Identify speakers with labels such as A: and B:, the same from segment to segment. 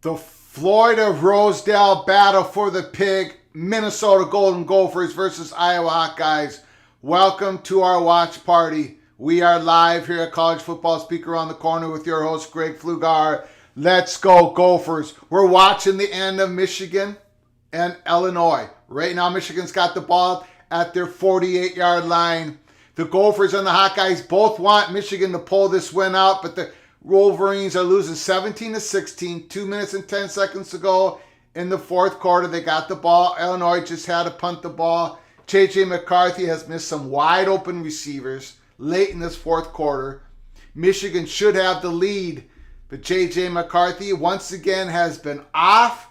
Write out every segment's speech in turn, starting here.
A: The Florida Rosedale battle for the pig. Minnesota Golden Gophers versus Iowa Hawkeyes. Welcome to our watch party. We are live here at College Football Speak Around the Corner with your host, Greg Pflugar. Let's go Gophers. We're watching the end of Michigan and Illinois. Right now, Michigan's got the ball at their 48-yard line. The Gophers and the Hawkeyes both want Michigan to pull this win out, but the Wolverines are losing 17-16, 2 minutes and 10 seconds to go in the fourth quarter. They got the ball. Illinois just had to punt the ball. J.J. McCarthy has missed some wide open receivers late in this fourth quarter. Michigan should have the lead, but J.J. McCarthy once again has been off.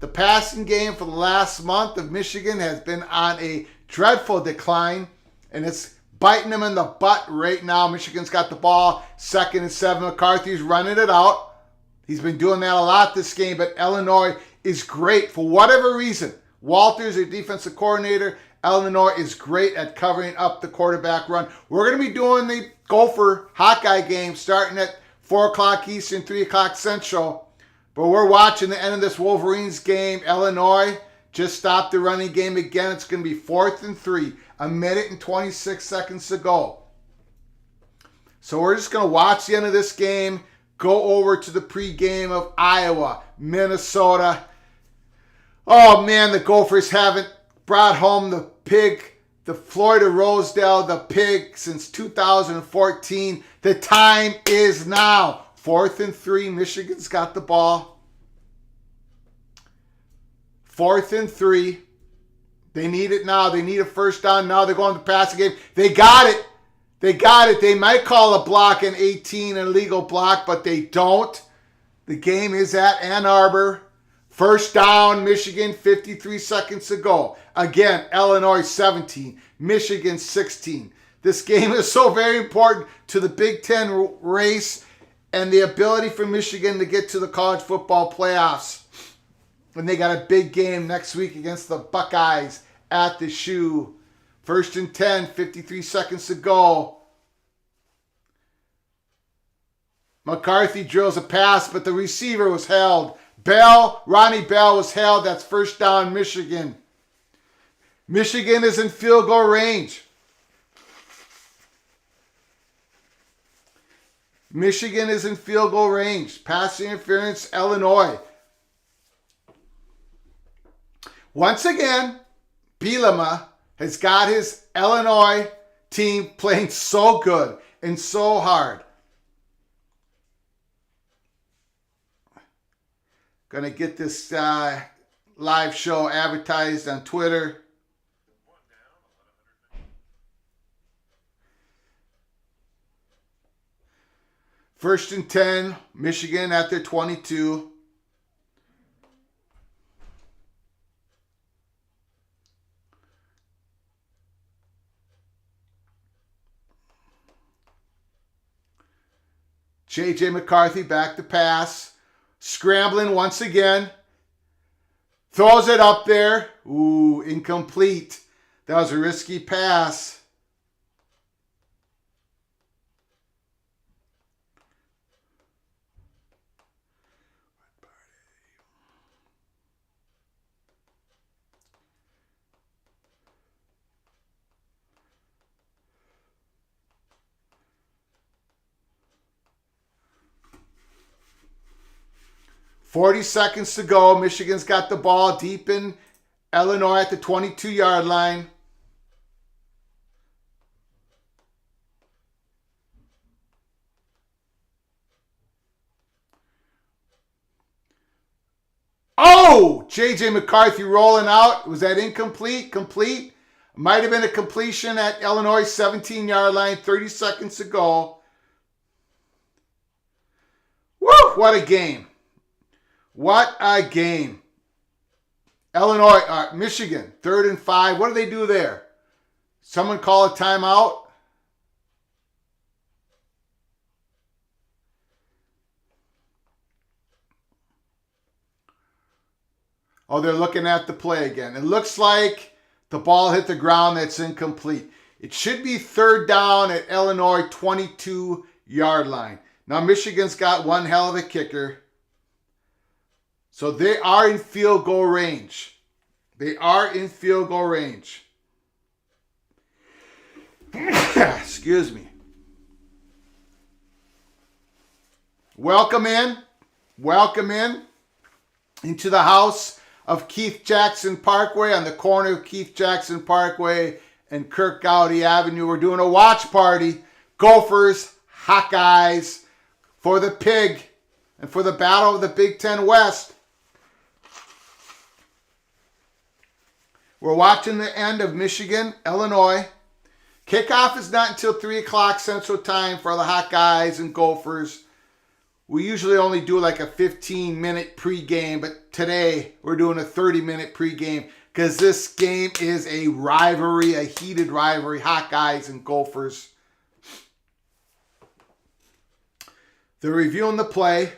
A: The passing game for the last month of Michigan has been on a dreadful decline, and it's biting them in the butt right now. Michigan's got the ball, 2nd and 7. McCarthy's running it out. He's been doing that a lot this game, but Illinois is great for whatever reason. Walters, their defensive coordinator. Illinois is great at covering up the quarterback run. We're going to be doing the Gopher Hawkeye game starting at 4 o'clock Eastern, 3 o'clock Central. But we're watching the end of this Wolverines game. Illinois just stopped the running game again. It's going to be 4th and 3. 1 minute and 26 seconds to go. So we're just going to watch the end of this game, go over to the pregame of Iowa, Minnesota. Oh man, the Gophers haven't brought home the pig, the Florida Rosedale, the pig, since 2014. The time is now. 4th and 3, Michigan's got the ball. 4th and 3. They need it now. They need a first down now. They're going to pass the game. They got it. They got it. They might call a block an 18, an illegal block, but they don't. The game is at Ann Arbor. First down, Michigan, 53 seconds to go. Again, Illinois 17, Michigan 16. This game is so very important to the Big Ten race and the ability for Michigan to get to the college football playoffs. And they got a big game next week against the Buckeyes at the Shoe. 1st and 10, 53 seconds to go. McCarthy drills a pass, but the receiver was held. Ronnie Bell was held. That's first down, Michigan. Michigan is in field goal range. Michigan is in field goal range. Pass interference, Illinois. Once again, Bielema has got his Illinois team playing so good and so hard. Going to get this live show advertised on Twitter. First and 10, Michigan at their 22. J.J. McCarthy back to pass. Scrambling once again. Throws it up there. Ooh, incomplete. That was a risky pass. .40 seconds to go. Michigan's got the ball deep in Illinois at the 22-yard line. Oh! J.J. McCarthy rolling out. Was that incomplete? Complete. Might have been a completion at Illinois' 17-yard line. 30 seconds to go. Woo! What a game. What a game. Michigan, 3rd and 5. What do they do there? Someone call a timeout? Oh, they're looking at the play again. It looks like the ball hit the ground. That's incomplete. It should be 3rd down at Illinois 22-yard line. Now, Michigan's got one hell of a kicker. So they are in field goal range. They are in field goal range. Excuse me. Welcome in into the house of Keith Jackson Parkway on the corner of Keith Jackson Parkway and Kirk Gowdy Avenue. We're doing a watch party. Gophers, Hawkeyes for the Pig and for the battle of the Big Ten West. We're watching the end of Michigan, Illinois. Kickoff is not until 3 o'clock Central Time for the Hawkeyes and Gophers. We usually only do like a 15-minute pregame, but today we're doing a 30-minute pregame because this game is a rivalry, a heated rivalry, Hawkeyes and Gophers. They're reviewing the play.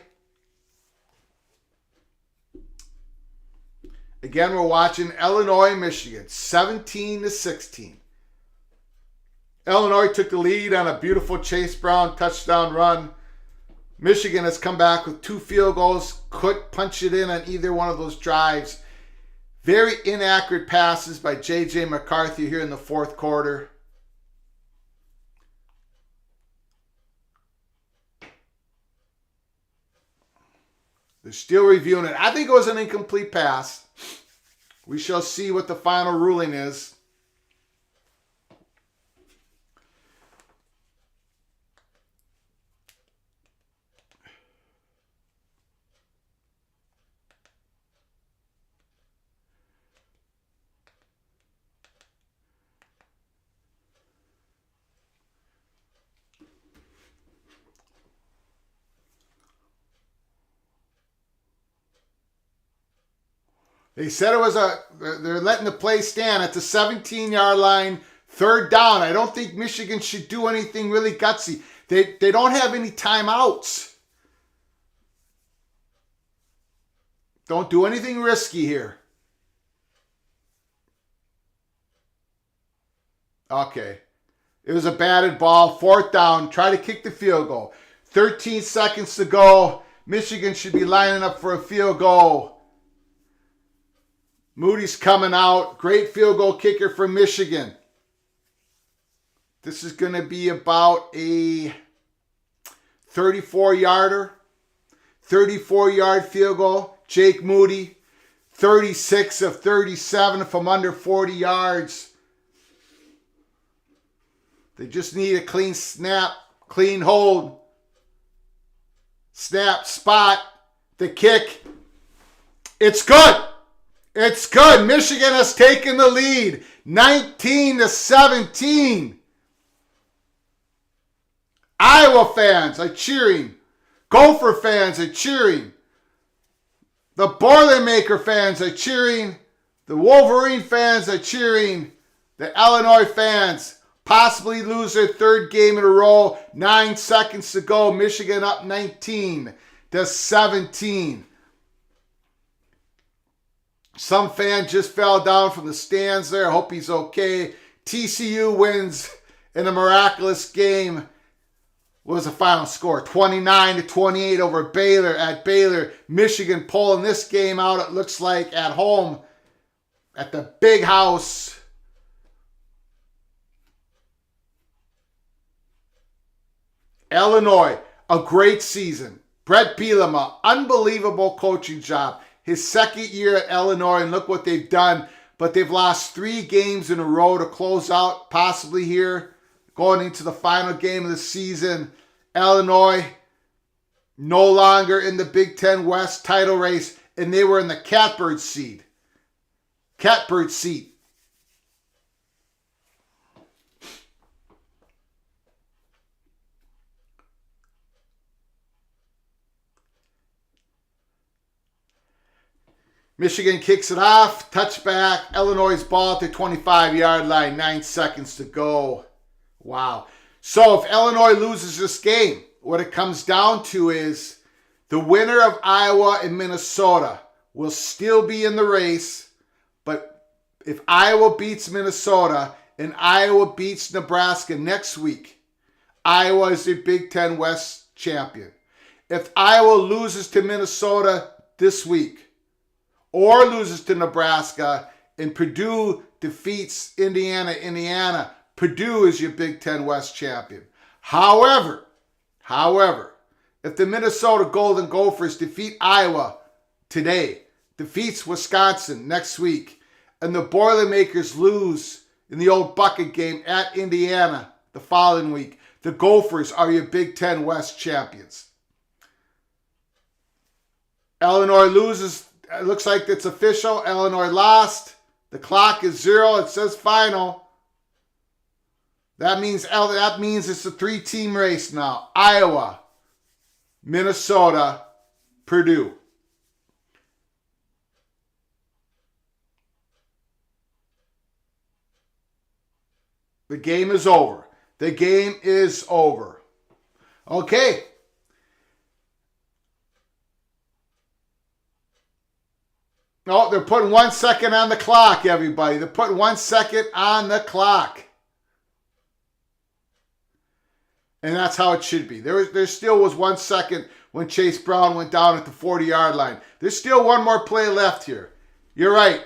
A: Again, we're watching Illinois, Michigan, 17-16. Illinois took the lead on a beautiful Chase Brown touchdown run. Michigan has come back with 2 field goals, couldn't punch it in on either one of those drives. Very inaccurate passes by J.J. McCarthy here in the fourth quarter. They're still reviewing it. I think it was an incomplete pass. We shall see what the final ruling is. They said it was they're letting the play stand at the 17-yard line, 3rd down. I don't think Michigan should do anything really gutsy. They don't have any timeouts. Don't do anything risky here. Okay. It was a batted ball, 4th down. Try to kick the field goal. 13 seconds to go. Michigan should be lining up for a field goal. Moody's coming out. Great field goal kicker for Michigan. This is going to be about a 34-yarder. 34-yard field goal. Jake Moody, 36 of 37 from under 40 yards. They just need a clean snap, clean hold. Snap, spot, the kick. It's good. It's good. Michigan has taken the lead, 19-17. Iowa fans are cheering. Gopher fans are cheering. The Boilermaker fans are cheering. The Wolverine fans are cheering. The Illinois fans possibly lose their 3rd game in a row. 9 seconds to go. Michigan up 19-17. Some fan just fell down from the stands there. I hope he's okay. TCU wins in a miraculous game. What was the final score? 29-28 over Baylor at Baylor. Michigan pulling this game out, it looks like, at home at the big house. Illinois, a great season. Brett Bielema, unbelievable coaching job. His 2nd year at Illinois, and look what they've done. But they've lost 3 games in a row to close out, possibly here, going into the final game of the season. Illinois, no longer in the Big Ten West title race, and they were in the catbird seat. Catbird seat. Michigan kicks it off, touchback, Illinois' ball at the 25-yard line, 9 seconds to go. Wow. So if Illinois loses this game, what it comes down to is the winner of Iowa and Minnesota will still be in the race, but if Iowa beats Minnesota and Iowa beats Nebraska next week, Iowa is the Big Ten West champion. If Iowa loses to Minnesota this week, or loses to Nebraska and Purdue defeats Indiana, Purdue is your Big Ten West champion. However, if the Minnesota Golden Gophers defeat Iowa today, defeats Wisconsin next week, and the Boilermakers lose in the old bucket game at Indiana the following week, the Gophers are your Big Ten West champions. Illinois loses. It looks like it's official. Illinois lost. The clock is 0. It says final. That means it's a 3-team race now. Iowa, Minnesota, Purdue. The game is over. The game is over. Okay. No, they're putting 1 second on the clock, everybody. They're putting 1 second on the clock. And that's how it should be. There still was 1 second when Chase Brown went down at the 40-yard line. There's still one more play left here. You're right.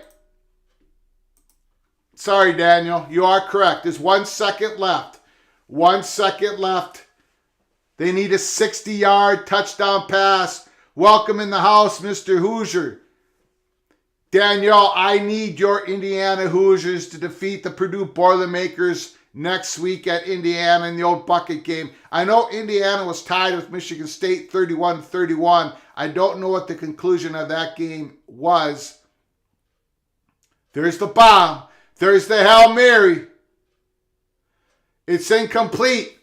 A: Sorry, Daniel. You are correct. There's 1 second left. 1 second left. They need a 60-yard touchdown pass. Welcome in the house, Mr. Hoosier. Danielle, I need your Indiana Hoosiers to defeat the Purdue Boilermakers next week at Indiana in the old bucket game. I know Indiana was tied with Michigan State 31-31. I don't know what the conclusion of that game was. There's the bomb. There's the Hail Mary. It's incomplete.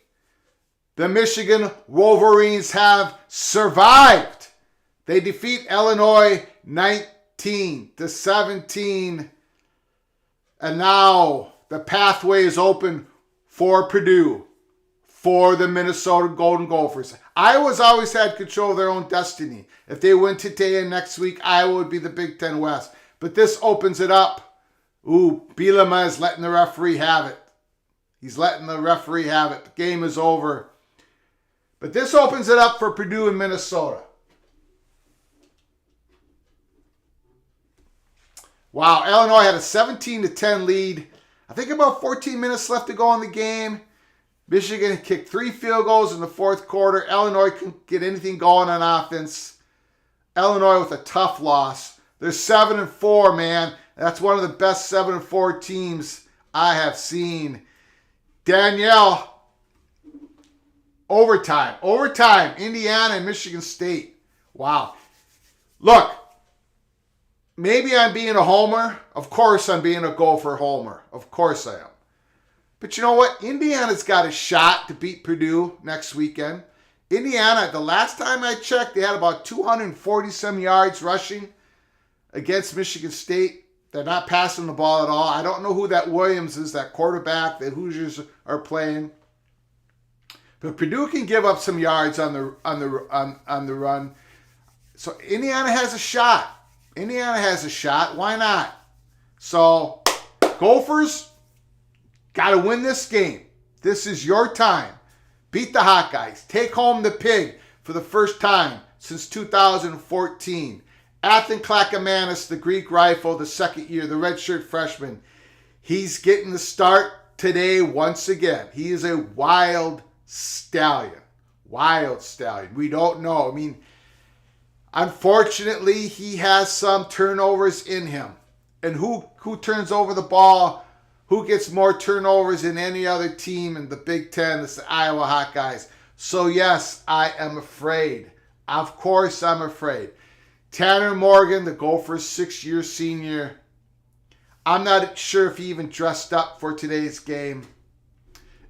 A: The Michigan Wolverines have survived. They defeat Illinois 19-17. And now the pathway is open for Purdue, for the Minnesota Golden Gophers. Iowa's always had control of their own destiny. If they win today and next week, Iowa would be the Big Ten West. But this opens it up. Ooh, Bielema is letting the referee have it. He's letting the referee have it. The game is over. But this opens it up for Purdue and Minnesota. Wow, Illinois had a 17-10 lead. I think about 14 minutes left to go in the game. Michigan kicked 3 field goals in the fourth quarter. Illinois couldn't get anything going on offense. Illinois with a tough loss. They're 7-4, man. That's one of the best 7-4 teams I have seen. Danielle, overtime, Indiana and Michigan State. Wow. Look, maybe I'm being a homer. Of course I'm being a Gopher homer. Of course I am. But you know what? Indiana's got a shot to beat Purdue next weekend. Indiana, the last time I checked, they had about 240-some yards rushing against Michigan State. They're not passing the ball at all. I don't know who that Williams is, that quarterback that Hoosiers are playing. But Purdue can give up some yards on the run. So Indiana has a shot. Why not? So Gophers got to win this game. This is your time. Beat the Hawkeyes. Take home the pig for the first time since 2014. Athan Clackamanus, the Greek rifle, the second year, the redshirt freshman. He's getting the start today once again. He is a wild stallion. We don't know. I mean, unfortunately, he has some turnovers in him. And who turns over the ball? Who gets more turnovers than any other team in the Big Ten? It's the Iowa Hawkeyes. So yes, I am afraid. Of course I'm afraid. Tanner Morgan, the Gophers' 6-year senior. I'm not sure if he even dressed up for today's game.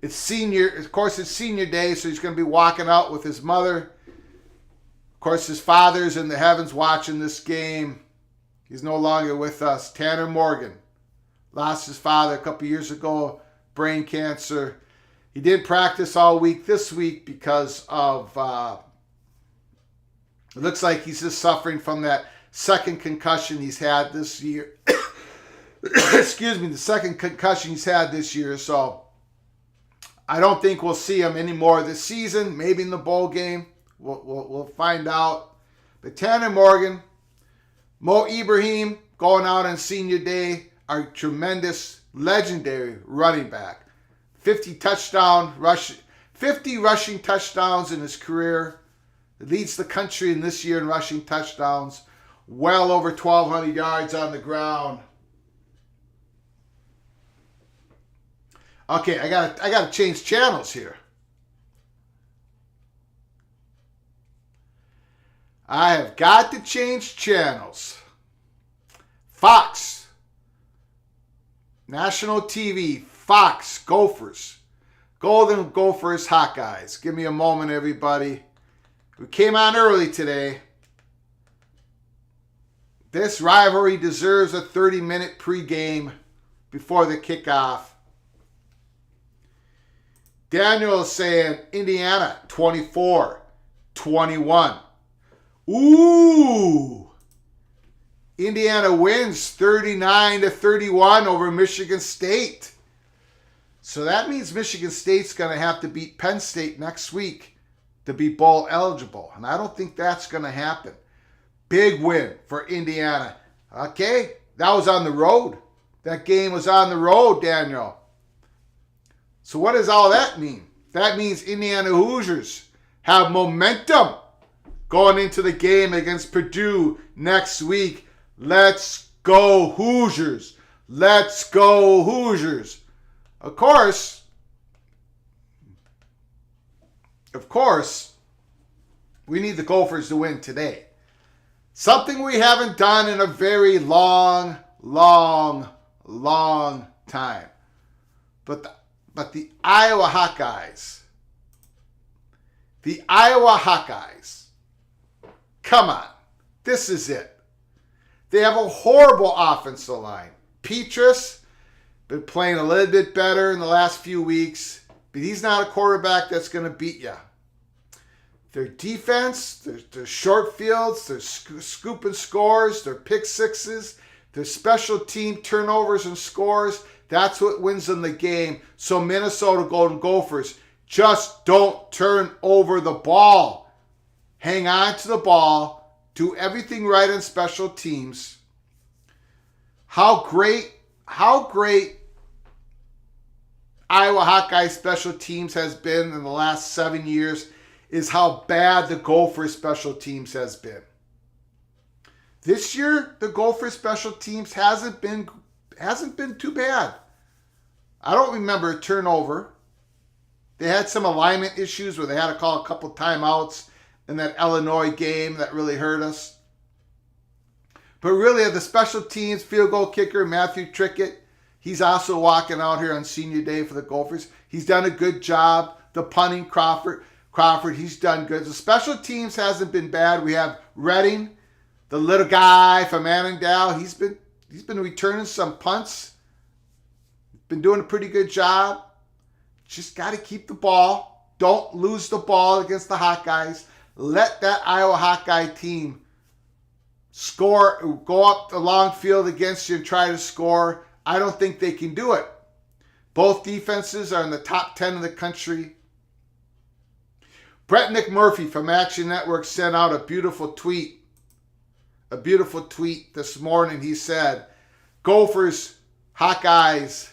A: It's senior day, so he's going to be walking out with his mother. Of course, his father's in the heavens watching this game. He's no longer with us. Tanner Morgan lost his father a couple years ago, brain cancer. He didn't practice all week this week because of, it looks like he's just suffering from that second concussion he's had this year. Excuse me, the second concussion he's had this year. So I don't think we'll see him anymore this season. Maybe in the bowl game. We'll find out. But Tanner Morgan, Mo Ibrahim going out on senior day, our tremendous, legendary running back. 50 rushing touchdowns in his career. Leads the country in this year in rushing touchdowns. Well over 1,200 yards on the ground. Okay, I gotta change channels here. I have got to change channels. Fox. National TV. Fox. Gophers. Golden Gophers. Hawkeyes. Give me a moment, everybody. We came on early today. This rivalry deserves a 30-minute pregame before the kickoff. Daniel is saying Indiana 24-21. Ooh! Indiana wins 39-31 over Michigan State. So that means Michigan State's going to have to beat Penn State next week to be bowl eligible. And I don't think that's going to happen. Big win for Indiana. Okay, that was on the road. That game was on the road, Daniel. So what does all that mean? That means Indiana Hoosiers have momentum going into the game against Purdue next week. Let's go Hoosiers. Let's go Hoosiers. Of course, we need the Gophers to win today. Something we haven't done in a very long time. But the Iowa Hawkeyes, come on, this is it. They have a horrible offensive line. Petrus been playing a little bit better in the last few weeks, but he's not a quarterback that's going to beat you. Their defense, their short fields, their scooping scores, their pick sixes, their special team turnovers and scores, that's what wins them the game. So Minnesota Golden Gophers, just don't turn over the ball. Hang on to the ball. Do everything right on special teams. How great Iowa Hawkeye special teams has been in the last 7 years is how bad the Gophers special teams has been. This year, the Gophers special teams hasn't been too bad. I don't remember a turnover. They had some alignment issues where they had to call a couple timeouts in that Illinois game that really hurt us. But really, the special teams field goal kicker, Matthew Trickett, he's also walking out here on senior day for the Gophers. He's done a good job. The punting, Crawford, he's done good. The special teams hasn't been bad. We have Redding, the little guy from Annandale. He's been returning some punts. Been doing a pretty good job. Just got to keep the ball. Don't lose the ball against the Hawkeyes. Let that Iowa Hawkeye team score, go up the long field against you and try to score. I don't think they can do it. Both defenses are in the top 10 of the country. Brett McMurphy from Action Network sent out a beautiful tweet. This morning. He said, Gophers, Hawkeyes,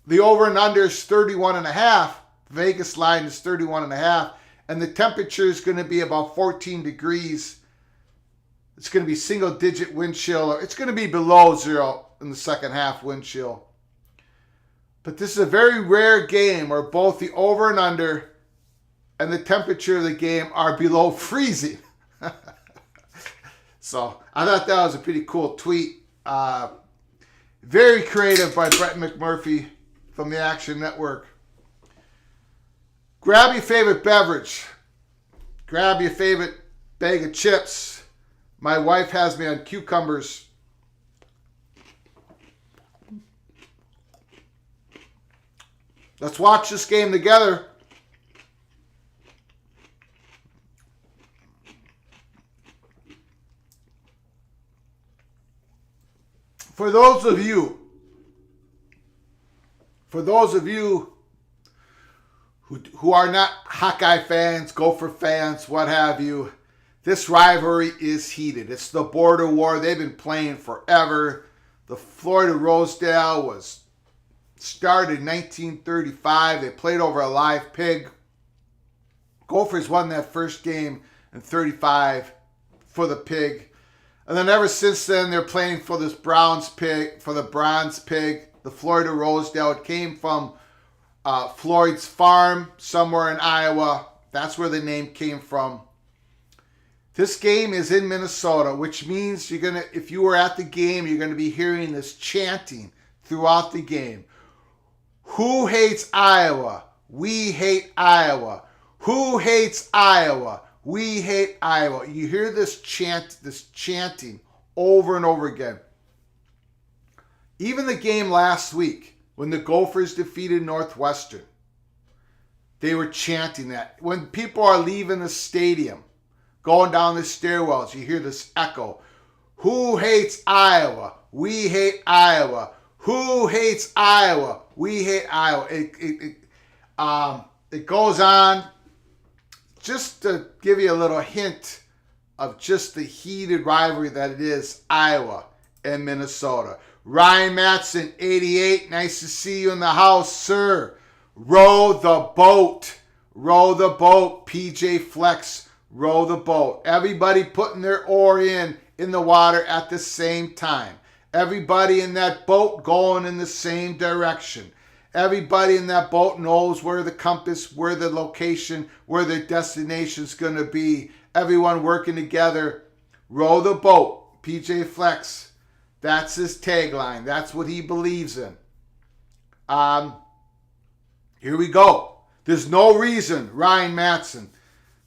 A: the over and under is 31.5. Vegas line is 31.5. And the temperature is going to be about 14 degrees. It's going to be single-digit wind chill. It's going to be below zero in the second half wind chill. But this is a very rare game where both the over and under and the temperature of the game are below freezing. So I thought that was a pretty cool tweet. Very creative by Brett McMurphy from the Action Network. Grab your favorite beverage. Grab your favorite bag of chips. My wife has me on cucumbers. Let's watch this game together. For those of you who are not Hawkeye fans, Gopher fans, what have you, This rivalry is heated. It's the border war. They've been playing forever. The Florida Rosedale was started in 1935. They played over a live pig. Gophers won that first game in 35 for the pig. And then ever since then, they're playing for this bronze pig, for the bronze pig, the Florida Rosedale. It came from Floyd's farm somewhere in Iowa. That's where the name came from. This game is in Minnesota, which means if you were at the game, you're going to be hearing this chanting throughout the game. Who hates Iowa? We hate Iowa. Who hates Iowa? We hate Iowa. You hear this chanting over and over again. Even the game last week, when the Gophers defeated Northwestern, they were chanting that. When people are leaving the stadium, going down the stairwells, you hear this echo. Who hates Iowa? We hate Iowa. Who hates Iowa? We hate Iowa. It goes on. Just to give you a little hint of just the heated rivalry that it is, Iowa and Minnesota. Ryan Matson, 88. Nice to see you in the house, sir. Row the boat. Row the boat. PJ Flex, row the boat. Everybody putting their oar in the water at the same time. Everybody in that boat going in the same direction. Everybody in that boat knows where the compass, where the location, where their destination's going to be. Everyone working together. Row the boat. PJ Flex. That's his tagline. That's what he believes in. Here we go. There's no reason, Ryan Matson.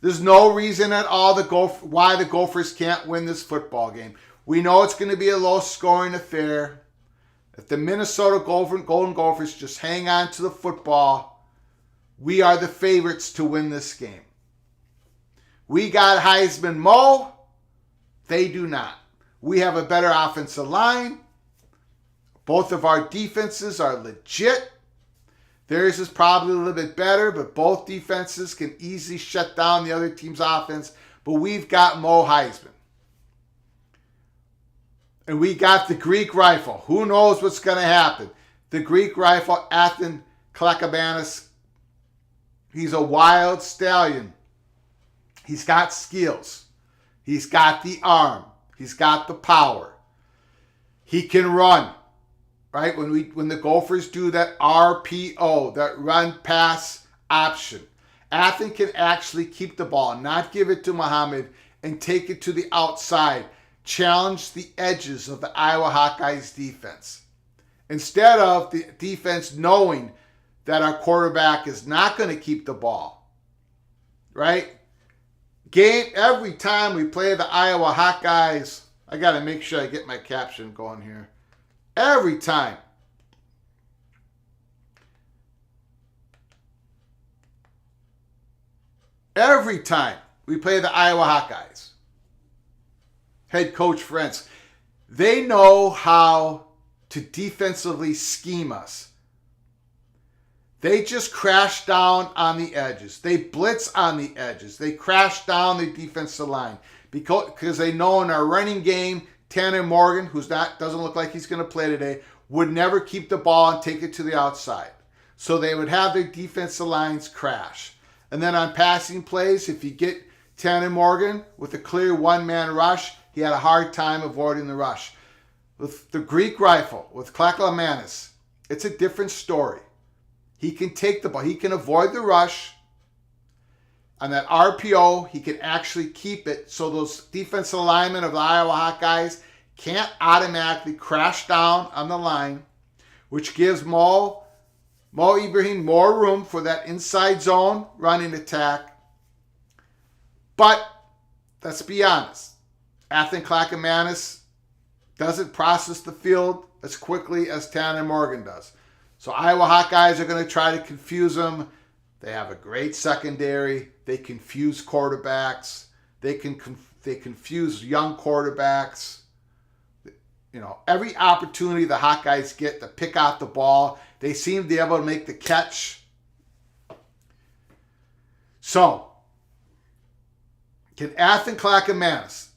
A: There's no reason at all why the Gophers can't win this football game. We know it's going to be a low-scoring affair. If the Minnesota Golden Gophers just hang on to the football, we are the favorites to win this game. We got Heisman Mo. They do not. We have a better offensive line. Both of our defenses are legit. Theirs is probably a little bit better, but both defenses can easily shut down the other team's offense. But we've got Mo Heisman. And we got the Greek rifle. Who knows what's going to happen? The Greek rifle, Athan Kalakabanis. He's a wild stallion. He's got skills. He's got the arm. He's got the power. He can run. Right? When the Gophers do that RPO, that run pass option, Athan can actually keep the ball, not give it to Muhammad, and take it to the outside. Challenge the edges of the Iowa Hawkeyes defense. Instead of the defense knowing that our quarterback is not going to keep the ball. Right? Every time we play the Iowa Hawkeyes, I got to make sure I get my caption going here. Every time. Every time we play the Iowa Hawkeyes, head coach friends, they know how to defensively scheme us. They just crash down on the edges. They blitz on the edges. They crash down the defensive line because they know in our running game, Tanner Morgan, doesn't look like he's going to play today, would never keep the ball and take it to the outside. So they would have their defensive lines crash. And then on passing plays, if you get Tanner Morgan with a clear one-man rush, he had a hard time avoiding the rush. With the Greek rifle, with Klaklamanis, it's a different story. He can take the ball. He can avoid the rush. On that RPO, he can actually keep it so those defensive linemen of the Iowa Hawkeyes can't automatically crash down on the line, which gives Mo Ibrahim more room for that inside zone running attack. But let's be honest, Athan Klaklamanis doesn't process the field as quickly as Tanner Morgan does. So Iowa Hawkeyes are going to try to confuse him. They have a great secondary. They confuse quarterbacks. They confuse young quarterbacks. Every opportunity the Hawkeyes get to pick out the ball, they seem to be able to make the catch. So, Can Athan Clackamas,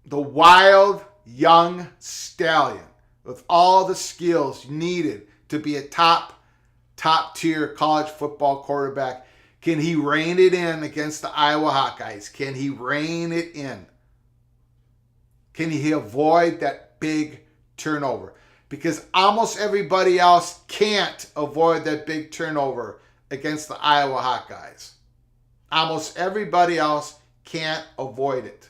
A: the wild young stallion with all the skills needed to be a top tier college football quarterback, can he rein it in against the Iowa Hawkeyes? Can he rein it in? Can he avoid that big turnover? Because almost everybody else can't avoid that big turnover against the Iowa Hawkeyes. Almost everybody else can't avoid it.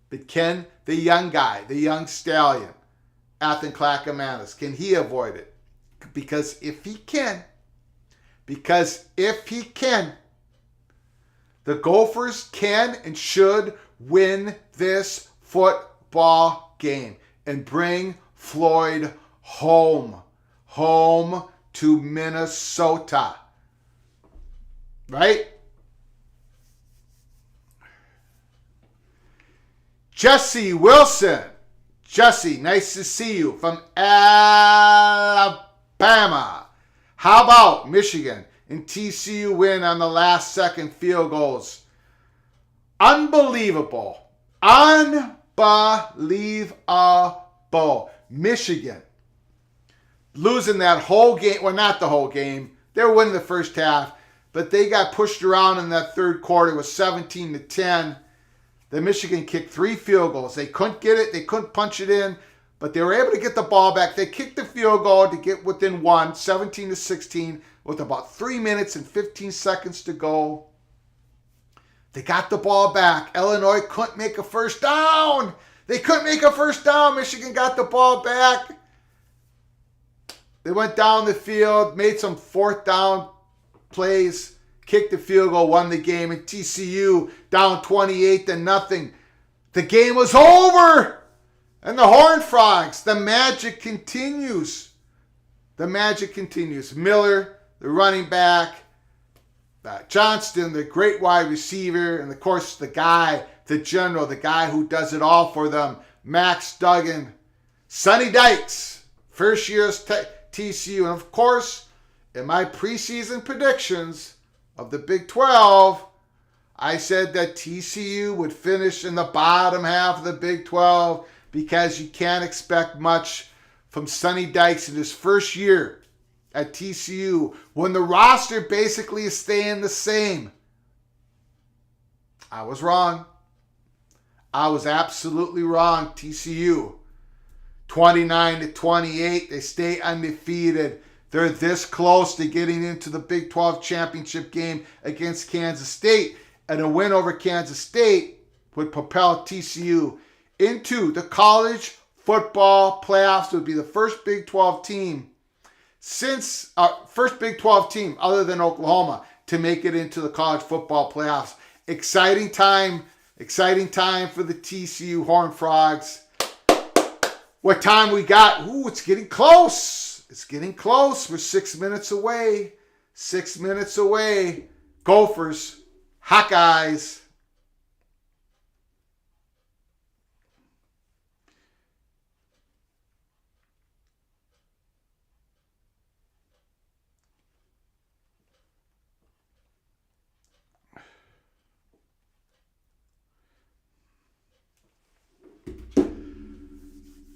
A: But can the young guy, the young stallion, Athan Clackamas, can he avoid it? Because if he can, the Gophers can and should win this football game and bring Floyd home to Minnesota. Right? Jesse Wilson. Jesse, nice to see you from Alabama. How about Michigan and TCU win on the last second field goals? Unbelievable. Michigan losing that whole game. Well, not the whole game. They were winning the first half, but they got pushed around in that third quarter. It was 17-10. The Michigan kicked 3 field goals. They couldn't get it. They couldn't punch it in, but they were able to get the ball back. They kicked the field goal to get within 17-16, with about 3 minutes and 15 seconds to go. They got the ball back. Illinois couldn't make a first down. They couldn't make a first down. Michigan got the ball back. They went down the field, made some fourth down plays, kicked the field goal, won the game, and TCU down 28-0. The game was over. And the Horned Frogs, the magic continues. The magic continues. Miller, the running back, Johnston, the great wide receiver, and of course the guy, the general, the guy who does it all for them, Max Duggan, Sonny Dykes, first year's TCU, and of course, in my preseason predictions of the Big 12, I said that TCU would finish in the bottom half of the Big 12 because you can't expect much from Sonny Dykes in his first year at TCU when the roster basically is staying the same. I was wrong. I was absolutely wrong. TCU, 29-28. They stay undefeated. They're this close to getting into the Big 12 championship game against Kansas State. And a win over Kansas State would propel TCU into the college football playoffs. It would be the first Big 12 team first Big 12 team other than Oklahoma to make it into the college football playoffs. Exciting time for the TCU Horned Frogs. What time we got? Ooh, it's getting close. It's getting close. We're 6 minutes away. 6 minutes away. Gophers, Hawkeyes.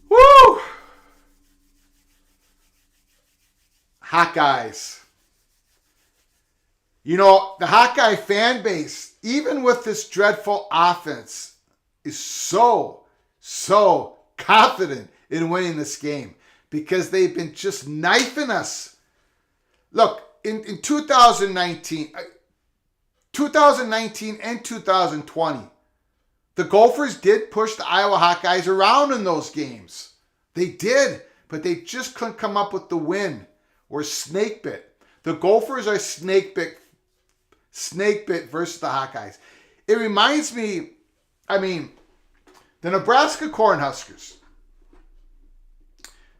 A: Woo! Hawkeyes. You know, the Hawkeye fan base, even with this dreadful offense, is so confident in winning this game because they've been just knifing us. Look, in 2019 and 2020, the Gophers did push the Iowa Hawkeyes around in those games. They did, but they just couldn't come up with the win. Or snake bit. The Gophers are snake bit versus the Hawkeyes. It reminds me, the Nebraska Cornhuskers.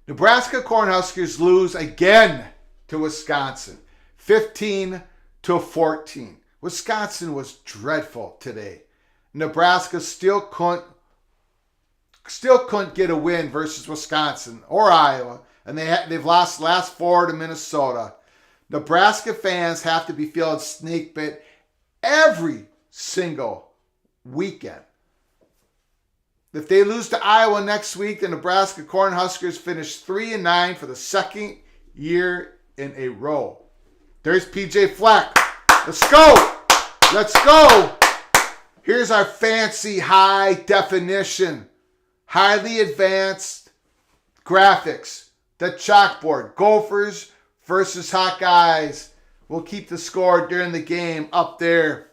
A: Nebraska Cornhuskers lose again to Wisconsin, 15-14. Wisconsin was dreadful today. Nebraska still couldn't get a win versus Wisconsin or Iowa, and they've lost the last 4 to Minnesota. Nebraska fans have to be feeling snake bit every single weekend. If they lose to Iowa next week, the Nebraska Cornhuskers finish 3-9 for the second year in a row. There's PJ Fleck. Let's go. Let's go. Here's our fancy high definition, highly advanced graphics. The chalkboard. Gophers versus Hawkeyes. We'll keep the score during the game up there.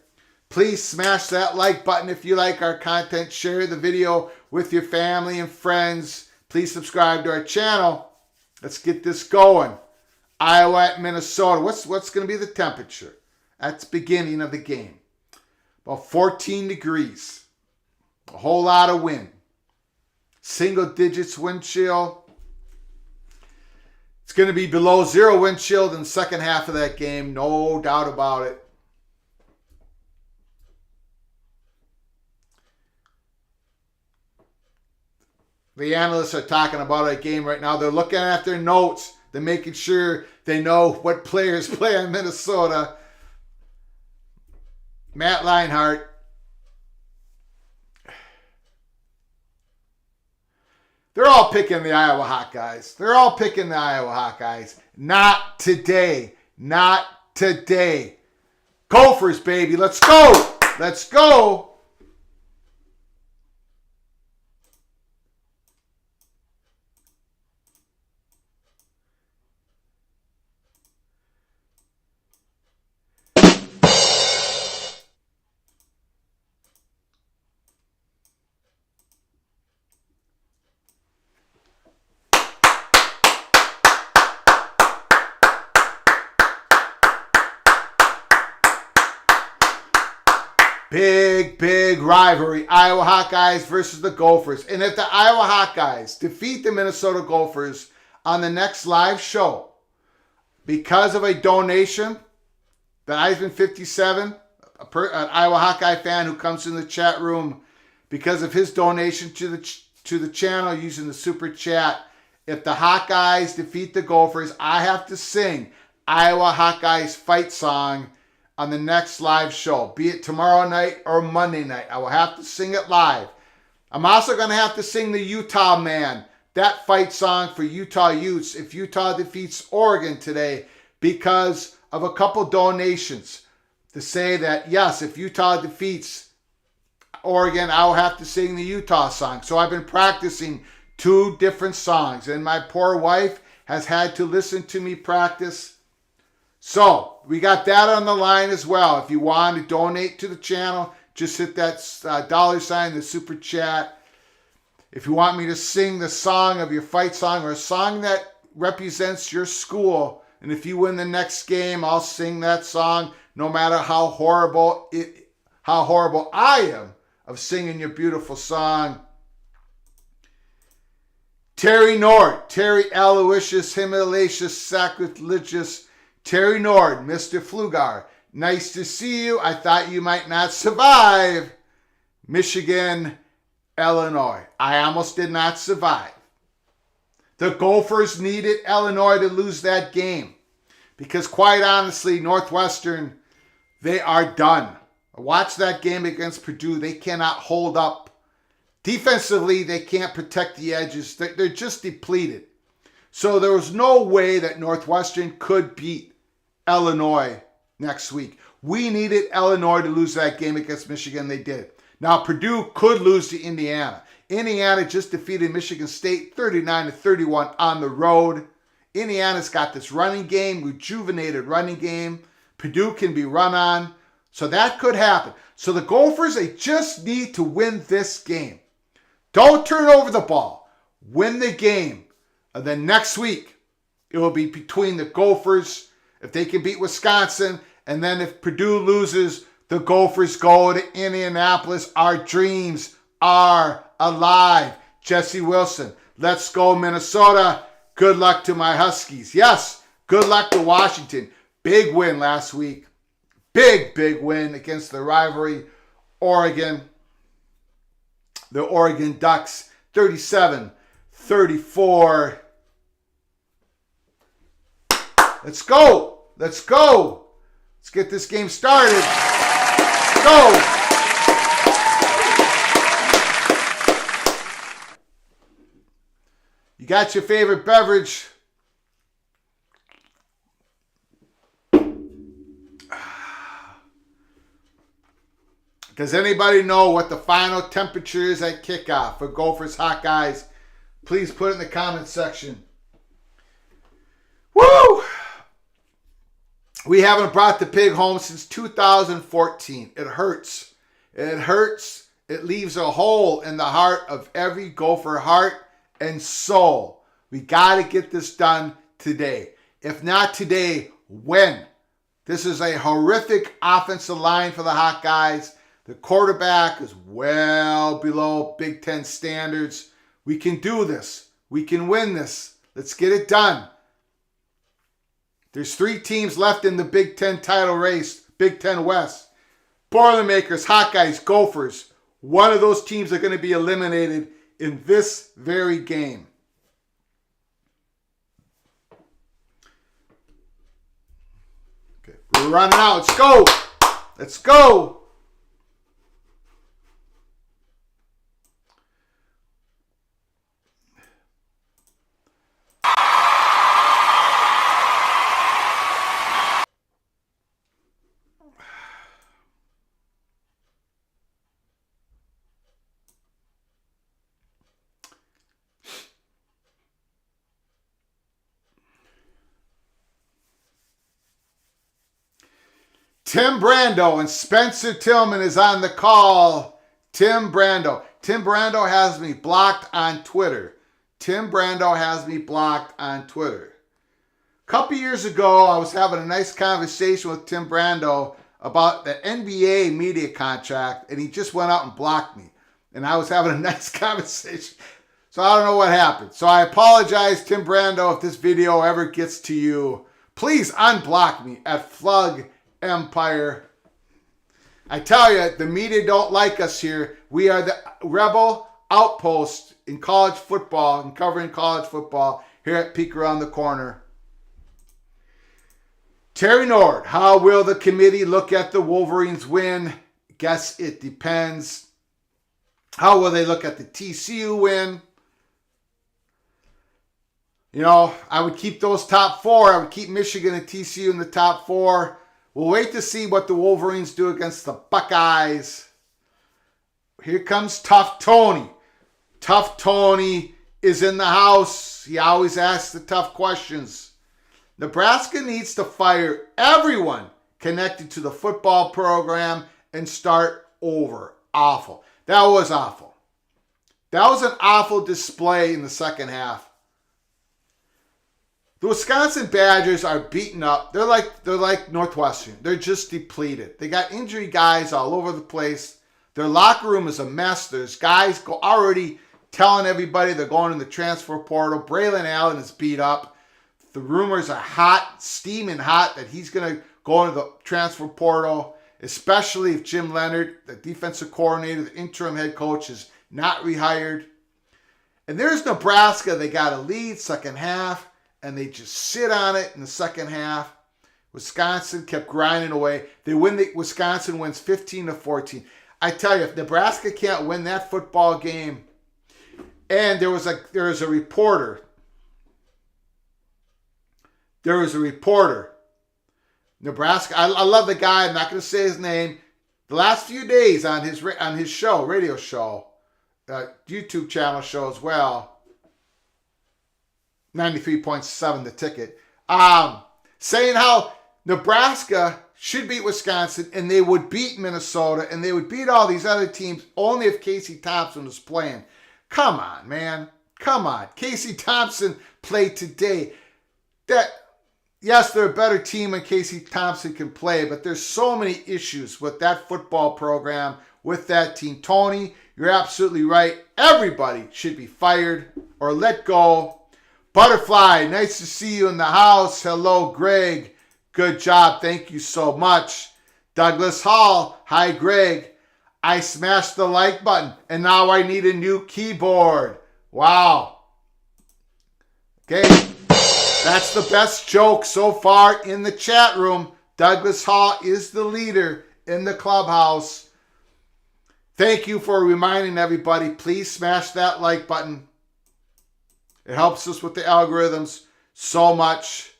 A: Please smash that like button if you like our content. Share the video with your family and friends. Please subscribe to our channel. Let's get this going. Iowa at Minnesota. What's going to be the temperature at the beginning of the game? About 14 degrees. A whole lot of wind. Single digits wind chill. It's going to be below zero wind chill in the second half of that game. No doubt about it. The analysts are talking about a game right now. They're looking at their notes. They're making sure they know what players play on Minnesota. Matt Leinart. They're all picking the Iowa Hawkeyes. They're all picking the Iowa Hawkeyes. Not today. Not today. Gophers, baby. Let's go. Let's go. Big rivalry. Iowa Hawkeyes versus the Gophers. And if the Iowa Hawkeyes defeat the Minnesota Gophers on the next live show because of a donation, the Heisman 57, an Iowa Hawkeye fan who comes in the chat room because of his donation to the channel using the super chat, if the Hawkeyes defeat the Gophers, I have to sing Iowa Hawkeyes fight song on the next live show, be it tomorrow night or Monday night. I will have to sing it live. I'm also going to have to sing the Utah Man, that fight song for Utah Utes if Utah defeats Oregon today, because of a couple donations to say that, yes, if Utah defeats Oregon, I will have to sing the Utah song. So I've been practicing 2 different songs, and my poor wife has had to listen to me practice. So, we got that on the line as well. If you want to donate to the channel, just hit that $, the super chat. If you want me to sing the song of your fight song or a song that represents your school, and if you win the next game, I'll sing that song no matter how horrible I am of singing your beautiful song. Terry Nord, Terry Aloysius, Himalacious, Sacrilegious, Terry Nord, Mr. Flugar, nice to see you. I thought you might not survive. Michigan, Illinois. I almost did not survive. The Gophers needed Illinois to lose that game because, quite honestly, Northwestern, they are done. Watch that game against Purdue. They cannot hold up. Defensively, they can't protect the edges. They're just depleted. So there was no way that Northwestern could beat Illinois next week. We needed Illinois to lose that game against Michigan. They did. Now, Purdue could lose to Indiana. Indiana just defeated Michigan State 39-31 on the road. Indiana's got this running game, rejuvenated running game. Purdue can be run on. So that could happen. So the Gophers, they just need to win this game. Don't turn over the ball. Win the game. And then next week, it will be between the Gophers, if they can beat Wisconsin, and then if Purdue loses, the Gophers go to Indianapolis. Our dreams are alive. Jesse Wilson, let's go Minnesota. Good luck to my Huskies. Yes, good luck to Washington. Big win last week. Big win against the rivalry Oregon. The Oregon Ducks, 37-34. Let's go. Let's go. Let's get this game started. Go. You got your favorite beverage. Does anybody know what the final temperature is at kickoff for Gophers Hawkeyes? Please put it in the comment section. Woo! We haven't brought the pig home since 2014. It hurts. It hurts. It leaves a hole in the heart of every Gopher heart and soul. We got to get this done today. If not today, when? This is a horrific offensive line for the Hawkeyes. The quarterback is well below Big Ten standards. We can do this. We can win this. Let's get it done. There's 3 teams left in the Big Ten title race, Big Ten West. Boilermakers, Hawkeyes, Gophers. One of those teams are going to be eliminated in this very game. Okay, we're running out. Let's go. Let's go. Tim Brando and Spencer Tillman is on the call. Tim Brando. Tim Brando has me blocked on Twitter. Tim Brando has me blocked on Twitter. A couple years ago, I was having a nice conversation with Tim Brando about the NBA media contract, and he just went out and blocked me. And I was having a nice conversation. So I don't know what happened. So I apologize, Tim Brando, if this video ever gets to you. Please unblock me at Flug Empire. I tell you, the media don't like us here. We are the rebel outpost in college football and covering college football here at Peek Around the Corner. Terry Nord, how will the committee look at the Wolverines win? Guess it depends. How will they look at the TCU win? You know, I would keep those top 4. I would keep Michigan and TCU in the top 4. We'll wait to see what the Wolverines do against the Buckeyes. Here comes Tough Tony. Tough Tony is in the house. He always asks the tough questions. Nebraska needs to fire everyone connected to the football program and start over. Awful. That was awful. That was an awful display in the second half. The Wisconsin Badgers are beaten up. They're like Northwestern. They're just depleted. They got injury guys all over the place. Their locker room is a mess. There's guys already telling everybody they're going in the transfer portal. Braylon Allen is beat up. The rumors are hot, steaming hot, that he's going to go into the transfer portal, especially if Jim Leonard, the defensive coordinator, the interim head coach, is not rehired. And there's Nebraska. They got a lead second half, and they just sit on it in the second half. Wisconsin kept grinding away. Wisconsin wins 15-14. I tell you, if Nebraska can't win that football game, and there was a reporter. Nebraska. I love the guy. I'm not going to say his name. The last few days on his show, radio show, YouTube channel show as well. 93.7 The Ticket. Saying how Nebraska should beat Wisconsin and they would beat Minnesota and they would beat all these other teams only if Casey Thompson was playing. Come on, man. Come on. Casey Thompson played today. Yes, they're a better team when Casey Thompson can play, but there's so many issues with that football program, with that team. Tony, you're absolutely right. Everybody should be fired or let go. Butterfly, nice to see you in the house. Hello, Greg. Good job. Thank you so much. Douglas Hall. Hi, Greg. I smashed the like button, and now I need a new keyboard. Wow. Okay. That's the best joke so far in the chat room. Douglas Hall is the leader in the clubhouse. Thank you for reminding everybody. Please smash that like button. It helps us with the algorithms so much.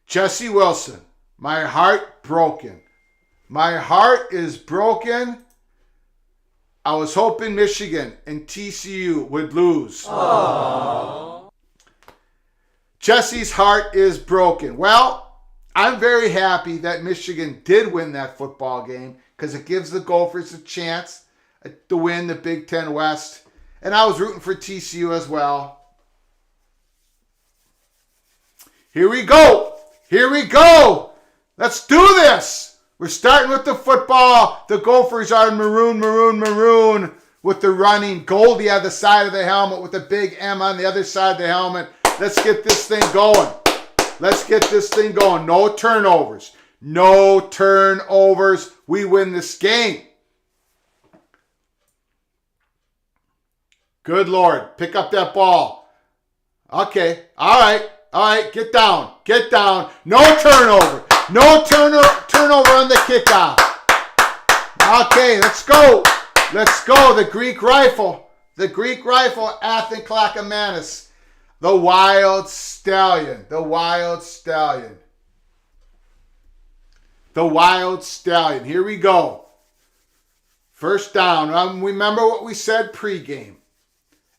A: Jesse Wilson, my heart broken. My heart is broken. I was hoping Michigan and TCU would lose. Aww. Jesse's heart is broken. Well, I'm very happy that Michigan did win that football game because it gives the Gophers a chance to win the Big Ten West. And I was rooting for TCU as well. Here we go. Here we go. Let's do this. We're starting with the football. The Gophers are maroon with the running. Goldie on the side of the helmet with the big M on the other side of the helmet. Let's get this thing going. Let's get this thing going. No turnovers. No turnovers. We win this game. Good Lord. Pick up that ball. Okay. All right. All right. Get down. Get down. No turnover. No turnover on the kickoff. Okay. Let's go. Let's go. The Greek rifle. The Greek rifle. Athen Clackamanus. The Wild Stallion. The Wild Stallion. The Wild Stallion. Here we go. First down. Remember what we said pregame.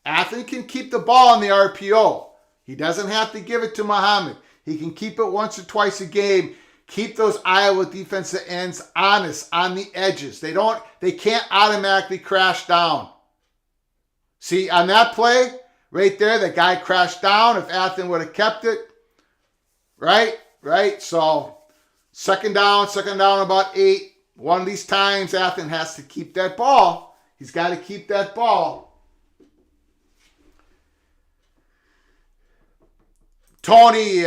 A: Athen can keep the ball in the RPO. He doesn't have to give it to Muhammad. He can keep it once or twice a game. Keep those Iowa defensive ends honest on the edges. They can't automatically crash down. See, on that play, right there, the guy crashed down. If Athen would have kept it, right? So, second down about 8. One of these times, Athen has to keep that ball. He's got to keep that ball. Tony,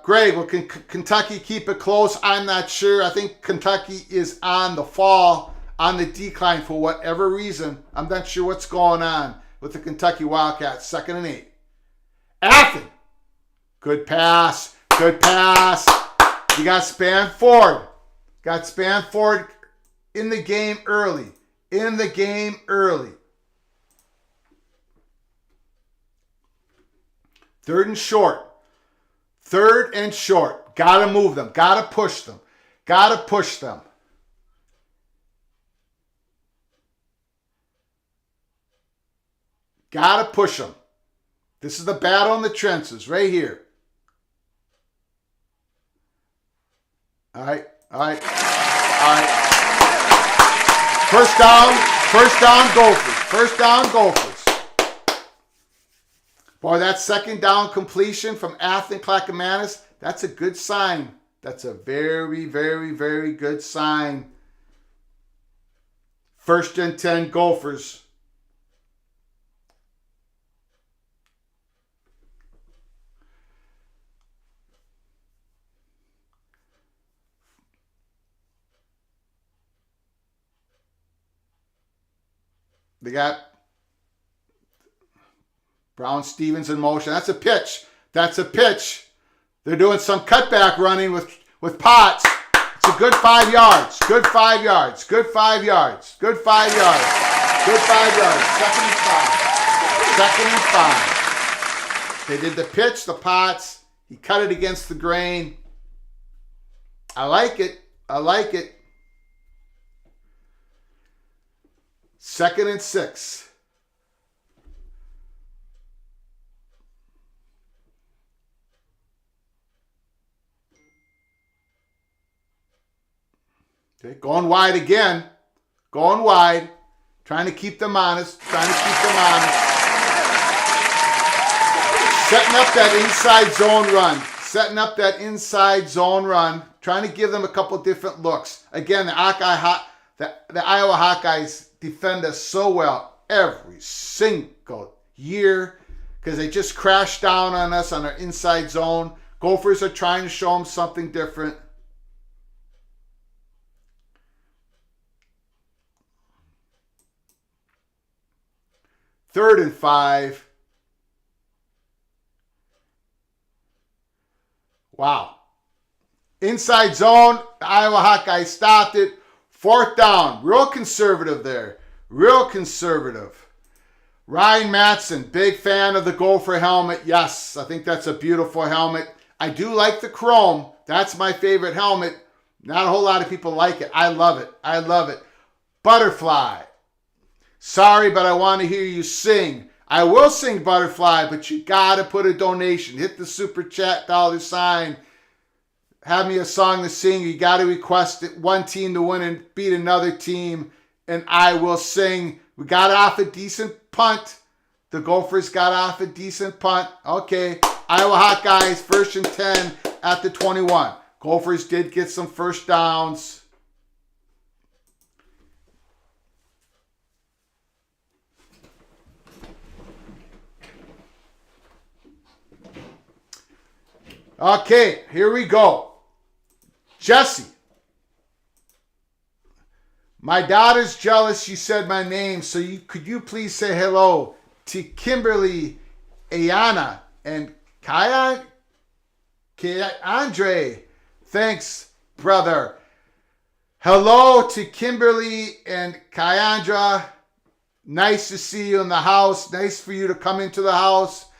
A: Greg, will Kentucky keep it close? I'm not sure. I think Kentucky is on the fall, on the decline for whatever reason. I'm not sure what's going on with the Kentucky Wildcats. 2nd and 8. Athen. Good pass. Good pass. You got Span Ford. Got Span Ford in the game early. In the game early. 3rd and short. 3rd and short. Got to move them. Got to push them. Got to push them. Got to push them. This is the battle in the trenches right here. All right. First down, Gophers. First down, Gophers. Boy, that second down completion from Athen Clackamanus, that's a good sign. That's a very, very, very good sign. 1st and 10, Gophers. They got Brown Stevens in motion. That's a pitch. That's a pitch. They're doing some cutback running with Potts. It's a good 5 yards. Good 5 yards. Good 5 yards. Good 5 yards. Good 5 yards. 2nd and 5. 2nd and 5. They did the pitch, the Potts. He cut it against the grain. I like it. I like it. 2nd and 6. Okay, going wide again. Going wide. Trying to keep them honest. Setting up that inside zone run. Trying to give them a couple different looks. Again, the Iowa Hawkeyes defend us so well every single year because they just crash down on us on our inside zone. Gophers are trying to show them something different. Third and 5. Wow. Inside zone, the Iowa Hawkeyes stopped it. 4th down. Real conservative there. Real conservative. Ryan Matson, big fan of the Gopher helmet. Yes, I think that's a beautiful helmet. I do like the chrome. That's my favorite helmet. Not a whole lot of people like it. I love it. I love it. Butterfly. Sorry, but I want to hear you sing. I will sing Butterfly, but you got to put a donation. Hit the super chat $sign. Have me a song to sing. You got to request it. One team to win and beat another team, and I will sing. We got off a decent punt. The Gophers got off a decent punt. Okay. Iowa Hawkeyes, 1st and 10 at the 21. Gophers did get some first downs. Okay, here we go. Jesse. My daughter's jealous she said my name, so could you please say hello to Kimberly, Ayana, and Kaya? Andre. Thanks, brother. Hello to Kimberly and Kyandra. Nice to see you in the house. Nice for you to come into the house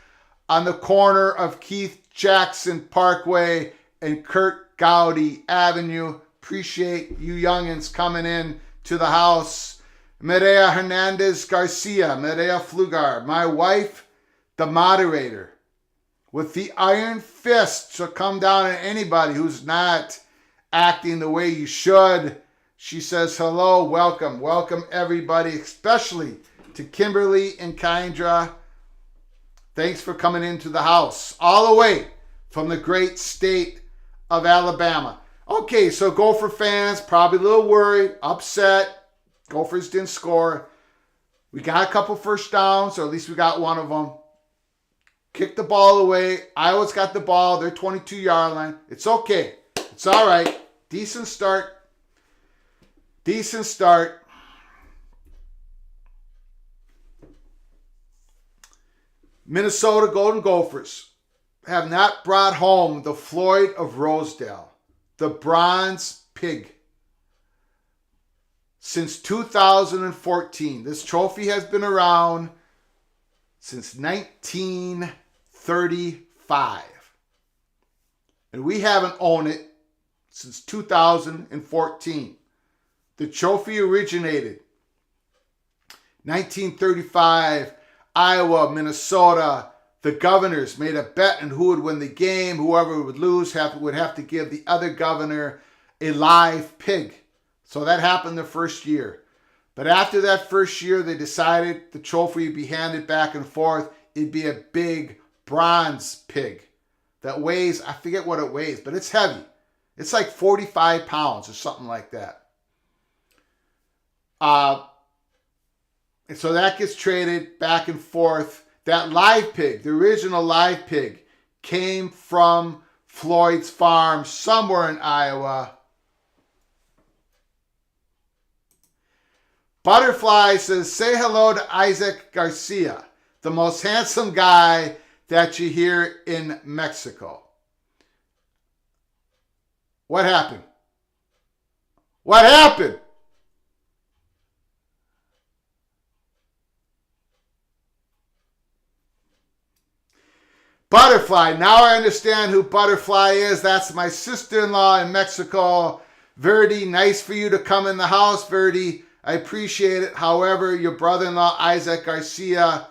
A: on the corner of Keith Jackson Parkway and Kurt Gowdy Avenue. Appreciate you youngins coming in to the house. Maria Hernandez Garcia, Maria Flugar, my wife, the moderator, with the iron fist to come down on anybody who's not acting the way you should. She says hello, welcome, welcome everybody, especially to Kimberly and Kyndra. Thanks for coming into the house, all the way from the great state of Alabama. Okay, so Gopher fans, probably a little worried, upset. Gophers didn't score. We got a couple first downs, or at least we got one of them. Kicked the ball away. Iowa's got the ball. They're 22-yard line. It's okay. It's all right. Decent start. Decent start. Minnesota Golden Gophers have not brought home the Floyd of Rosedale, the bronze pig, since 2014. This trophy has been around since 1935. And we haven't owned it since 2014. The trophy originated 1935, Iowa, Minnesota. The governors made a bet on who would win the game. Whoever would lose would have to give the other governor a live pig. So that happened the first year. But after that first year, they decided the trophy would be handed back and forth. It'd be a big bronze pig that weighs, I forget what it weighs, but it's heavy. It's like 45 pounds or something like that. And so that gets traded back and forth. That live pig, the original live pig, came from Floyd's farm somewhere in Iowa. Butterfly says, say hello to Isaac Garcia, the most handsome guy that you hear in Mexico. What happened? What happened? Butterfly. Now I understand who Butterfly is. That's my sister-in-law in Mexico. Verdi, nice for you to come in the house, Verdi. I appreciate it. However, your brother-in-law, Isaac Garcia,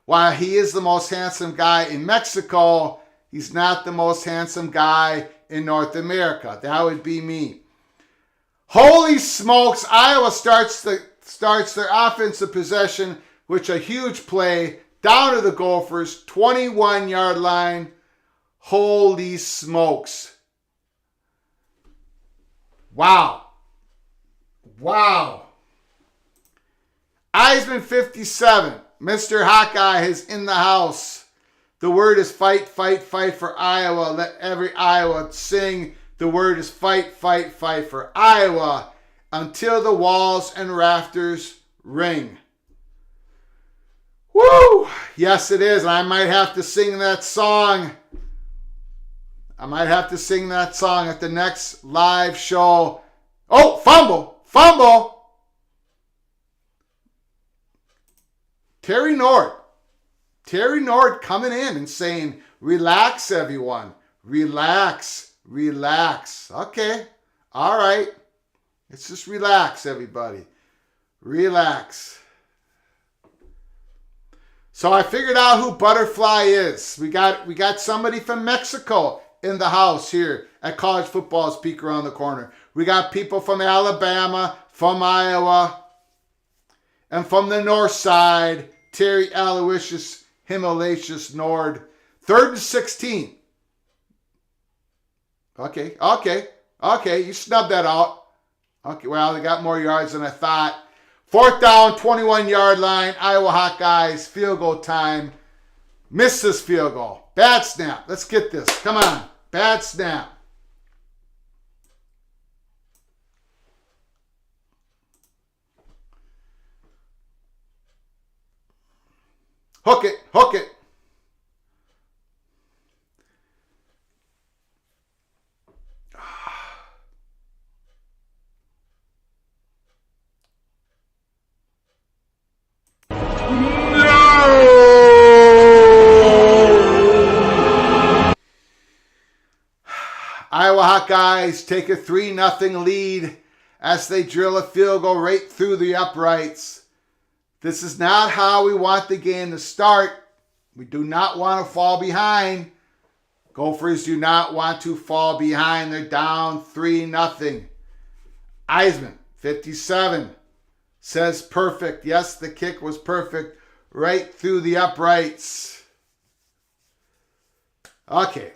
A: while he is the most handsome guy in Mexico, he's not the most handsome guy in North America. That would be me. Holy smokes, Iowa starts their offensive possession with a huge play down to the Gophers, 21-yard line. Holy smokes. Wow. Wow. Eisman 57, Mr. Hawkeye is in the house. The word is fight, fight, fight for Iowa. Let every Iowa sing. The word is fight, fight, fight for Iowa until the walls and rafters ring. Woo! Yes, it is. I might have to sing that song. I might have to sing that song at the next live show. Oh, fumble! Fumble! Terry Nord. Terry Nord coming in and saying, relax, everyone. Relax. Relax. Okay. All right. Let's just relax, everybody. Relax. So I figured out who Butterfly is. We got somebody from Mexico in the house here at College Football's Peak Around the Corner. We got people from Alabama, from Iowa, and from the north side, Terry Aloysius Himalacious Nord. 3rd and 16. Okay. You snubbed that out. Okay, well, they got more yards than I thought. 4th down, 21-yard line. Iowa Hawkeyes, field goal time. Missed this field goal. Bad snap. Let's get this. Come on. Bad snap. Hook it. Hook it. Iowa Hawkeyes take a 3-0 lead as they drill a field goal right through the uprights. This is not how we want the game to start. We do not want to fall behind. Gophers do not want to fall behind. They're down 3-0. Eisman, 57, says perfect. Yes, the kick was perfect right through the uprights. Okay,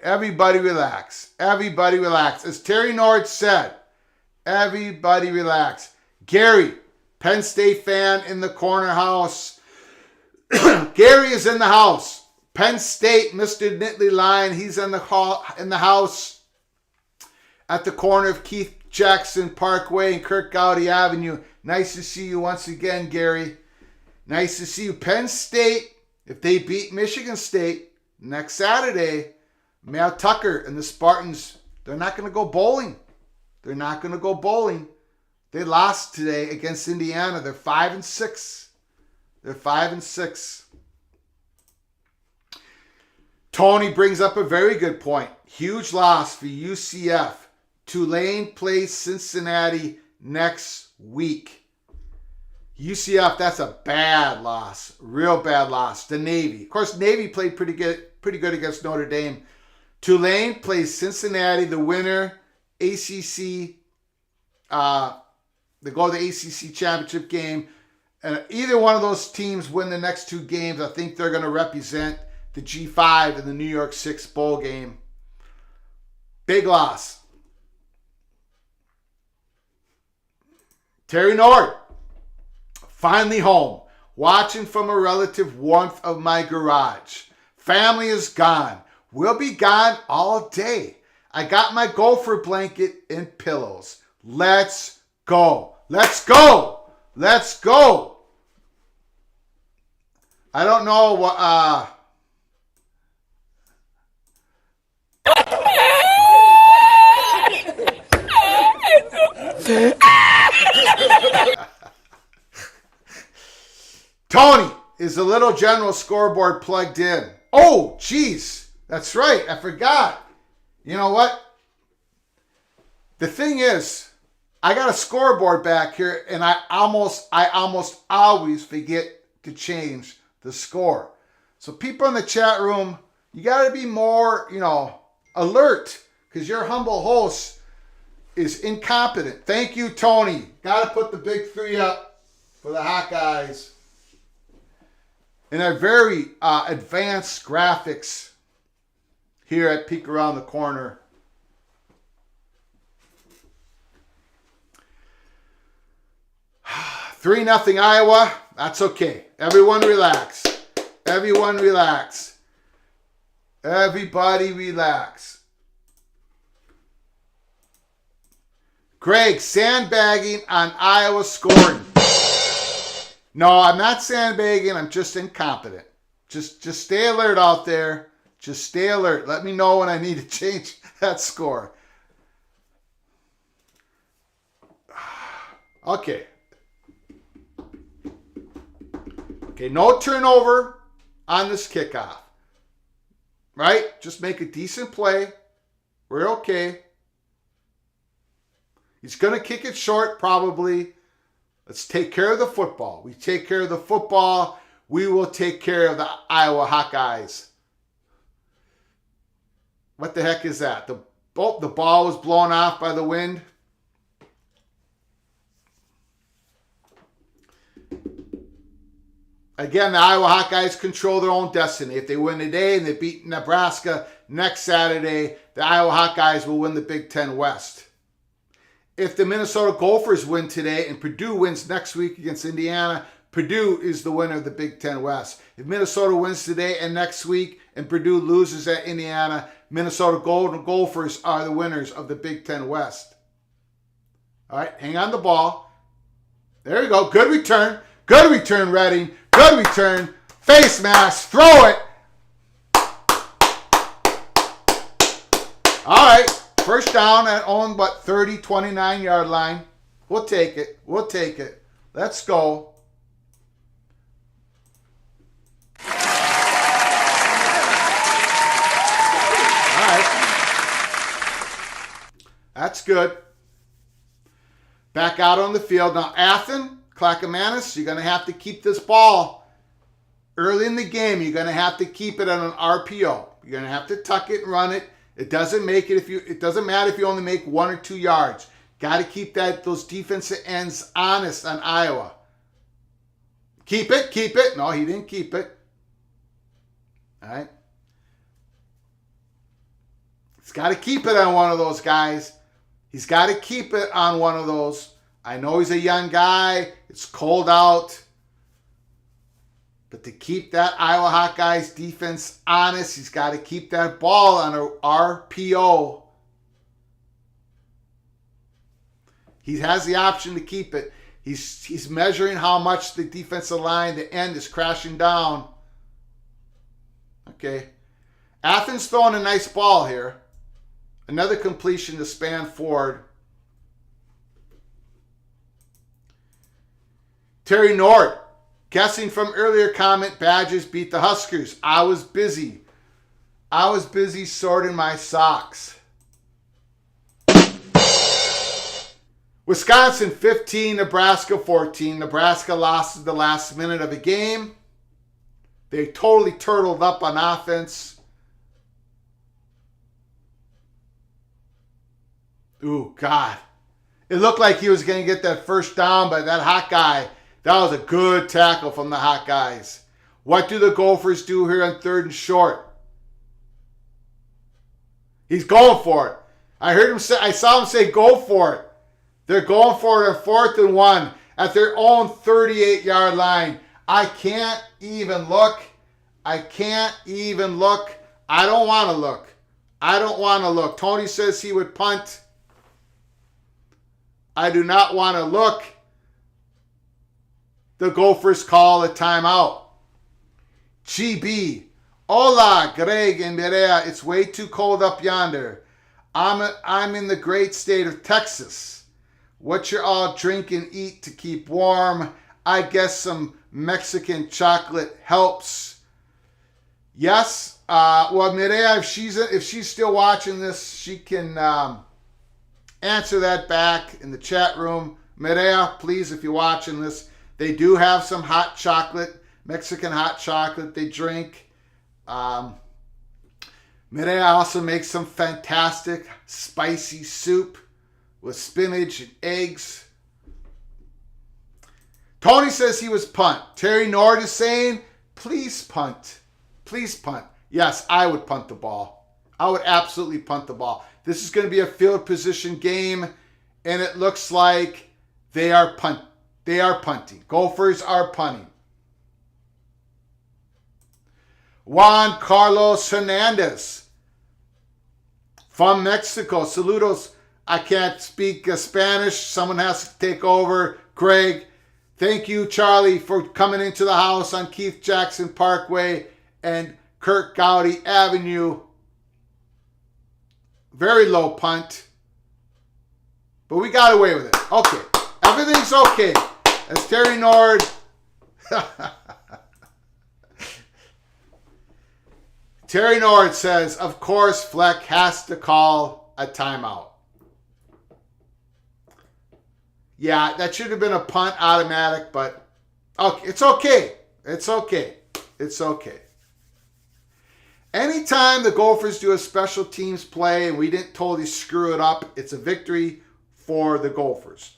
A: everybody relax. Everybody relax. As Terry Nord said, everybody relax. Gary, Penn State fan in the corner house. Gary is in the house. Penn State, Mr. Nittany Lion, he's in the house at the corner of Keith Jackson Parkway and Kirk Gowdy Avenue. Nice to see you once again, Gary. Nice to see you. Penn State, if they beat Michigan State next Saturday, Mel Tucker and the Spartans, they're not going to go bowling. They're not going to go bowling. They lost today against Indiana. They're 5-6. They're 5-6. Tony brings up a very good point. Huge loss for UCF. Tulane plays Cincinnati next week. UCF, that's a bad loss. Real bad loss. The Navy. Of course, Navy played pretty good against Notre Dame. Tulane plays Cincinnati, the winner, ACC. They go to the ACC championship game. And either one of those teams win the next 2 games, I think they're going to represent the G5 in the New York 6 bowl game. Big loss. Terry Nord, finally home, watching from a relative warmth of my garage. Family is gone. We'll be gone all day. I got my Gopher blanket and pillows. Let's go. Let's go. Let's go. I don't know what... Tony, is the Little General scoreboard plugged in? Oh, jeez. That's right. I forgot. You know what? The thing is, I got a scoreboard back here, and I almost always forget to change the score. So people in the chat room, you got to be more, alert, because your humble host is incompetent. Thank you, Tony. Got to put the big 3 up for the Hawkeyes. And our very advanced graphics here at Peek Around the Corner. Three 0 Iowa. That's okay. Everyone relax. Everyone relax. Everybody relax. Greg, sandbagging on Iowa scoring. No, I'm not sandbagging. I'm just incompetent. Just stay alert out there. Just stay alert. Let me know when I need to change that score. Okay. Okay, no turnover on this kickoff. Right? Just make a decent play. We're okay. He's going to kick it short probably. Let's take care of the football. We take care of the football. We will take care of the Iowa Hawkeyes. What the heck is that? The ball was blown off by the wind. Again, the Iowa Hawkeyes control their own destiny. If they win today and they beat Nebraska next Saturday, the Iowa Hawkeyes will win the Big Ten West. If the Minnesota Gophers win today and Purdue wins next week against Indiana, Purdue is the winner of the Big Ten West. If Minnesota wins today and next week and Purdue loses at Indiana, Minnesota Golden Gophers are the winners of the Big Ten West. All right, hang on the ball. There you go. Good return. Good return, Redding. Good return. Face mask. Throw it. All right. First down at on, 30, 29-yard line. We'll take it. We'll take it. Let's go. All right. That's good. Back out on the field. Now, Athen, Clackamanus, you're going to have to keep this ball early in the game. You're going to have to keep it on an RPO. You're going to have to tuck it and run it. It doesn't matter if you only make 1 or 2 yards. Got to keep those defensive ends honest on Iowa. Keep it. No, he didn't keep it. All right. He's got to keep it on one of those guys. He's got to keep it on one of those. I know he's a young guy. It's cold out. But to keep that Iowa Hawkeyes defense honest, he's got to keep that ball on a RPO. He has the option to keep it. He's measuring how much the defensive line, the end, is crashing down. Okay. Athens throwing a nice ball here. Another completion to Span Ford. Terry Nord. Guessing from earlier comment, Badgers beat the Huskers. I was busy sorting my socks. Wisconsin 15, Nebraska 14. Nebraska lost at the last minute of the game. They totally turtled up on offense. Ooh, God. It looked like he was going to get that first down, but that Hawkeye, that was a good tackle from the Hawkeyes. What do the Gophers do here on 3rd and short? He's going for it. I saw him say, go for it. They're going for it on 4th and 1 at their own 38-yard line. I can't even look. I don't want to look. Tony says he would punt. I do not want to look. The Gophers call a timeout. GB. Hola, Greg and Berea. It's way too cold up yonder. I'm in the great state of Texas. What you all drink and eat to keep warm? I guess some Mexican chocolate helps. Yes. Well, Mireya, if she's still watching this, she can answer that back in the chat room. Mireya, please, if you're watching this, they do have some hot chocolate, Mexican hot chocolate they drink. Mireya also makes some fantastic spicy soup with spinach and eggs. Tony says he was punt. Terry Nord is saying, please punt. Please punt. Yes, I would punt the ball. I would absolutely punt the ball. This is going to be a field position game, and it looks like they are punting. Gophers are punting. Juan Carlos Hernandez from Mexico. Saludos. I can't speak Spanish. Someone has to take over. Greg. Thank you, Charlie, for coming into the house on Keith Jackson Parkway and Kirk Gowdy Avenue. Very low punt. But we got away with it. Okay. Everything's okay. As Terry Nord. Terry Nord says, of course, Fleck has to call a timeout. Yeah, that should have been a punt automatic, but okay, it's okay. It's okay. It's okay. Anytime the Gophers do a special teams play and we didn't totally screw it up, it's a victory for the Gophers.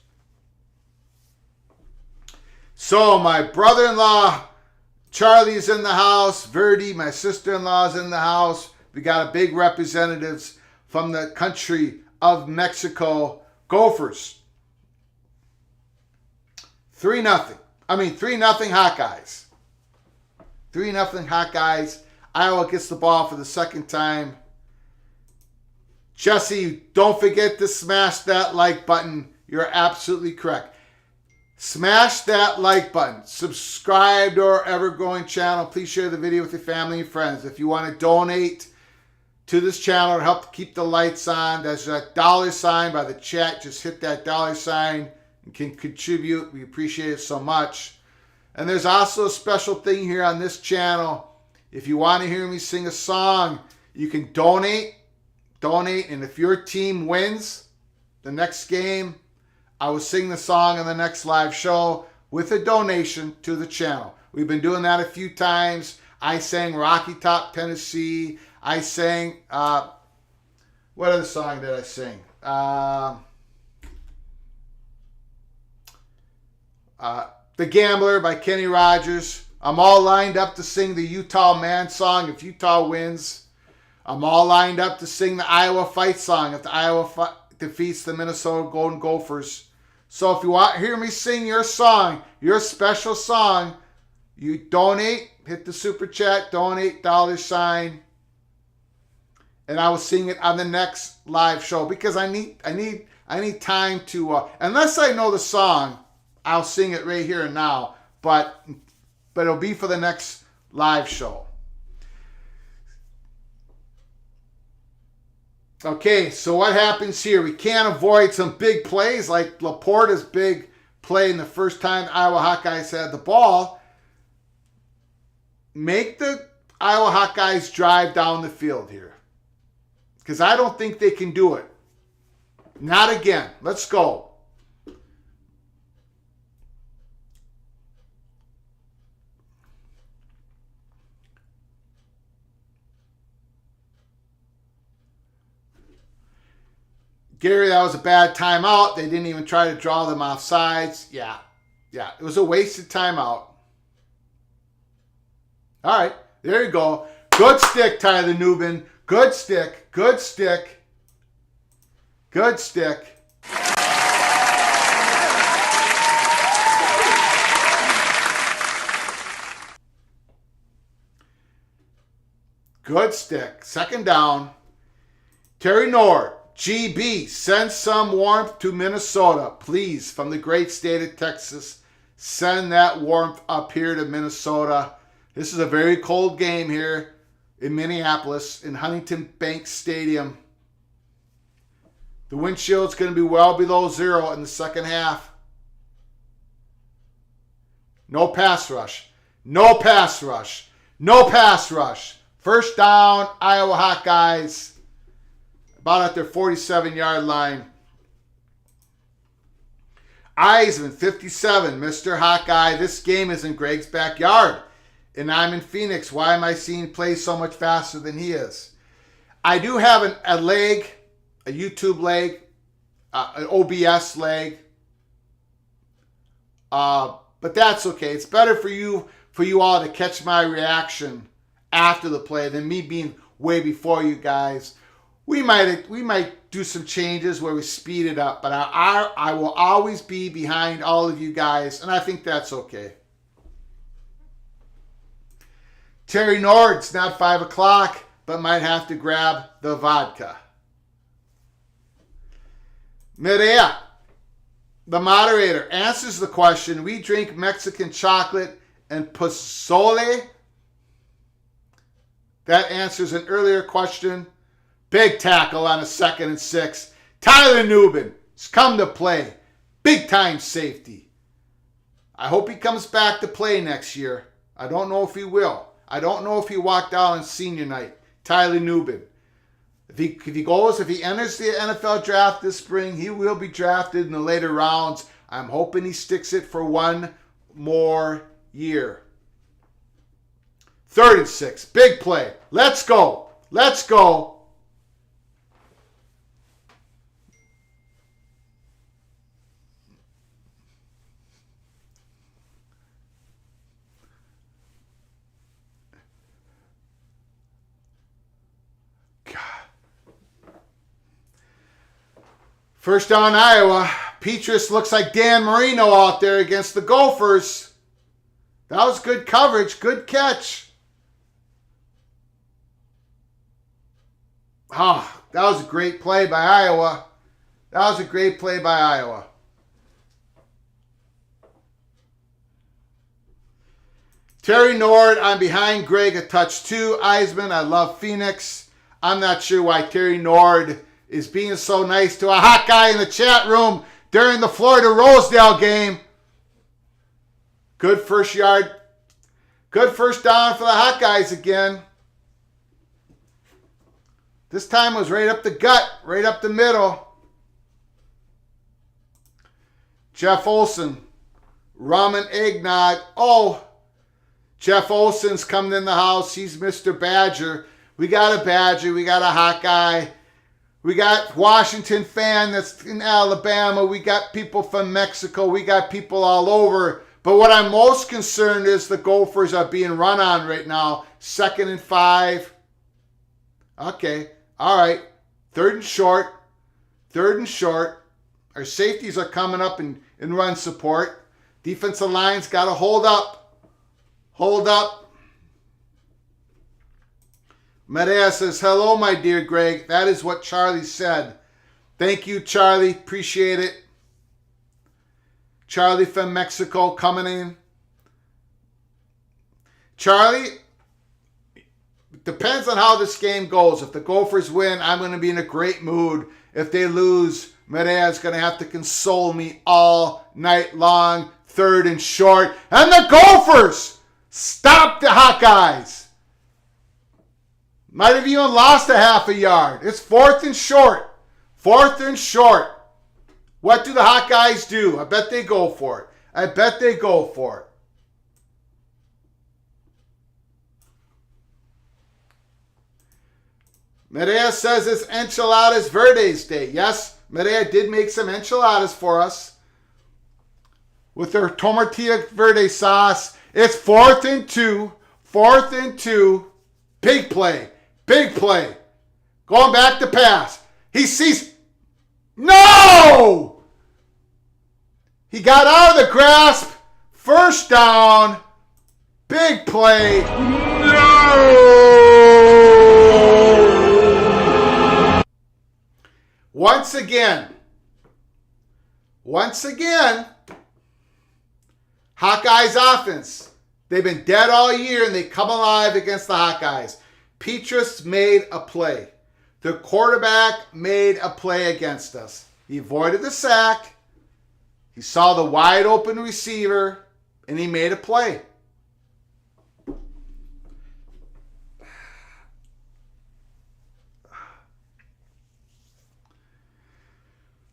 A: So my brother-in-law, Charlie's in the house. Verdi, my sister-in-law's in the house. We got a big representatives from the country of Mexico. Gophers. 3-0. 3-0 Hawkeyes. 3-0 Hawkeyes. Iowa gets the ball for the second time. Jesse, don't forget to smash that like button. You're absolutely correct. Smash that like button. Subscribe to our ever-growing channel. Please share the video with your family and friends. If you want to donate to this channel to help keep the lights on, there's a $sign by the chat. Just hit that $sign and can contribute. We appreciate it so much. And there's also a special thing here on this channel. If you want to hear me sing a song, you can donate. And if your team wins the next game, I will sing the song in the next live show with a donation to the channel. We've been doing that a few times. I sang Rocky Top, Tennessee. I sang, what other song did I sing? The Gambler by Kenny Rogers. I'm all lined up to sing the Utah Man song if Utah wins. I'm all lined up to sing the Iowa Fight song if the Iowa defeats the Minnesota Golden Gophers. So if you want to hear me sing your song, your special song, you donate, hit the super chat, donate, $sign, and I will sing it on the next live show because I need time to unless I know the song, I'll sing it right here and now, but it'll be for the next live show. Okay, so what happens here? We can't avoid some big plays like Laporta's big play in the first time the Iowa Hawkeyes had the ball. Make the Iowa Hawkeyes drive down the field here. Because I don't think they can do it. Not again. Let's go. Gary, that was a bad timeout. They didn't even try to draw them off sides. Yeah. It was a wasted timeout. All right. There you go. Good stick, Tyler Nubin. Good stick. Good stick. Good stick. Good stick. Second down. Terry Nord. GB, send some warmth to Minnesota. Please, from the great state of Texas, send that warmth up here to Minnesota. This is a very cold game here in Minneapolis, in Huntington Bank Stadium. The wind chill's going to be well below zero in the second half. No pass rush. No pass rush. No pass rush. First down, Iowa Hawkeyes. About at their 47-yard line. Eisman, 57, Mr. Hawkeye. This game is in Greg's backyard. And I'm in Phoenix. Why am I seeing play so much faster than he is? I do have a leg, a YouTube leg, an OBS leg. But that's okay. It's better for you all to catch my reaction after the play than me being way before you guys. We might do some changes where we speed it up, but I will always be behind all of you guys, and I think that's okay. Terry Nord's not 5 o'clock, but might have to grab the vodka. Mireya, the moderator, answers the question. We drink Mexican chocolate and pozole. That answers an earlier question. Big tackle on a 2nd and 6. Tyler Nubin has come to play. Big time safety. I hope he comes back to play next year. I don't know if he will. I don't know if he walked out on senior night. Tyler Nubin. If he enters the NFL draft this spring, he will be drafted in the later rounds. I'm hoping he sticks it for one more year. 3rd and 6. Big play. Let's go. Let's go. First down, Iowa. Petrus looks like Dan Marino out there against the Gophers. That was good coverage. Good catch. Ah, that was a great play by Iowa. That was a great play by Iowa. Terry Nord, I'm behind Greg a touch too. Eisman, I love Phoenix. I'm not sure why Terry Nord is being so nice to a Hawkeye in the chat room during the Florida-Rosedale game. Good first yard. Good first down for the Hawkeyes again. This time was right up the gut, right up the middle. Jeff Olson, rum and eggnog. Oh, Jeff Olson's coming in the house. He's Mr. Badger. We got a Badger. We got a Hawkeye. We got Washington fan that's in Alabama. We got people from Mexico. We got people all over. But what I'm most concerned is the Gophers are being run on right now. 2nd and 5. Okay. All right. 3rd and short. 3rd and short. Our safeties are coming up in run support. Defensive line's got to hold up. Hold up. Medea says, hello, my dear Greg. That is what Charlie said. Thank you, Charlie. Appreciate it. Charlie from Mexico coming in. Charlie, depends on how this game goes. If the Gophers win, I'm going to be in a great mood. If they lose, Medea is going to have to console me all night long. 3rd and short. And the Gophers stop the Hawkeyes. Might have even lost a half a yard. It's 4th and short. 4th and short. What do the Hawkeyes do? I bet they go for it. I bet they go for it. Medea says it's Enchiladas Verdes Day. Yes, Medea did make some enchiladas for us with their tomatilla verde sauce. It's 4th and 2. 4th and 2. Big play. Big play. Going back to pass. He sees. No! He got out of the grasp. First down. Big play. No! Once again, Hawkeyes offense. They've been dead all year and they come alive against the Hawkeyes. Petrus made a play. The quarterback made a play against us. He avoided the sack. He saw the wide open receiver and he made a play.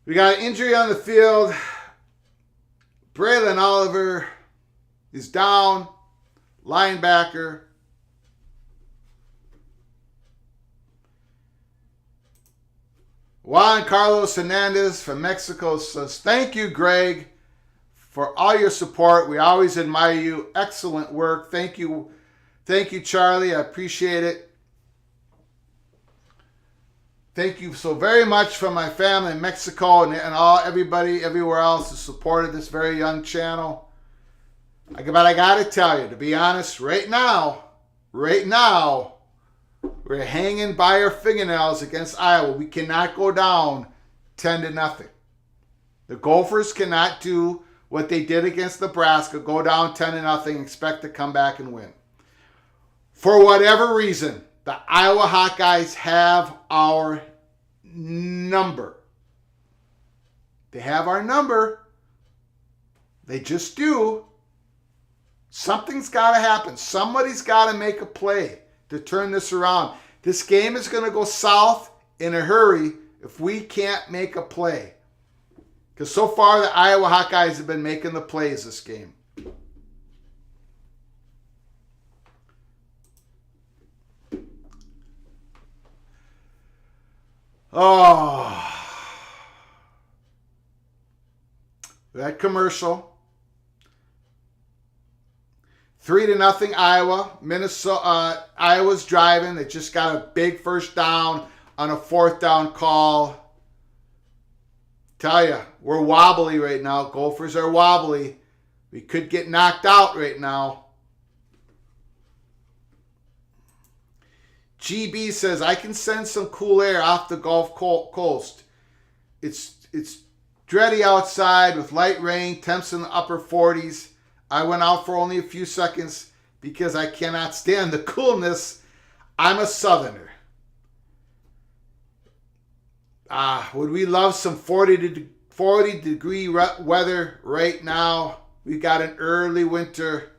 A: We got an injury on the field. Braylon Oliver is down. Linebacker. Juan Carlos Hernandez from Mexico says, thank you, Greg, for all your support. We always admire you. Excellent work. Thank you. Thank you, Charlie. I appreciate it. Thank you so very much from my family in Mexico and everybody everywhere else who supported this very young channel. But I got to tell you, to be honest, right now, we're hanging by our fingernails against Iowa. We cannot go down 10-0. The Gophers cannot do what they did against Nebraska, go down 10-0, expect to come back and win. For whatever reason, the Iowa Hawkeyes have our number. They have our number. They just do. Something's got to happen. Somebody's got to make a play to turn this around. This game is going to go south in a hurry if we can't make a play. Because so far the Iowa Hawkeyes have been making the plays this game. Oh. That commercial. 3-0 Iowa. Minnesota. Iowa's driving. They just got a big first down on a 4th down call. Tell ya, we're wobbly right now. Gophers are wobbly. We could get knocked out right now. GB says, I can send some cool air off the Gulf Coast. It's dreary outside with light rain, temps in the upper 40s. I went out for only a few seconds because I cannot stand the coolness. I'm a southerner. Would we love some 40 degree weather right now? We got an early winter.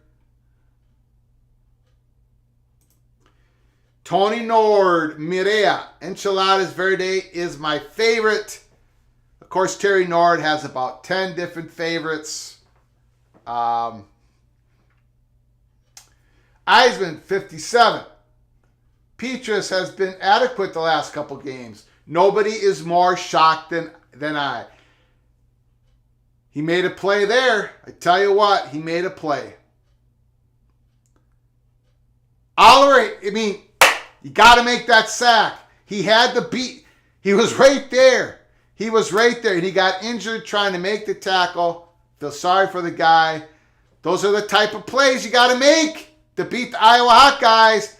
A: Tony Nord, Mireya, Enchiladas Verde is my favorite. Of course, Terry Nord has about 10 different favorites. Eisman, 57. Petrus has been adequate the last couple games. Nobody is more shocked than I. He made a play there. I tell you what, he made a play. Oliver, you got to make that sack. He had the beat. He was right there. And he got injured trying to make the tackle. Feel sorry for the guy. Those are the type of plays you got to make to beat the Iowa Hawkeyes.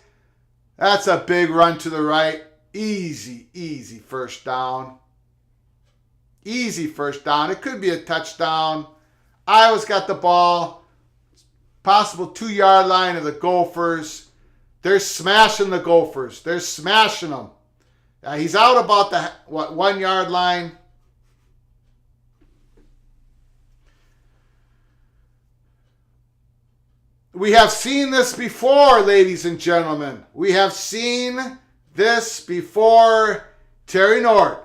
A: That's a big run to the right. Easy first down. Easy first down. It could be a touchdown. Iowa's got the ball. Possible 2-yard line of the Gophers. They're smashing the Gophers. They're smashing them. He's out about the 1-yard line. We have seen this before, ladies and gentlemen. We have seen this before. Terry Nord,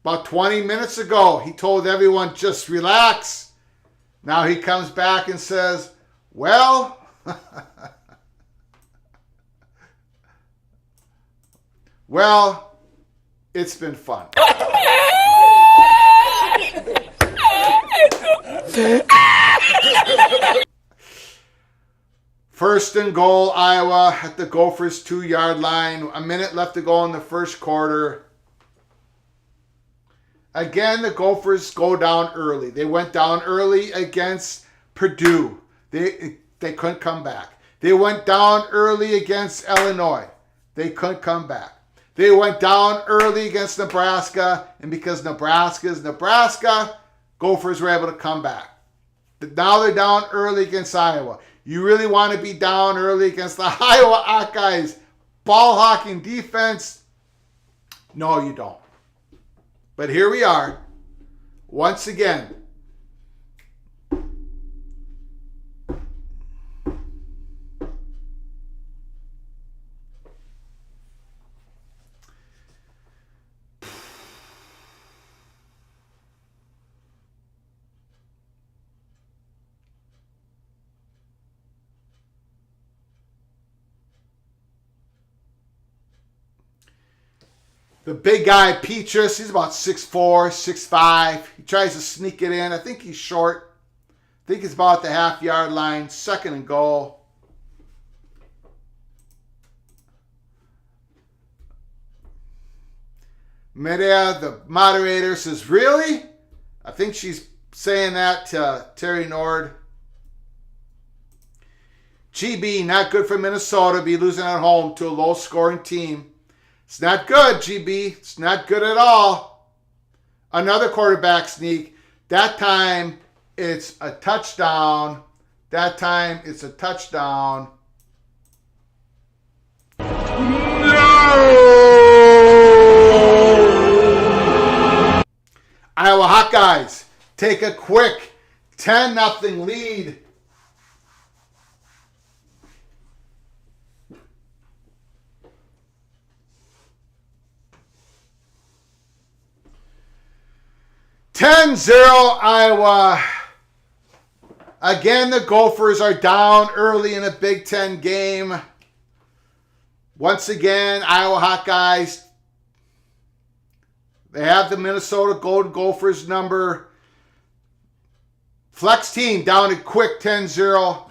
A: about 20 minutes ago, he told everyone, just relax. Now he comes back and says, well, well, it's been fun. First and goal, Iowa at the Gophers 2-yard line. A minute left to go in the first quarter. Again, the Gophers go down early. They went down early against Purdue. They couldn't come back. They went down early against Illinois. They couldn't come back. They went down early against Nebraska, and because Nebraska is Nebraska, Gophers were able to come back. But now they're down early against Iowa. You really want to be down early against the Iowa Hawkeyes ball hawking defense? No, you don't. But here we are, once again. The big guy, Petrus, he's about 6'4", 6'5". He tries to sneak it in. I think he's short. I think he's about the half-yard line. Second and goal. Medea, the moderator, says, really? I think she's saying that to Terry Nord. GB, not good for Minnesota, be losing at home to a low-scoring team. It's not good, GB. It's not good at all. Another quarterback sneak. That time, it's a touchdown. No! Iowa Hawkeyes take a quick 10-0 lead. 10-0 Iowa. Again, the Gophers are down early in a Big Ten game. Once again, Iowa Hawkeyes, they have the Minnesota Golden Gophers number. Flex team down a quick 10-0.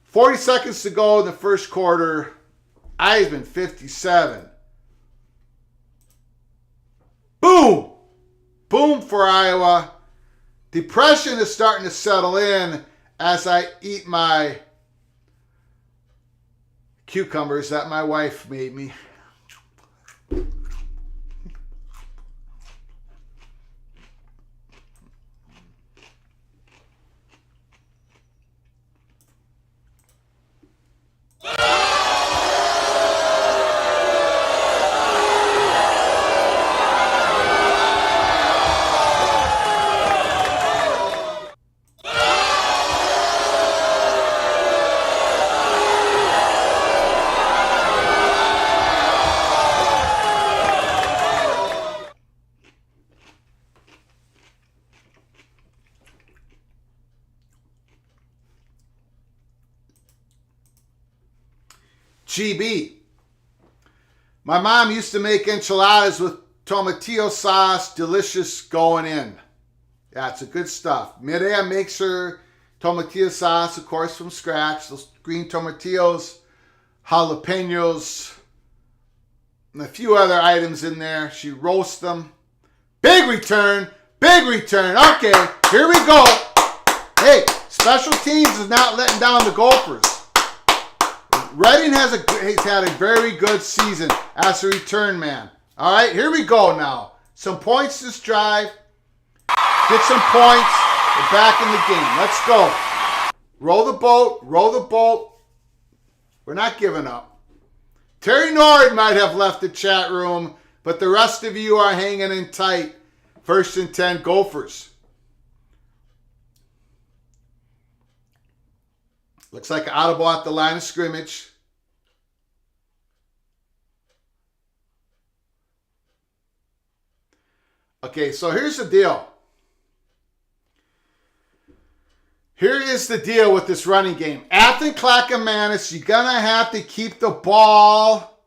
A: 40 seconds to go in the first quarter. Eisman 57. Boom! Boom for Iowa. Depression is starting to settle in as I eat my cucumbers that my wife made me. GB. My mom used to make enchiladas with tomatillo sauce, delicious going in. Yeah, it's a good stuff. Mireya makes her tomatillo sauce, of course, from scratch. Those green tomatillos, jalapenos, and a few other items in there. She roasts them. Big return, big return. Okay, here we go. Hey, special teams is not letting down the Gophers. Redding has had a very good season as a return man. All right, here we go now. Some points this drive. Get some points. We're back in the game. Let's go. Roll the boat. Roll the boat. We're not giving up. Terry Nord might have left the chat room, but the rest of you are hanging in tight. 1st and 10 Gophers. Looks like an audible at the line of scrimmage. Okay, so here's the deal. Here is the deal with this running game. Athen Clackamas, you're going to have to keep the ball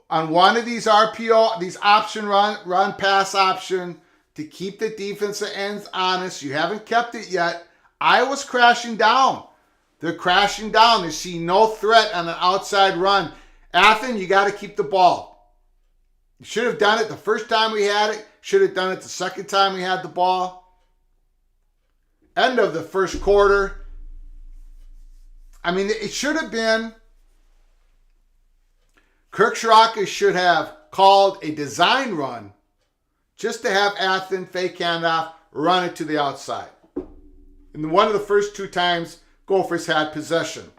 A: on one of these RPO, these option run pass option to keep the defensive ends honest. You haven't kept it yet. Iowa's crashing down. They're crashing down. They see no threat on an outside run. Athen, you got to keep the ball. You should have done it the first time we had it. Should have done it the second time we had the ball. End of the first quarter. I mean, it should have been. Kirk Shiraka should have called a design run just to have Athen fake handoff, run it to the outside. And one of the first two times Gophers had possession.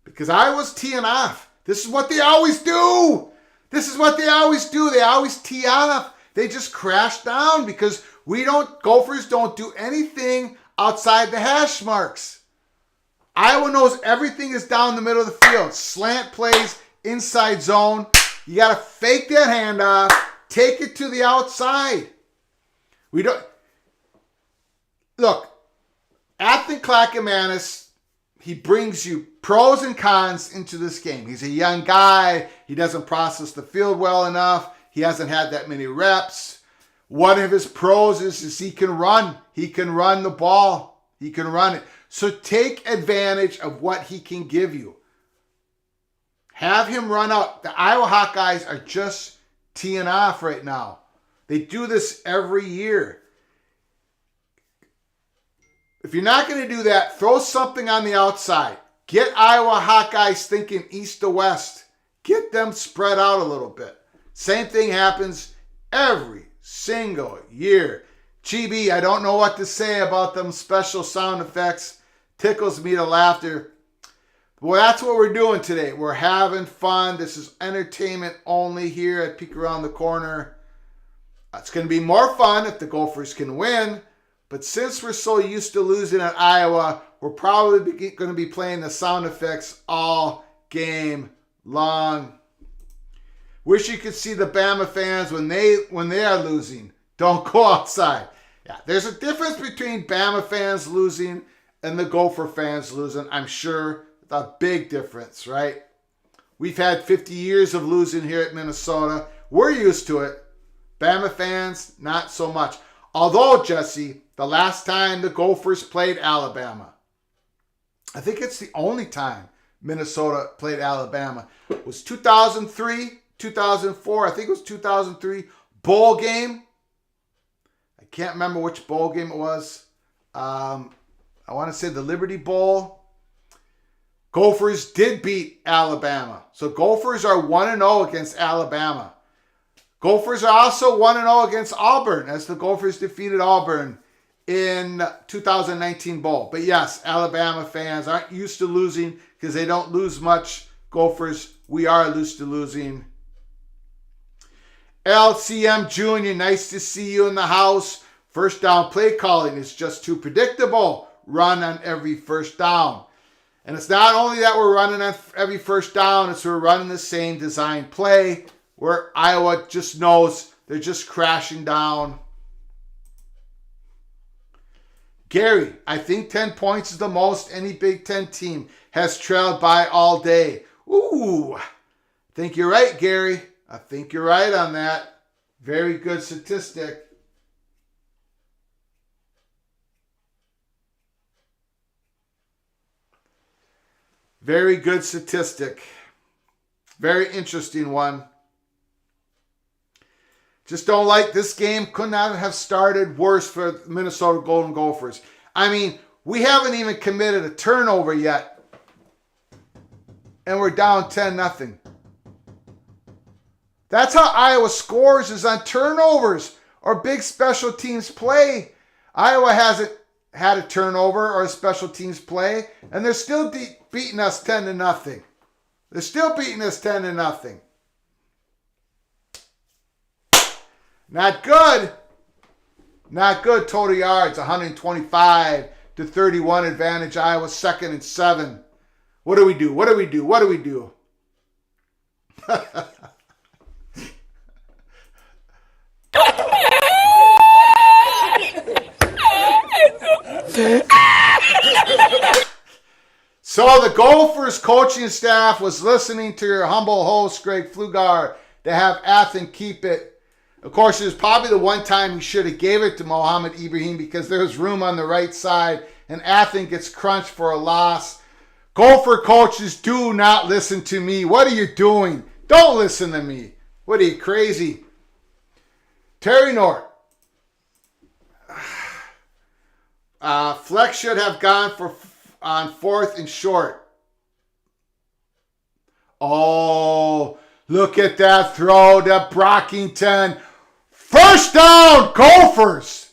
A: Because I was teeing off. This is what they always do. This is what they always do. They always tee off. They just crash down because Gophers don't do anything outside the hash marks. Iowa knows everything is down the middle of the field. Slant plays, inside zone. You got to fake that handoff, take it to the outside. Look, Athen Clackamas, he brings you pros and cons into this game. He's a young guy. He doesn't process the field well enough. He hasn't had that many reps. One of his pros is he can run. He can run the ball. He can run it. So take advantage of what he can give you. Have him run out. The Iowa Hawkeyes are just teeing off right now. They do this every year. If you're not going to do that, throw something on the outside. Get Iowa Hawkeyes thinking east to west. Get them spread out a little bit. Same thing happens every single year. GB, I don't know what to say about them special sound effects. Tickles me to laughter. Well, that's what we're doing today. We're having fun. This is entertainment only here at Peek Around the Corner. It's going to be more fun if the Gophers can win. But since we're so used to losing at Iowa, we're probably going to be playing the sound effects all game long. Wish you could see the Bama fans when they are losing. Don't go outside. Yeah, there's a difference between Bama fans losing and the Gopher fans losing. I'm sure a big difference, right? We've had 50 years of losing here at Minnesota. We're used to it. Bama fans, not so much. Although, Jesse, the last time the Gophers played Alabama, I think it's the only time Minnesota played Alabama, was 2003, 2004, I think it was 2003, bowl game. I can't remember which bowl game it was. I want to say the Liberty Bowl. Gophers did beat Alabama. So Gophers are 1-0 against Alabama. Gophers are also 1-0 against Auburn, as the Gophers defeated Auburn in 2019 bowl. But yes, Alabama fans aren't used to losing because they don't lose much. Gophers, we are used to losing. LCM Jr., nice to see you in the house. First down play calling is just too predictable. Run on every first down. And it's not only that we're running on every first down, it's we're running the same design play where Iowa just knows they're just crashing down. Gary, I think 10 points is the most any Big Ten team has trailed by all day. Ooh, I think you're right, Gary. I think you're right on that. Very good statistic. Very good statistic. Very interesting one. Just don't like this game. Could not have started worse for the Minnesota Golden Gophers. I mean, we haven't even committed a turnover yet. And we're down 10-0. That's how Iowa scores, is on turnovers or big special teams play. Iowa hasn't had a turnover or a special teams play, and they're still beating us 10-0. They're still beating us 10-0. Not good. Not good. Total yards, 125-31 advantage. Iowa 2nd and 7. What do we do? What do we do? What do we do? So the Gophers coaching staff was listening to your humble host, Greg Pflugar, to have Athen keep it. Of course, it was probably the one time he should have gave it to Mohamed Ibrahim because there's room on the right side, and Athen gets crunched for a loss. Gopher coaches, do not listen to me. What are you doing? Don't listen to me. What are you, crazy? Terry Nort. Flex should have gone on 4th and short. Oh, look at that throw to Brockington. First down, Gophers.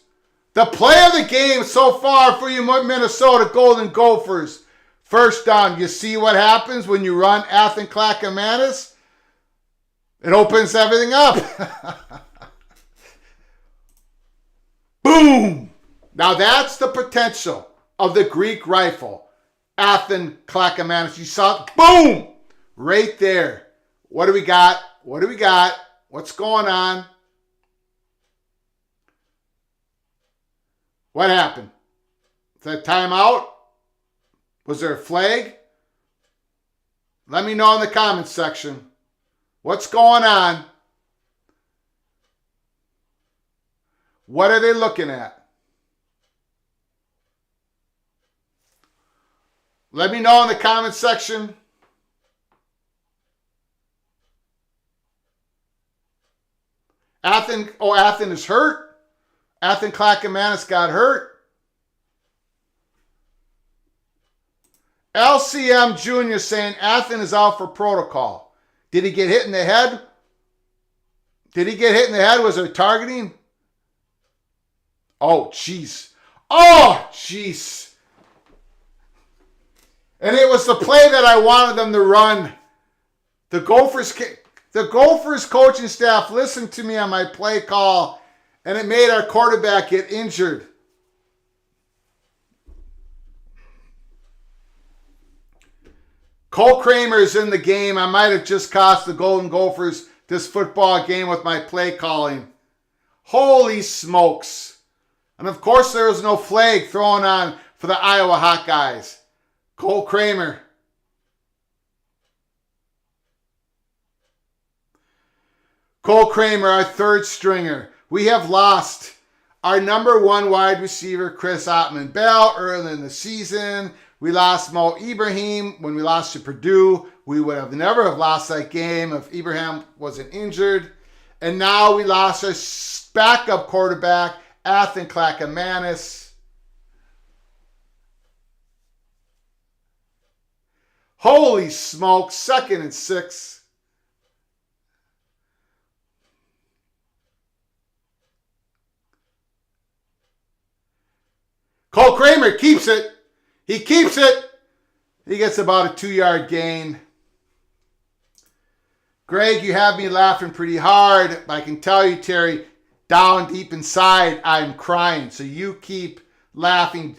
A: The play of the game so far for you Minnesota Golden Gophers. First down. You see what happens when you run Athen Clackamas? It opens everything up. Boom. Now that's the potential of the Greek rifle. Athen Clackamas. You saw it. Boom. Right there. What do we got? What do we got? What's going on? What happened? Is that timeout? Was there a flag? Let me know in the comments section. What's going on? What are they looking at? Let me know in the comments section. Athen is hurt. Athen Clackamas got hurt. LCM Jr. saying Athen is out for protocol. Did he get hit in the head? Did he get hit in the head? Was there targeting? Oh, jeez. Oh, jeez. And it was the play that I wanted them to run. The Gophers coaching staff listened to me on my play call, and it made our quarterback get injured. Cole Kramer's in the game. I might have just cost the Golden Gophers this football game with my play calling. Holy smokes. And of course, there was no flag thrown on for the Iowa Hawkeyes. Cole Kramer. Cole Kramer, our third stringer. We have lost our number one wide receiver, Chris Ottman-Bell, early in the season. We lost Mo Ibrahim when we lost to Purdue. We would have never have lost that game if Ibrahim wasn't injured. And now we lost our backup quarterback, Athan Clackamanis. Holy smoke, 2nd and 6. Cole Kramer keeps it. He keeps it. He gets about a 2-yard gain. Greg, you have me laughing pretty hard. But I can tell you, Terry, down deep inside, I'm crying. So you keep laughing.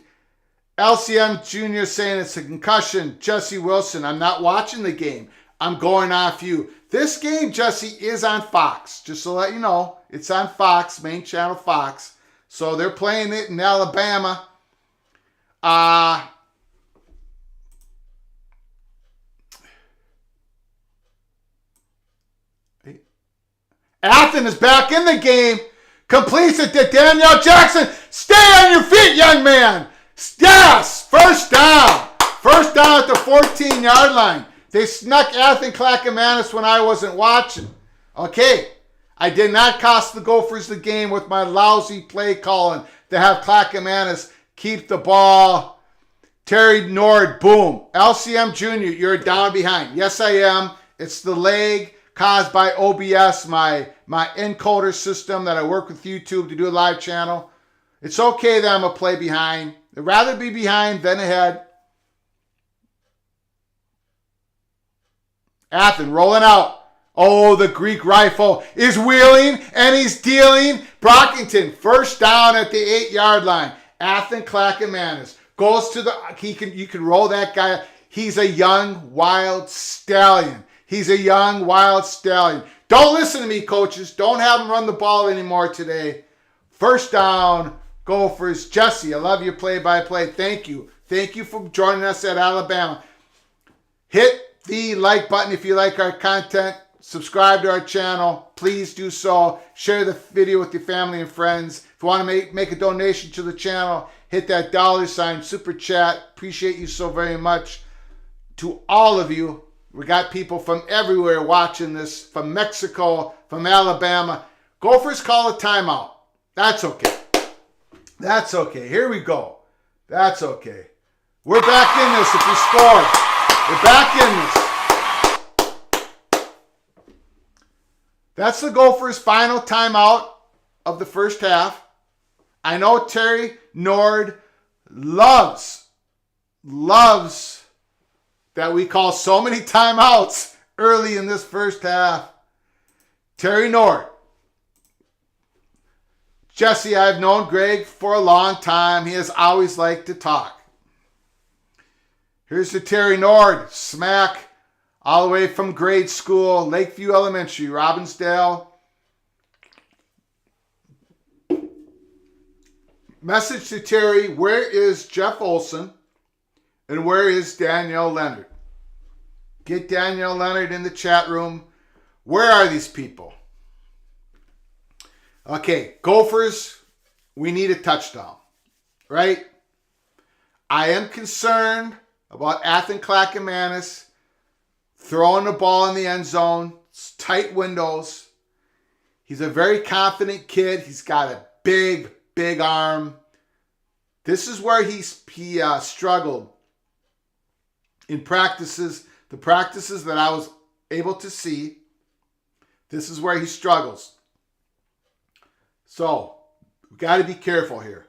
A: LCM Jr. saying it's a concussion. Jesse Wilson, I'm not watching the game. I'm going off you. This game, Jesse, is on Fox. Just to let you know, it's on Fox, main channel Fox. So they're playing it in Alabama. Athan is back in the game. Completes it to Daniel Jackson. Stay on your feet, young man. Yes, first down. First down at the 14-yard line. They snuck Athan Clackamanis when I wasn't watching. Okay, I did not cost the Gophers the game with my lousy play calling to have Clackamanis keep the ball. Terry Nord, boom. LCM Jr., you're down behind. Yes, I am. It's the leg caused by OBS, my encoder system that I work with YouTube to do a live channel. It's okay that I'm a play behind. I'd rather be behind than ahead. Athan rolling out. Oh, the Greek rifle is wheeling and he's dealing. Brockington, first down at the 8-yard line. Athan Clackamanis goes to the, you can roll that guy. He's a young, wild stallion. He's a young, wild stallion. Don't listen to me, coaches. Don't have him run the ball anymore today. First down, Gophers. Jesse, I love your play-by-play. Thank you. Thank you for joining us at Alabama. Hit the like button if you like our content. Subscribe to our channel. Please do so. Share the video with your family and friends. If you want to make a donation to the channel, hit that $ super chat. Appreciate you so very much. To all of you, we got people from everywhere watching this, from Mexico, from Alabama. Gophers call a timeout. That's okay. That's okay. Here we go. That's okay. We're back in this if we score. We're back in this. That's the Gophers' final timeout of the first half. I know Terry Nord loves that we call so many timeouts early in this first half. Terry Nord. Jesse, I've known Greg for a long time. He has always liked to talk. Here's to Terry Nord. Smack. All the way from grade school. Lakeview Elementary. Robbinsdale. Message to Terry. Where is Jeff Olson? And where is Danielle Leonard? Get Danielle Leonard in the chat room. Where are these people? Okay, Gophers, we need a touchdown, right? I am concerned about Athan Clackamanis throwing the ball in the end zone. It's tight windows. He's a very confident kid. He's got a big arm. This is where he struggled in practices, the practices that I was able to see. This is where he struggles. So, we got to be careful here.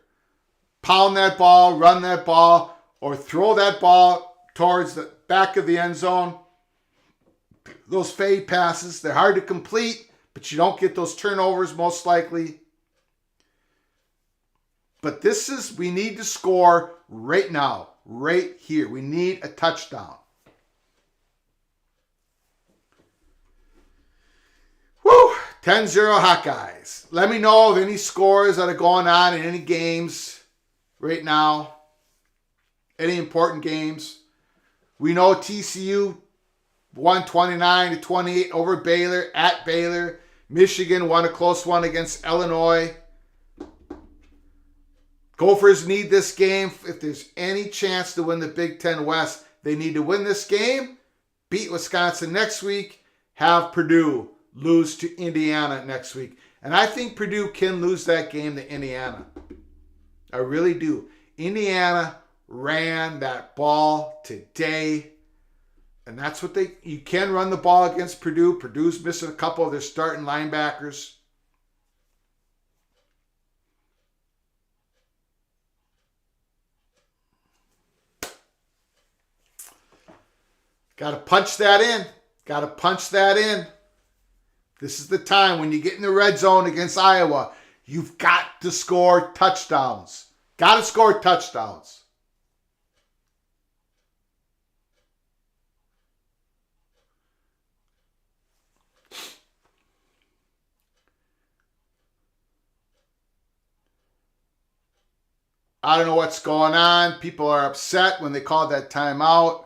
A: Pound that ball, run that ball, or throw that ball towards the back of the end zone. Those fade passes, they're hard to complete, but you don't get those turnovers most likely. But we need to score right now, right here. We need a touchdown. Woo! 10-0 Hawkeyes. Let me know of any scores that are going on in any games right now. Any important games. We know TCU won 29-28 over Baylor at Baylor. Michigan won a close one against Illinois. Gophers need this game. If there's any chance to win the Big Ten West, they need to win this game, beat Wisconsin next week, have Purdue lose to Indiana next week. And I think Purdue can lose that game to Indiana. I really do. Indiana ran that ball today. And that's what you can run the ball against Purdue. Purdue's missing a couple of their starting linebackers. Got to punch that in. Got to punch that in. This is the time when you get in the red zone against Iowa. You've got to score touchdowns. Got to score touchdowns. I don't know what's going on. People are upset when they called that timeout.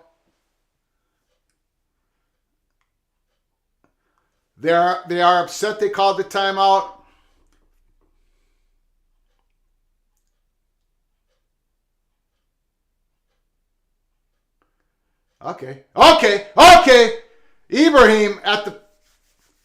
A: They are upset they called the timeout. Okay. Ibrahim at the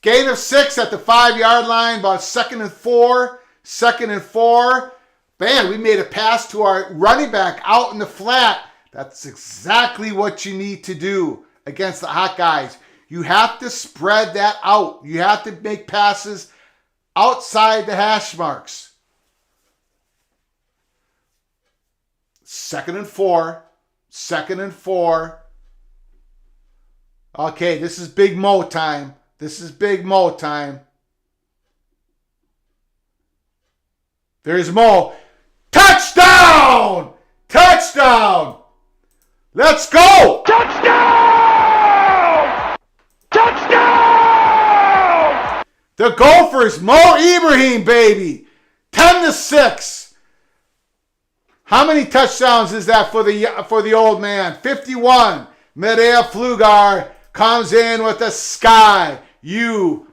A: gain of 6 at the 5-yard line, about 2nd and 4. 2nd and 4. Man, we made a pass to our running back out in the flat. That's exactly what you need to do against the Hawkeyes. You have to spread that out. You have to make passes outside the hash marks. 2nd and 4. 2nd and 4. Okay, this is Big Mo time. This is Big Mo time. There's Mo. Touchdown! Touchdown! Let's go!
B: Touchdown! Touchdown!
A: The Gophers, Mo Ibrahim, baby. 10-6. How many touchdowns is that for the old man? 51. Medea Flugar comes in with a sky. Look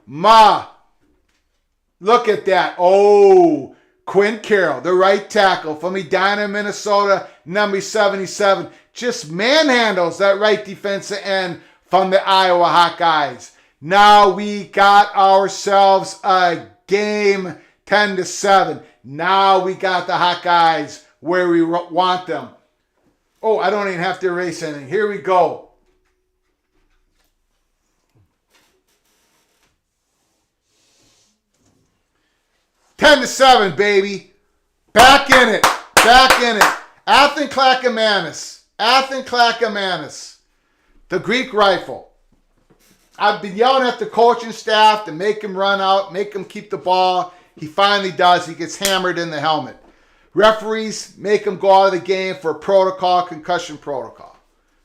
A: at that. Oh, Quinn Carroll, the right tackle from Edina, Minnesota, number 77, just manhandles that right defensive end from the Iowa Hawkeyes. Now we got ourselves a game, 10-7. Now we got the Hawkeyes where we want them. Oh, I don't even have to erase anything. Here we go. Ten to 7, baby. Back in it. Back in it. Athen Clackamanus. The Greek rifle. I've been yelling at the coaching staff to make him run out, make him keep the ball. He finally does. He gets hammered in the helmet. Referees make him go out of the game for a concussion protocol.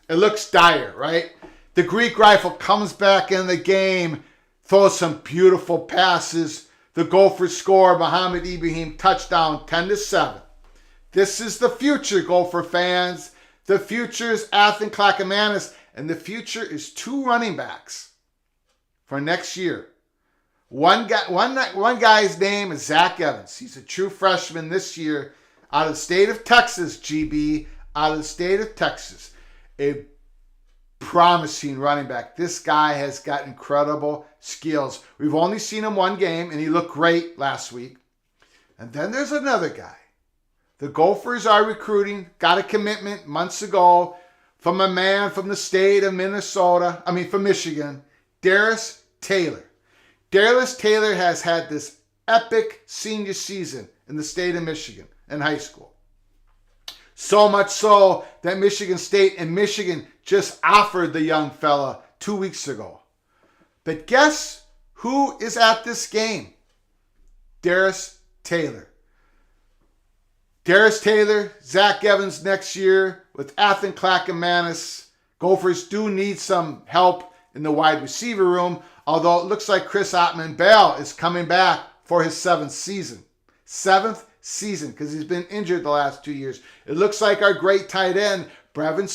A: It looks dire, right? The Greek rifle comes back in the game, throws some beautiful passes. The Gophers score. Muhammad Ibrahim touchdown, 10-7. This is the future, Gopher fans. The future is Athen Clackamanus, and the future is 2 running backs for next year. One guy's name is Zach Evans. He's a true freshman this year out of the state of Texas, GB, out of the state of Texas. A promising running back. This guy has got incredible skills. We've only seen him one game, and he looked great last week. And then there's another guy. The Gophers are recruiting, got a commitment months ago from a man from the state of from Michigan, Darius Taylor. Darius Taylor has had this epic senior season in the state of Michigan in high school. So much so that Michigan State and Michigan just offered the young fella 2 weeks ago. But guess who is at this game? Darius Taylor. Darius Taylor, Zach Evans next year with Athen Clackamanus. Gophers do need some help in the wide receiver room, although it looks like Chris Ottman-Bell is coming back for his 7th season. 7th season, because he's been injured the last 2 years. It looks like our great tight end, Brevin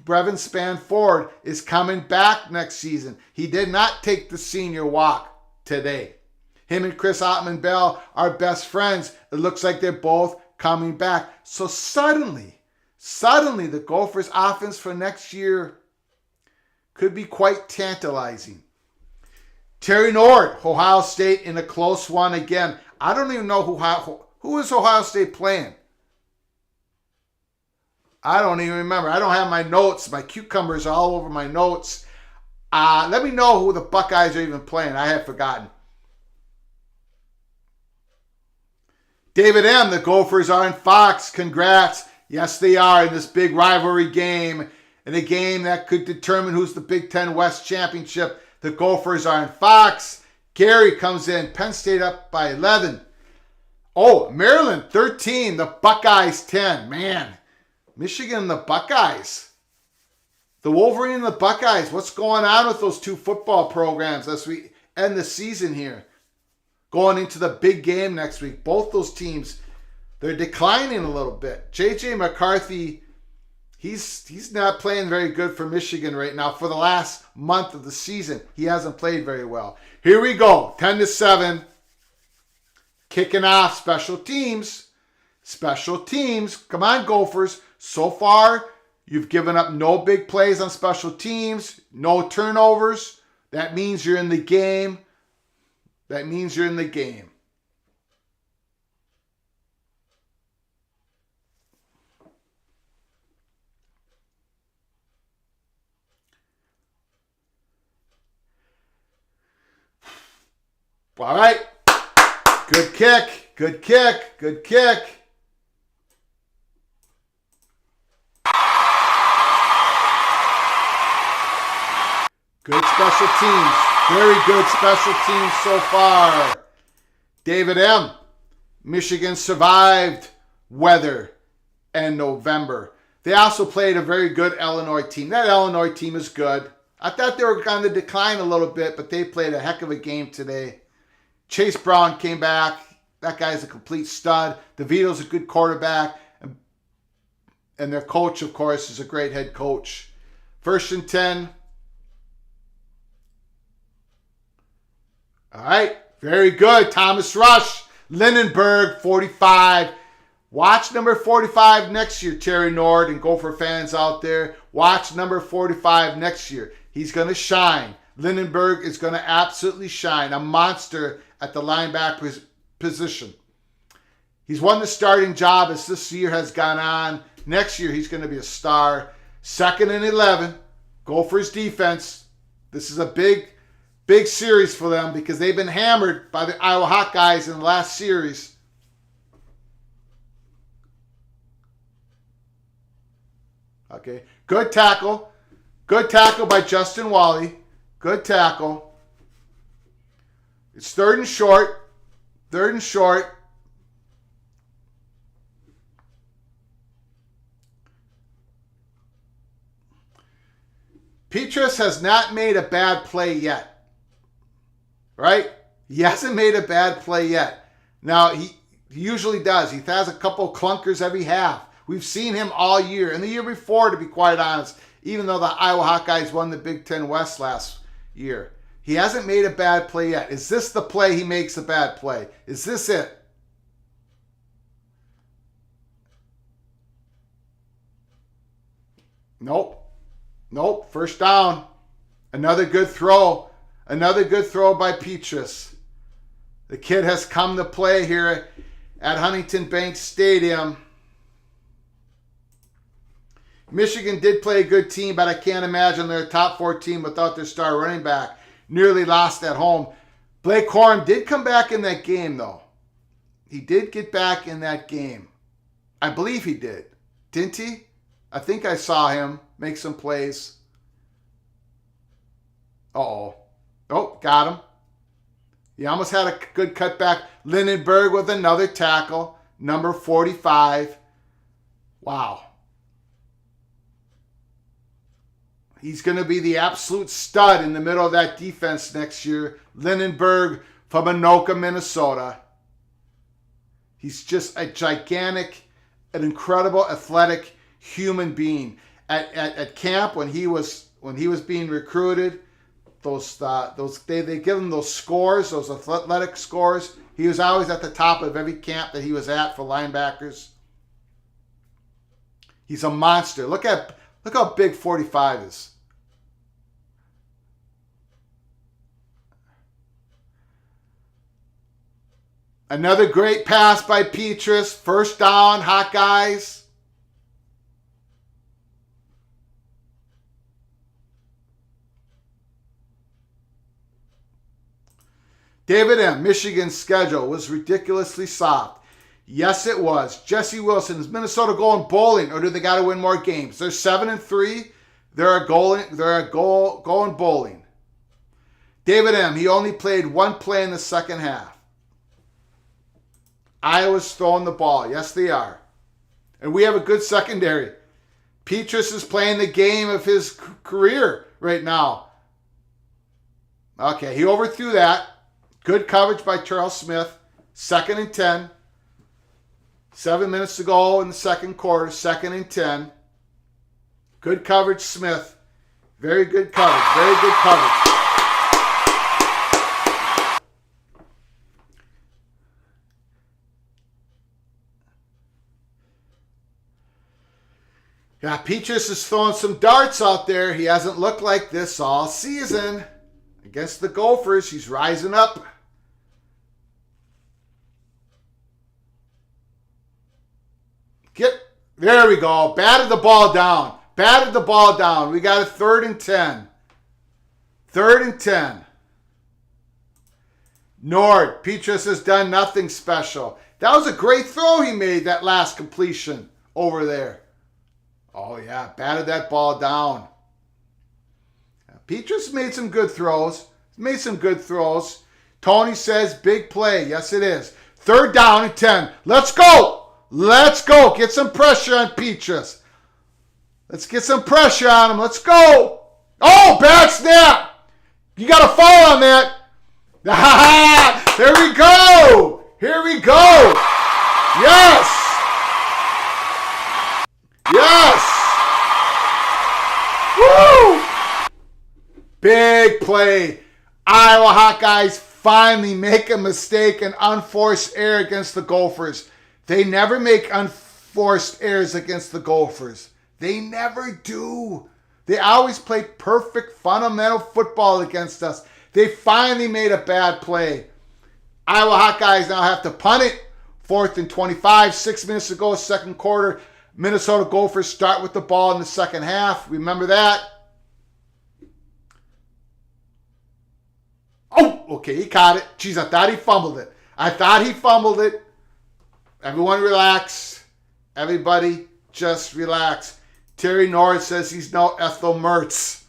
A: Spann-Ford, is coming back next season. He did not take the senior walk today. Him and Chris Ottman-Bell are best friends. It looks like they're both coming back. So suddenly, the Gophers' offense for next year could be quite tantalizing. Terry Nord, Ohio State in a close one again. I don't even know who is Ohio State playing. I don't even remember. I don't have my notes. My cucumbers are all over my notes. Let me know who the Buckeyes are even playing. I have forgotten. David M., the Gophers are in Fox. Congrats. Yes, they are in this big rivalry game. In a game that could determine who's the Big Ten West Championship. The Gophers are in Fox. Gary comes in. Penn State up by 11. Oh, Maryland 13. The Buckeyes 10. Man, Michigan and the Buckeyes. The Wolverine and the Buckeyes. What's going on with those two football programs as we end the season here? Going into the big game next week. Both those teams, they're declining a little bit. J.J. McCarthy, he's not playing very good for Michigan right now. For the last month of the season, he hasn't played very well. Here we go. 10-7. Kicking off special teams. Special teams. Come on, Gophers. So far, you've given up no big plays on special teams. No turnovers. That means you're in the game. That means you're in the game. All right. Good kick. Good kick. Good kick. Good special teams. Very good special teams so far. David M. Michigan survived weather and November. They also played a very good Illinois team. That Illinois team is good. I thought they were going to decline a little bit, but they played a heck of a game today. Chase Brown came back. That guy's a complete stud. DeVito's a good quarterback. And their coach, of course, is a great head coach. 1st and 10. All right, very good. Thomas Rush, Lindenberg, 45. Watch number 45 next year, Terry Nord and Gopher fans out there. Watch number 45 next year. He's going to shine. Lindenberg is going to absolutely shine. A monster at the linebacker position. He's won the starting job as this year has gone on. Next year, he's going to be a star. 2nd and 11. Gophers defense. This is a big series for them because they've been hammered by the Iowa Hawkeyes in the last series. Okay, good tackle. Good tackle by Justin Wally. Good tackle. It's 3rd and short. 3rd and short. Petrus has not made a bad play yet. Right? He hasn't made a bad play yet. Now, he usually does. He has a couple clunkers every half. We've seen him all year. And the year before, to be quite honest, even though the Iowa Hawkeyes won the Big Ten West last year. He hasn't made a bad play yet. Is this the play he makes a bad play? Is this it? Nope. Nope. 1st down. Another good throw. Another good throw by Petrus. The kid has come to play here at Huntington Bank Stadium. Michigan did play a good team, but I can't imagine they're a top 4 team without their star running back. Nearly lost at home. Blake Corum did come back in that game, though. He did get back in that game. I believe he did. Didn't he? I think I saw him make some plays. Uh-oh. Oh, got him. He almost had a good cutback. Lindenberg with another tackle. Number 45. Wow. He's going to be the absolute stud in the middle of that defense next year. Lindenberg from Anoka, Minnesota. He's just a gigantic, an incredible athletic human being. At camp when he was being recruited, they give him those scores, those athletic scores. He was always at the top of every camp that he was at for linebackers. He's a monster. Look how big 45 is. Another great pass by Petrus. First down, Hawkeyes. David M. Michigan's schedule was ridiculously soft. Yes, it was. Jesse Wilson, is Minnesota going bowling, or do they got to win more games? They're 7-3. They're going bowling. David M. He only played one play in the second half. Iowa's throwing the ball. Yes, they are. And we have a good secondary. Petrus is playing the game of his career right now. Okay, he overthrew that. Good coverage by Charles Smith. 2nd and 10. 7 minutes to go in the second quarter. 2nd and 10. Good coverage, Smith. Very good coverage. Very good coverage. Yeah, Petrus is throwing some darts out there. He hasn't looked like this all season. Against the Gophers, he's rising up. There we go. Batted the ball down. Batted the ball down. We got a 3rd and 10. 3rd and 10. Nord. Petrus has done nothing special. That was a great throw he made, that last completion over there. Oh, yeah. Batted that ball down. Petrus made some good throws. Made some good throws. Tony says big play. Yes, it is. 3rd down and 10. Let's go. Let's go. Get some pressure on Petrus. Let's get some pressure on him. Let's go. Oh, bad snap. You got a foul on that. There we go. Here we go. Yes. Yes. Woo. Big play. Iowa Hawkeyes finally make a mistake, an unforced error against the Gophers. They never make unforced errors against the Gophers. They never do. They always play perfect, fundamental football against us. They finally made a bad play. Iowa Hawkeyes now have to punt it. 4th and 25, 6 minutes to go, second quarter. Minnesota Gophers start with the ball in the second half. Remember that? Oh, okay, he caught it. Jeez, I thought he fumbled it. Everyone relax. Everybody just relax. Terry Norris says he's no Ethel Mertz.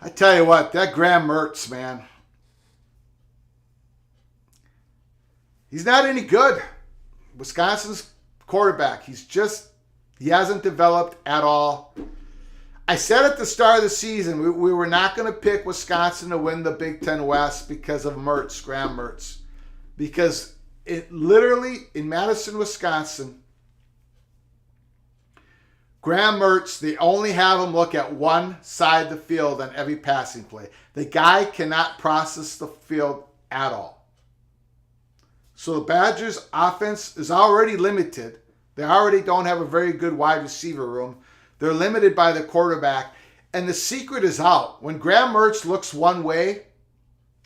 A: I tell you what, that Graham Mertz, man. He's not any good. Wisconsin's quarterback. He hasn't developed at all. I said at the start of the season, we were not going to pick Wisconsin to win the Big Ten West because of Mertz, Graham Mertz. Because it literally, in Madison, Wisconsin, Graham Mertz, they only have him look at one side of the field on every passing play. The guy cannot process the field at all. So the Badgers' offense is already limited. They already don't have a very good wide receiver room. They're limited by the quarterback. And the secret is out. When Graham Mertz looks one way,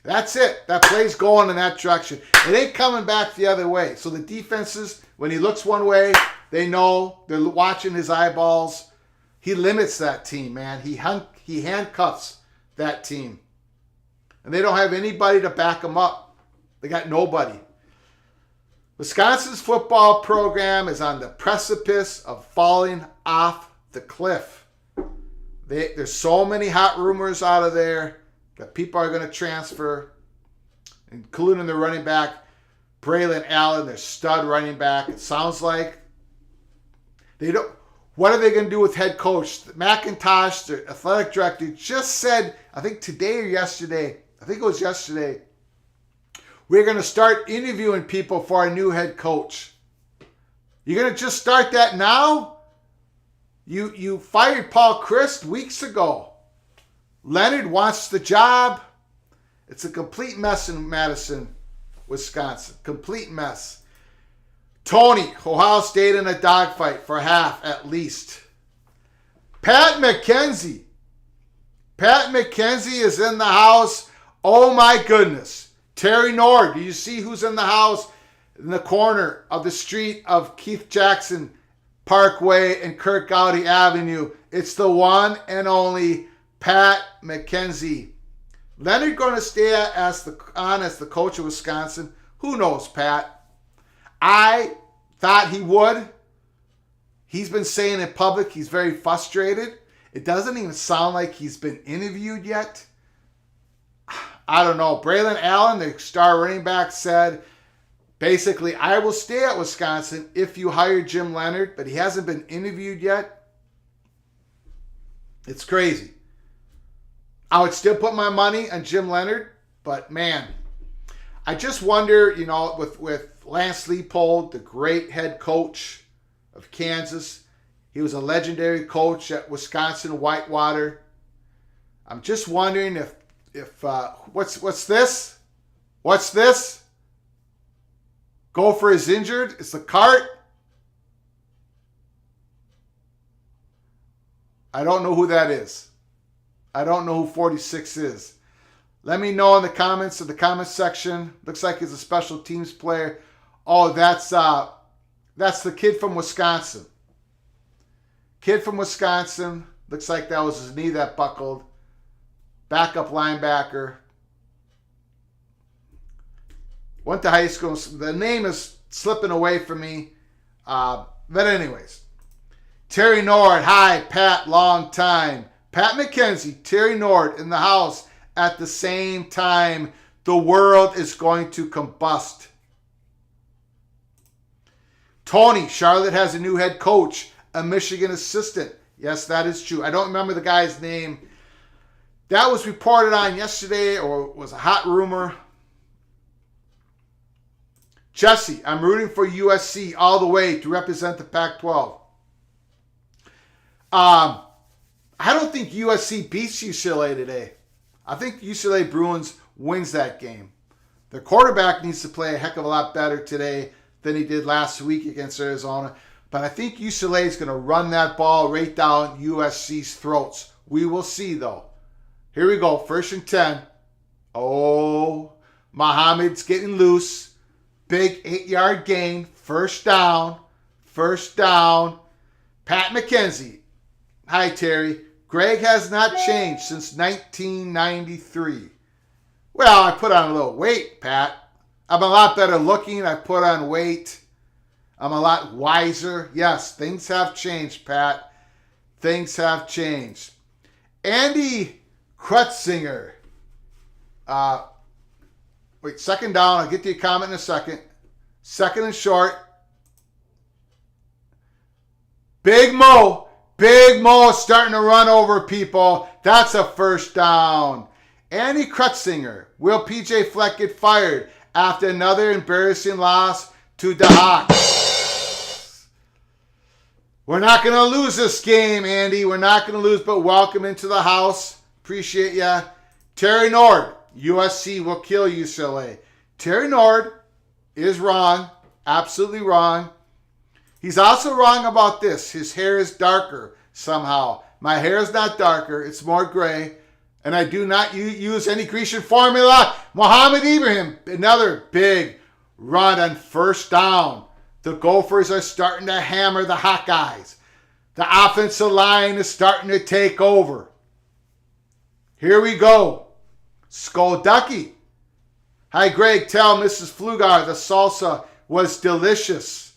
A: that's it. That play's going in that direction. It ain't coming back the other way. So the defenses, when he looks one way, they know. They're watching his eyeballs. He limits that team, man. He handcuffs that team. And they don't have anybody to back them up. They got nobody. Wisconsin's football program is on the precipice of falling off the cliff. There's so many hot rumors out of there that people are going to transfer, including the running back, Braylon Allen, their stud running back. It sounds like they don't. What are they going to do with head coach? McIntosh, the athletic director, just said, I think today or yesterday, I think it was yesterday, we're going to start interviewing people for our new head coach. You're going to just start that now? You fired Paul Christ weeks ago. Leonard wants the job. It's a complete mess in Madison, Wisconsin. Complete mess. Tony, Ohio State in a dogfight for half at least. Pat McKenzie. Pat McKenzie is in the house. Oh my goodness. Terry Nord. Do you see who's in the house? In the corner of the street of Keith Jackson Parkway and Kirk Gowdy Avenue. It's the one and only Pat McKenzie. Leonard going to stay as the coach of Wisconsin? Who knows, Pat? I thought he would. He's been saying in public he's very frustrated. It doesn't even sound like he's been interviewed yet. I don't know. Braylon Allen, the star running back, said, basically, I will stay at Wisconsin if you hire Jim Leonard, but he hasn't been interviewed yet. It's crazy. I would still put my money on Jim Leonard, but man, I just wonder, with Lance Leipold, the great head coach of Kansas. He was a legendary coach at Wisconsin Whitewater. I'm just wondering if what's this? What's this? Gopher is injured. It's the cart. I don't know who that is. I don't know who 46 is. Let me know in the comments of the comment section. Looks like he's a special teams player. Oh, that's the kid from Wisconsin. Kid from Wisconsin. Looks like that was his knee that buckled. Backup linebacker. Went to high school. The name is slipping away from me. But anyways. Terry Nord. Hi, Pat. Long time. Pat McKenzie. Terry Nord in the house at the same time. The world is going to combust. Tony, Charlotte has a new head coach, a Michigan assistant. Yes, that is true. I don't remember the guy's name. That was reported on yesterday, or was a hot rumor. Jesse, I'm rooting for USC all the way to represent the Pac-12. I don't think USC beats UCLA today. I think UCLA Bruins wins that game. Their quarterback needs to play a heck of a lot better today than he did last week against Arizona. But I think UCLA is going to run that ball right down USC's throats. We will see, though. Here we go. 1st and 10. Oh, Muhammad's getting loose. Big 8-yard gain. First down. First down. Pat McKenzie. Hi, Terry. Greg has not changed since 1993. Well, I put on a little weight, Pat. I'm a lot better looking. I put on weight. I'm a lot wiser. Yes, things have changed, Pat. Things have changed. Andy Krutzinger. Wait, second down. I'll get to your comment in a second. Second and short. Big Mo. Big Mo starting to run over people. That's a first down. Andy Krutzinger. Will P.J. Fleck get fired after another embarrassing loss to the Hawkeyes? We're not going to lose this game, Andy. We're not going to lose, but welcome into the house. Appreciate ya. Terry Nord. USC will kill UCLA. Terry Nord is wrong. Absolutely wrong. He's also wrong about this. His hair is darker somehow. My hair is not darker. It's more gray. And I do not use any Grecian formula. Mohamed Ibrahim, another big run on first down. The Gophers are starting to hammer the Hawkeyes. The offensive line is starting to take over. Here we go. Skolducky. Hi, Greg. Tell Mrs. Flugar the salsa was delicious.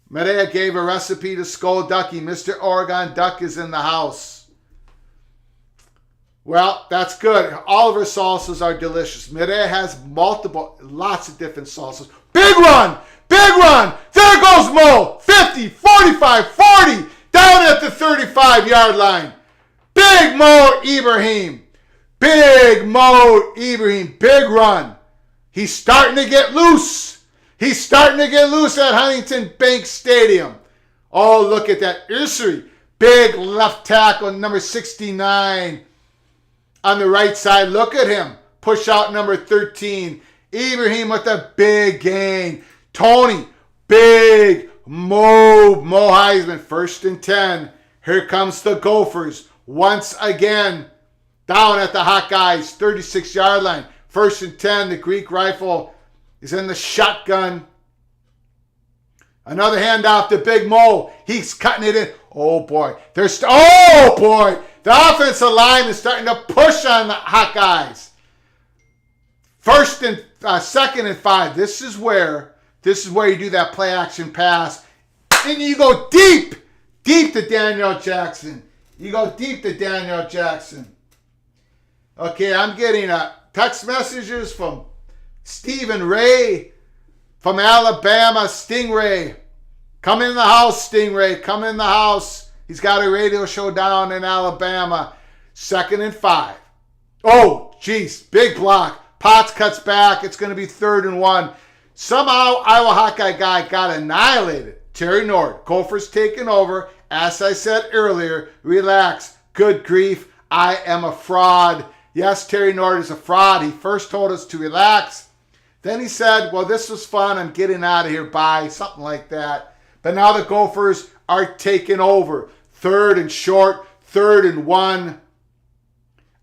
A: Medea gave a recipe to Skolducky. Mr. Oregon Duck is in the house. Well, that's good. All of her salsas are delicious. Medea has lots of different salsas. Big run! Big run! There goes Mo! 50, 45, 40! Down at the 35-yard line. Big Mo Ibrahim. Big Mo Ibrahim. Big run. He's starting to get loose. He's starting to get loose at Huntington Bank Stadium. Oh, look at that. Ursery. Big left tackle, number 69. On the right side, look at him. Push out number 13. Ibrahim with a big gain. Tony, big move. Mo Heisman, 1st and 10. Here comes the Gophers. Once again, down at the Hawkeyes, 36-yard line. 1st and 10, the Greek rifle is in the shotgun. Another handoff to Big Mo. He's cutting it in. Oh, boy. The offensive line is starting to push on the Hawkeyes. 2nd and 5. This is where you do that play action pass. And you go deep to Daniel Jackson. Okay, I'm getting text messages from Stephen Ray from Alabama. Stingray. Come in the house, Stingray. Come in the house. He's got a radio show down in Alabama. 2nd and 5. Oh, geez. Big block. Potts cuts back. It's going to be 3rd and 1. Somehow, Iowa Hawkeye guy got annihilated. Terry Nord. Gophers taking over. As I said earlier, relax. Good grief. I am a fraud. Yes, Terry Nord is a fraud. He first told us to relax. Then he said, well, this was fun. I'm getting out of here. Bye. Something like that. But now the Gophers are taking over. 3rd and short. 3rd and 1.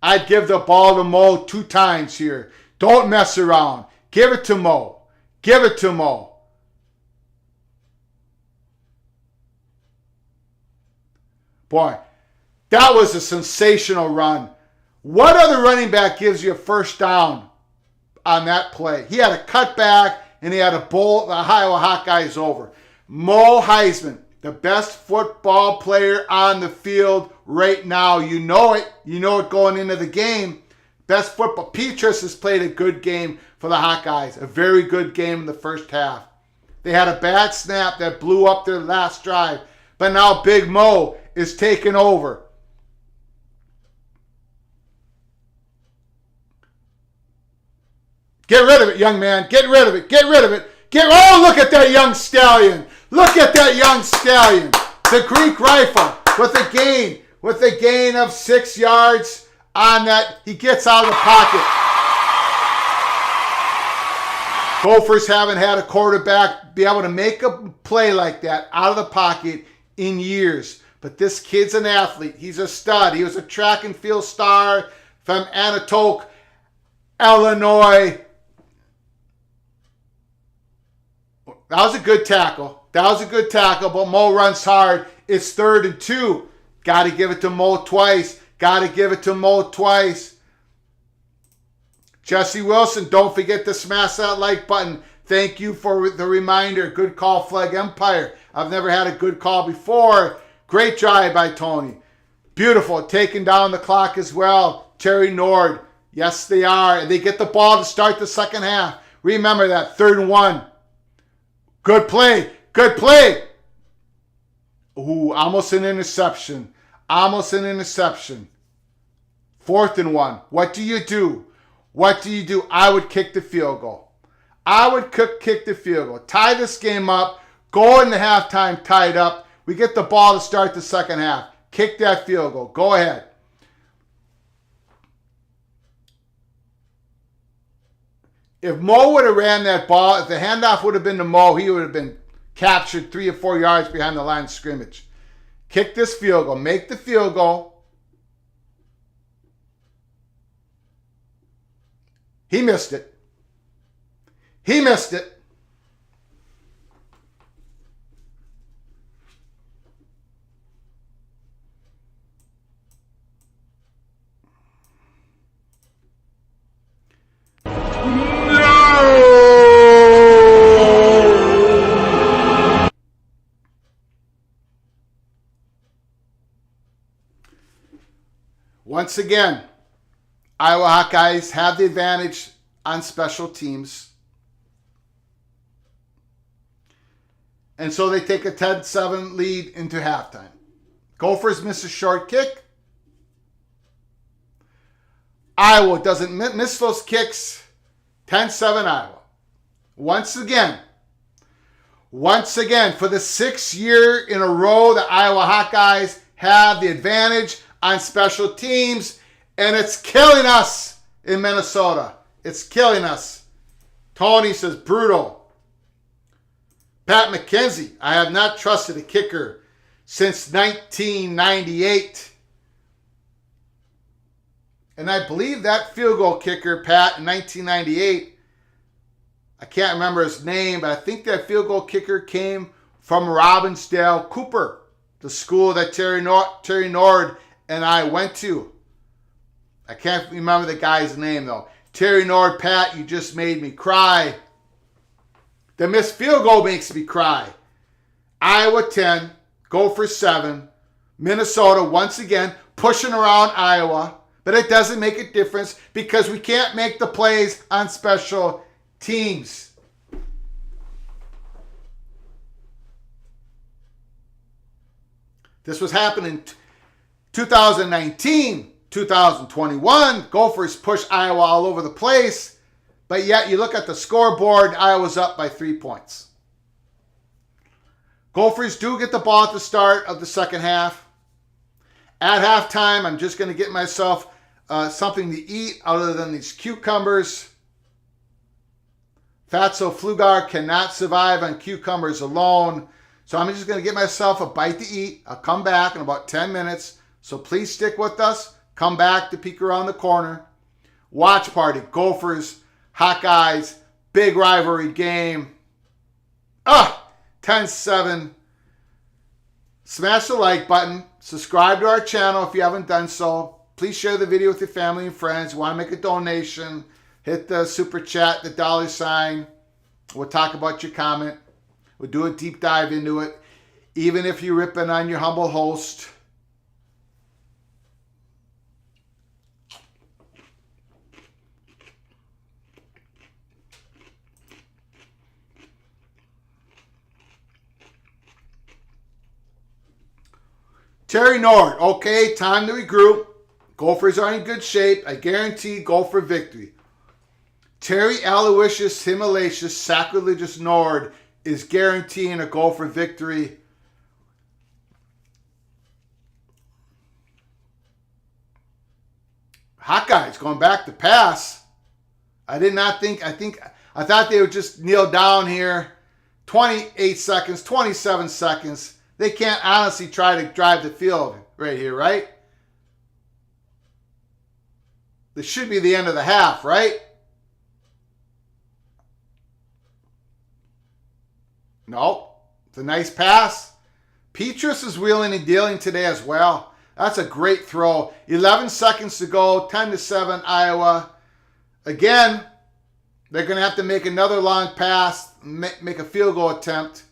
A: I'd give the ball to Mo 2 times here. Don't mess around. Give it to Mo. Boy, that was a sensational run. What other running back gives you a 1st down on that play? He had a cutback and he had a bowl the Iowa Hawkeyes over. Mo Heisman, the best football player on the field right now. You know it. You know it going into the game. Best football. Petrus has played a good game for the Hawkeyes. A very good game in the first half. They had a bad snap that blew up their last drive. But now Big Mo is taking over. Get rid of it, young man. Get rid of it. Oh, look at that young stallion. The Greek rifle with a gain of 6 yards on that. He gets out of the pocket. Gophers haven't had a quarterback be able to make a play like that out of the pocket in years. But this kid's an athlete. He's a stud. He was a track and field star from Anatoke, Illinois. That was a good tackle, but Mo runs hard. It's 3rd and 2. Got to give it to Mo twice. Jesse Wilson, don't forget to smash that like button. Thank you for the reminder. Good call, Flag Empire. I've never had a good call before. Great drive by Tony. Beautiful. Taking down the clock as well. Terry Nord. Yes, they are. And they get the ball to start the second half. Remember that. 3rd and 1. Good play. Ooh, almost an interception. 4th and 1. What do you do? I would kick the field goal. Tie this game up. Go into halftime tied up. We get the ball to start the second half. Kick that field goal. Go ahead. If Mo would have ran that ball, if the handoff would have been to Mo, he would have been captured 3 or 4 yards behind the line of scrimmage. Kick this field goal. Make the field goal. He missed it. Once again, Iowa Hawkeyes have the advantage on special teams. And so they take a 10-7 lead into halftime. Gophers miss a short kick. Iowa doesn't miss those kicks. 10-7 Iowa. Once again, for the 6th year in a row, the Iowa Hawkeyes have the advantage on special teams, and it's killing us in Minnesota. It's killing us. Tony says, brutal. Pat McKenzie, I have not trusted a kicker since 1998. And I believe that field goal kicker, Pat, in 1998, I can't remember his name, but I think that field goal kicker came from Robbinsdale Cooper, the school that Terry Nord and I went to. I can't remember the guy's name, though. Terry Nord, Pat, you just made me cry. The missed field goal makes me cry. Iowa 10, Gophers 7. Minnesota, once again, pushing around Iowa. But it doesn't make a difference because we can't make the plays on special teams. This was happening 2019, 2021. Gophers push Iowa all over the place. But yet you look at the scoreboard, Iowa's up by 3 points. Gophers do get the ball at the start of the second half. At halftime, I'm just going to get myself something to eat other than these cucumbers. Fatso Flugar cannot survive on cucumbers alone. So I'm just going to get myself a bite to eat. I'll come back in about 10 minutes. So please stick with us. Come back to peek around the corner. Watch party, Gophers, Hawkeyes, big rivalry game. 10-7. Smash the like button. Subscribe to our channel if you haven't done so. Please share the video with your family and friends. You want to make a donation, hit the super chat, the $sign. We'll talk about your comment. We'll do a deep dive into it, even if you're ripping on your humble host. Terry Nord, okay, time to regroup. Gophers are in good shape. I guarantee Gopher victory. Terry Aloysius Himmelacious Sacrilegious Nord is guaranteeing a Gopher victory. Hawkeyes going back to pass. I thought they would just kneel down here. 28 seconds, 27 seconds. They can't honestly try to drive the field right here, right? This should be the end of the half, right? No. It's a nice pass. Petrus is wheeling and dealing today as well. That's a great throw. 11 seconds to go. 10-7 Iowa. Again, they're going to have to make another long pass, make a field goal attempt.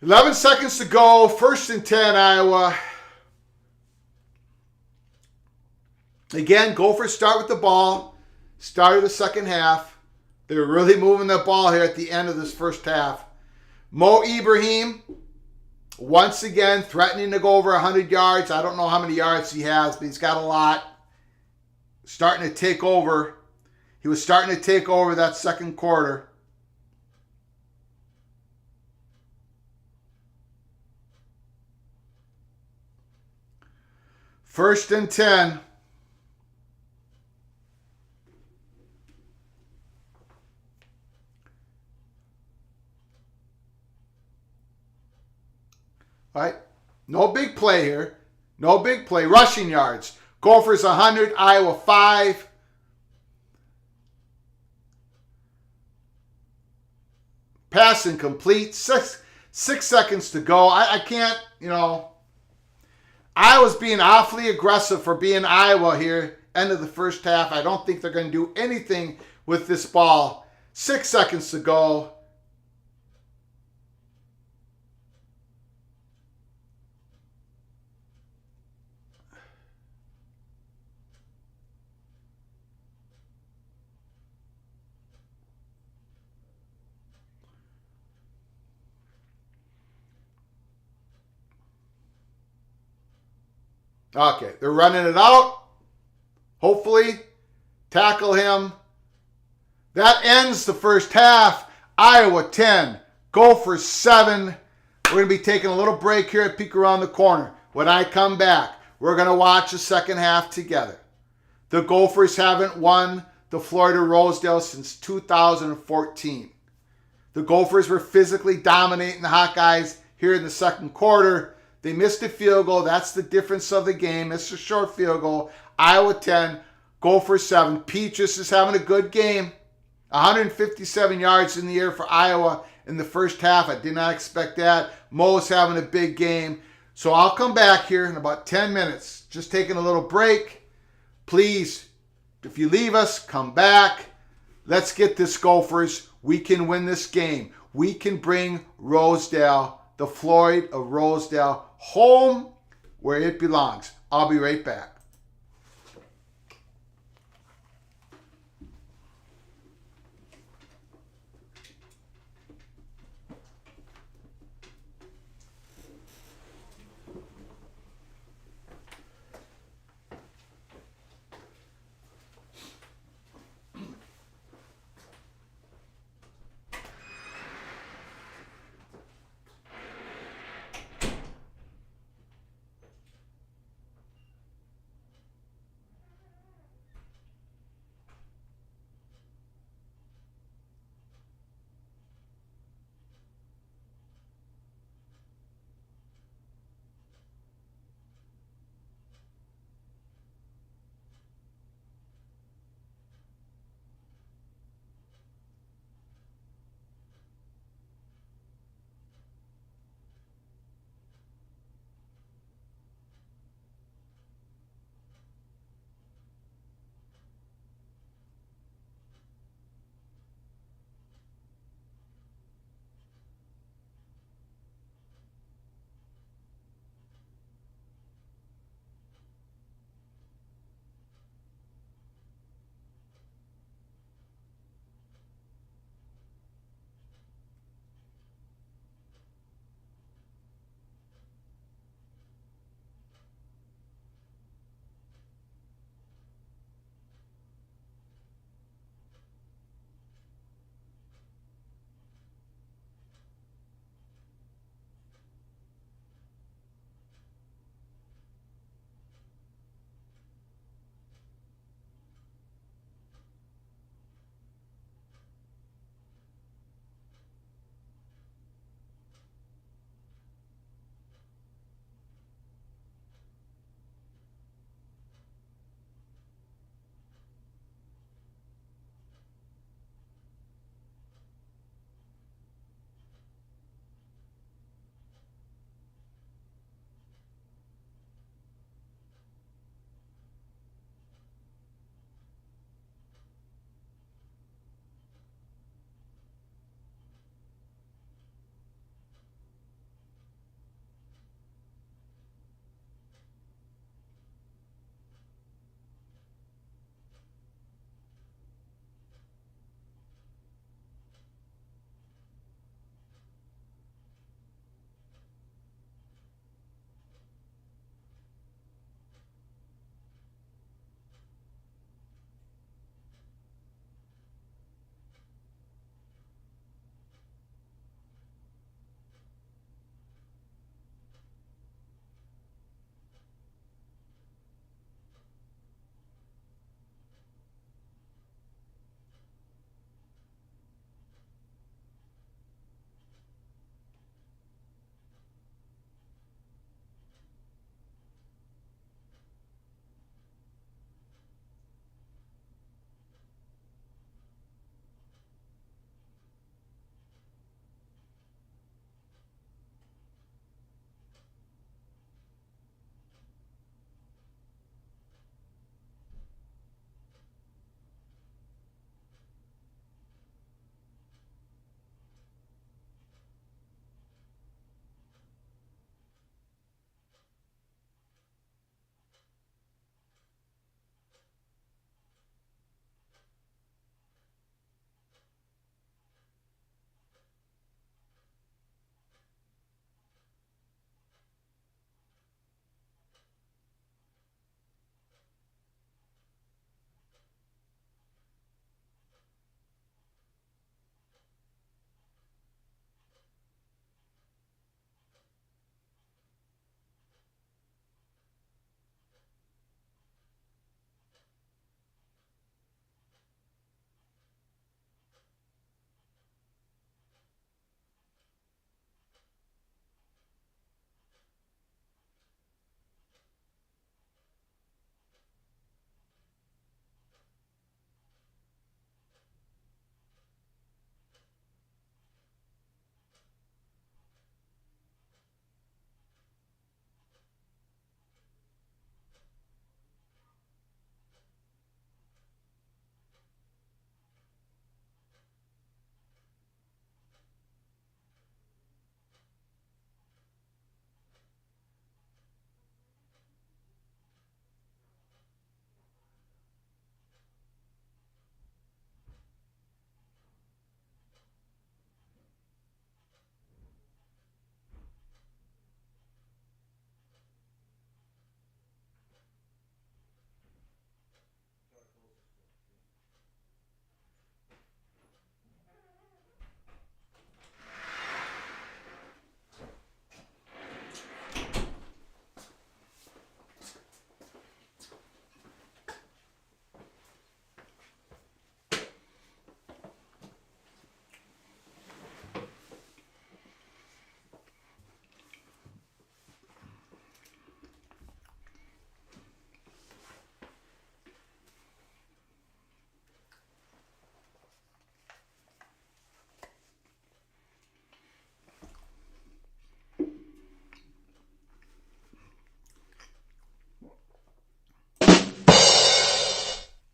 A: $11 seconds to go. 1st and 10, Iowa. Again, Gophers start with the ball. Start of the second half. They're really moving the ball here at the end of this first half. Mo Ibrahim, once again, threatening to go over 100 yards. I don't know how many yards he has, but he's got a lot. Starting to take over. He was starting to take over that second quarter. First and 10. All right. No big play here. No big play. Rushing yards. Gophers 100, Iowa 5. Pass incomplete. 6 seconds to go. I can't, Iowa's being awfully aggressive for being Iowa here. End of the first half. I don't think they're going to do anything with this ball. 6 seconds to go. Okay, they're running it out. Hopefully, tackle him. That ends the first half. Iowa 10, Gophers 7. We're going to be taking a little break here at Peek Around the Corner. When I come back, we're going to watch the second half together. The Gophers haven't won the Florida Rosedale since 2014. The Gophers were physically dominating the Hawkeyes here in the second quarter. They missed a field goal. That's the difference of the game. It's a short field goal. Iowa 10, Gophers 7. Peaches is having a good game. 157 yards in the air for Iowa in the first half. I did not expect that. Mo's having a big game. So I'll come back here in about 10 minutes. Just taking a little break. Please, if you leave us, come back. Let's get this Gophers. We can win this game. We can bring Rosedale, the Floyd of Rosedale, home where it belongs. I'll be right back.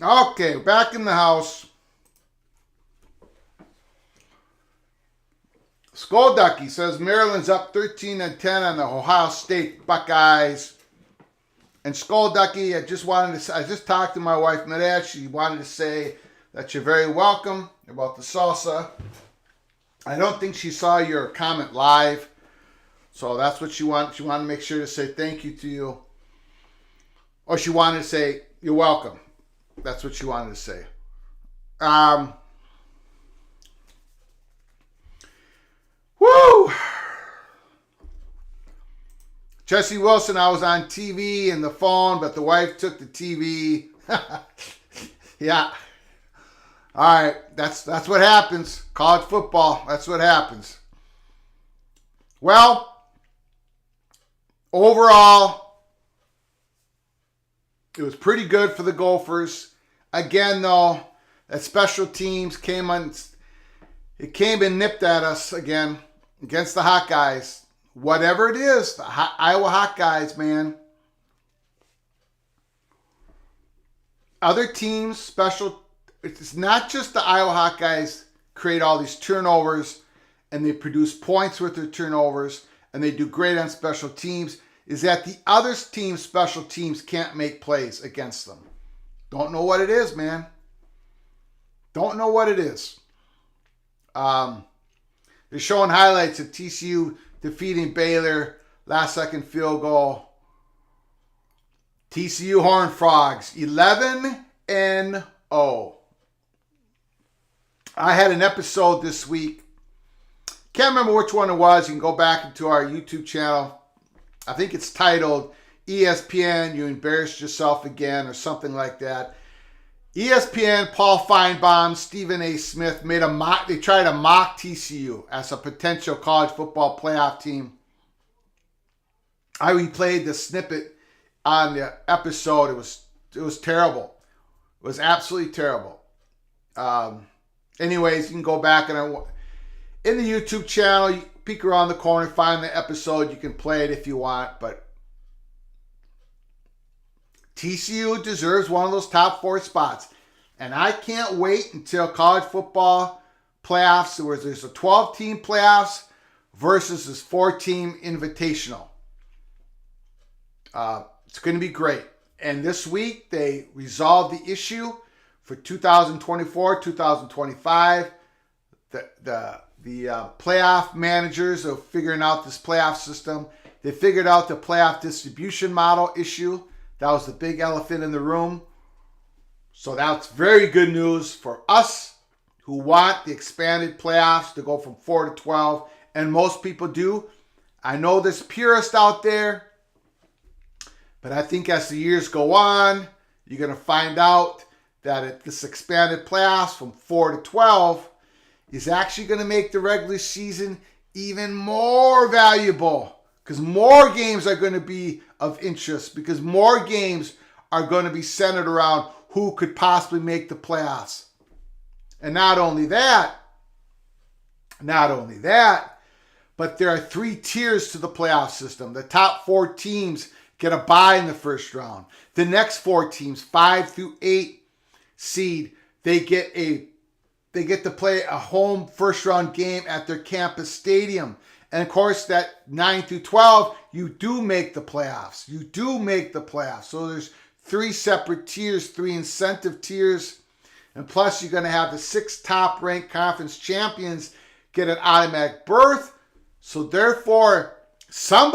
A: Okay, back in the house. Skull Ducky says Maryland's up 13-10 on the Ohio State Buckeyes. And Skull Ducky, I just talked to my wife, Nadesh. She wanted to say that you're very welcome about the salsa. I don't think she saw your comment live. So that's what she wanted. She wanted to make sure to say thank you to you. Or she wanted to say, you're welcome. That's what she wanted to say. Woo! Jesse Wilson, I was on TV and the phone, but the wife took the TV. Yeah. All right, that's what happens. College football, that's what happens. Well, overall, it was pretty good for the Gophers. Again, though, that special teams came and nipped at us again against the Hawkeyes. Whatever it is, the Iowa Hawkeyes, man. Other teams, it's not just the Iowa Hawkeyes create all these turnovers and they produce points with their turnovers and they do great on special teams, is that the other team's special teams can't make plays against them. Don't know what it is, man. Don't know what it is. They're showing highlights of TCU defeating Baylor, last second field goal. TCU Horned Frogs, 11-0. I had an episode this week. Can't remember which one it was. You can go back into our YouTube channel. I think it's titled ESPN, You Embarrassed Yourself Again, or something like that. ESPN, Paul Feinbaum, Stephen A. Smith made they tried to mock TCU as a potential college football playoff team. I replayed the snippet on the episode. It was terrible. It was absolutely terrible. Anyways, you can go back and in the YouTube channel, you peek around the corner, find the episode. You can play it if you want, but TCU deserves one of those top 4 spots. And I can't wait until college football playoffs, where there's a 12-team playoffs versus this 4-team invitational. It's going to be great. And this week, they resolved the issue for 2024, 2025. The playoff managers are figuring out this playoff system. They figured out the playoff distribution model issue. That was the big elephant in the room. So that's very good news for us who want the expanded playoffs to go from 4 to 12. And most people do. I know there's purists out there. But I think as the years go on, you're going to find out that this expanded playoffs from 4 to 12 is actually going to make the regular season even more valuable. Because more games are going to be of interest. Because more games are going to be centered around who could possibly make the playoffs. And not only that, but there are 3 tiers to the playoff system. The top 4 teams get a bye in the first round. The next 4 teams, 5 through 8 seed, they get to play a home first round game at their campus stadium. And of course, that 9 through 12, you do make the playoffs. So there's 3 separate tiers, 3 incentive tiers. And plus, you're going to have the 6 top-ranked conference champions get an automatic berth. So therefore, some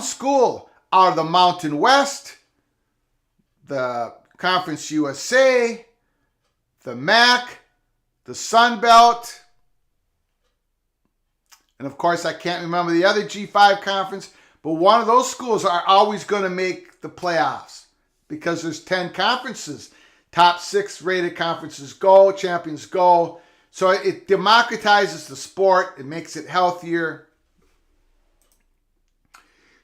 A: school out of the Mountain West, the Conference USA, the MAC, the Sun Belt, and of course, I can't remember the other G5 conference, but one of those schools are always going to make the playoffs because there's 10 conferences. Top 6 rated conferences go, champions go. So it democratizes the sport. It makes it healthier.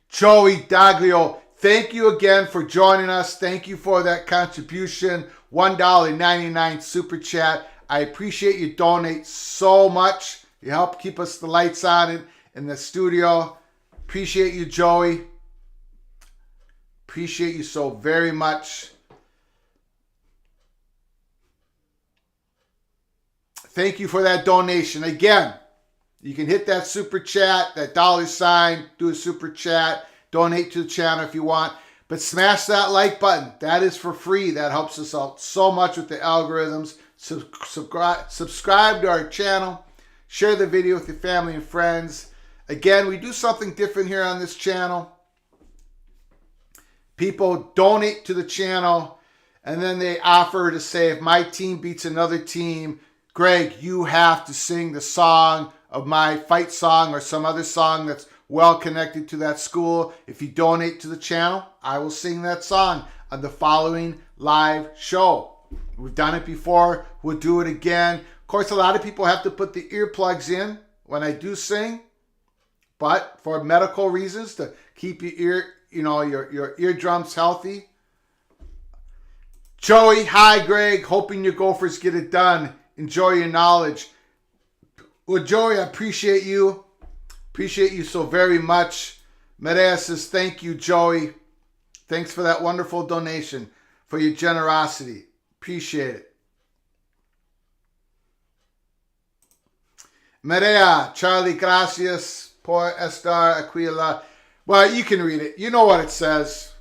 A: Joey Daglio, thank you again for joining us. Thank you for that contribution. $1.99 super chat. I appreciate you donate so much. You help keep us the lights on in the studio. Appreciate you, Joey. Appreciate you so very much. thank you for that donation. Again, you can hit that super chat, that $, do a super chat, donate to the channel if you want. But smash that like button. That is for free. That helps us out so much with the algorithms. Subscribe to our channel. Share the video with your family and friends. Again, we do something different here on this channel. People donate to the channel, and then they offer to say, if my team beats another team, Greg, you have to sing the song of my fight song or some other song that's well connected to that school. If you donate to the channel, I will sing that song on the following live show. We've done it before. We'll do it again. Of course, a lot of people have to put the earplugs in when I do sing, but for medical reasons, to keep your eardrums healthy. Joey, hi Greg. Hoping your Gophers get it done. Enjoy your knowledge. Well, Joey, I appreciate you. Appreciate you so very much. Medea says, thank you, Joey. Thanks for that wonderful donation, for your generosity. Appreciate it. Medea, Charlie, gracias por estar aquí. Well, you can read it. You know what it says.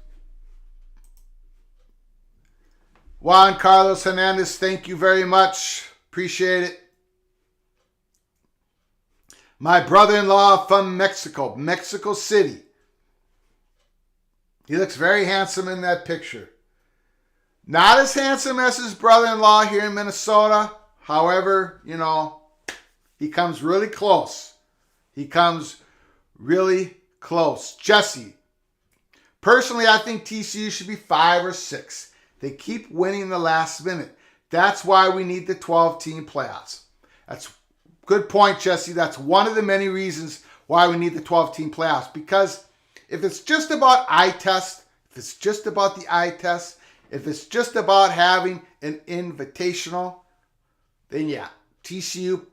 A: Juan Carlos Hernandez, thank you very much. Appreciate it. My brother-in-law from Mexico, Mexico City. He looks very handsome in that picture. Not as handsome as his brother-in-law here in Minnesota. However, he comes really close. He comes really close. Jesse. Personally, I think TCU should be 5 or 6. They keep winning the last minute. That's why we need the 12-team playoffs. That's good point, Jesse. That's one of the many reasons why we need the 12-team playoffs. Because if it's just about eye test, if it's just about the eye test, if it's just about having an invitational, then yeah, TCU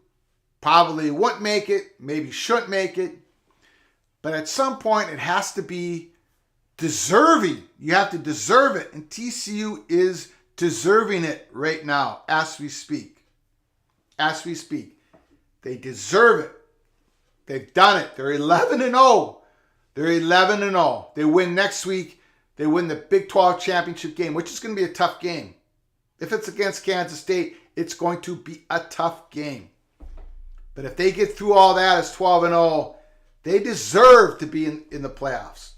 A: probably wouldn't make it, maybe shouldn't make it. But at some point, it has to be deserving. You have to deserve it. And TCU is deserving it right now as we speak. As we speak. They deserve it. They've done it. They're 11-0. They're 11-0. They win next week. They win the Big 12 championship game, which is going to be a tough game. If it's against Kansas State, it's going to be a tough game. But if they get through all that as 12-0, they deserve to be in the playoffs.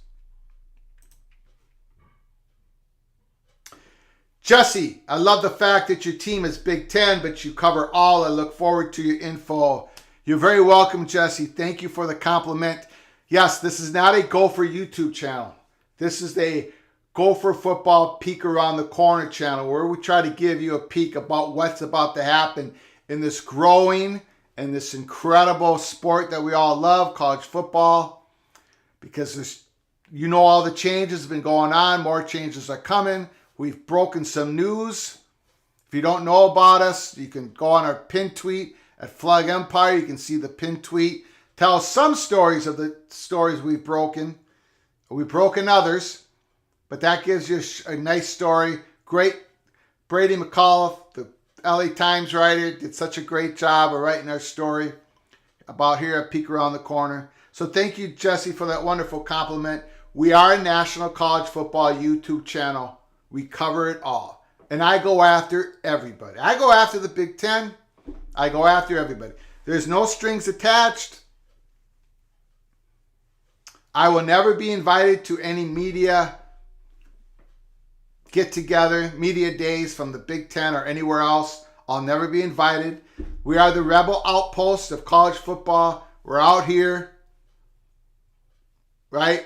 A: Jesse, I love the fact that your team is Big Ten, but you cover all. I look forward to your info. You're very welcome, Jesse. Thank you for the compliment. Yes, this is not a Gopher YouTube channel. This is a Gopher Football Peek Around the Corner channel where we try to give you a peek about what's about to happen in this growing and this incredible sport that we all love, college football. Because all the changes have been going on. More changes are coming. We've broken some news. If you don't know about us, you can go on our pinned tweet at Flug Empire. You can see the pinned tweet. Tell some stories of the stories we've broken. We've broken others, but that gives you a nice story. Great. Brady McAuliffe, the LA Times writer, did such a great job of writing our story about here at Peek Around the Corner. So thank you, Jesse, for that wonderful compliment. We are a national college football YouTube channel. We cover it all. And I go after everybody. I go after the Big Ten. I go after everybody. There's no strings attached. I will never be invited to any media get-together, media days from the Big Ten or anywhere else. I'll never be invited. We are the rebel outpost of college football. We're out here, right?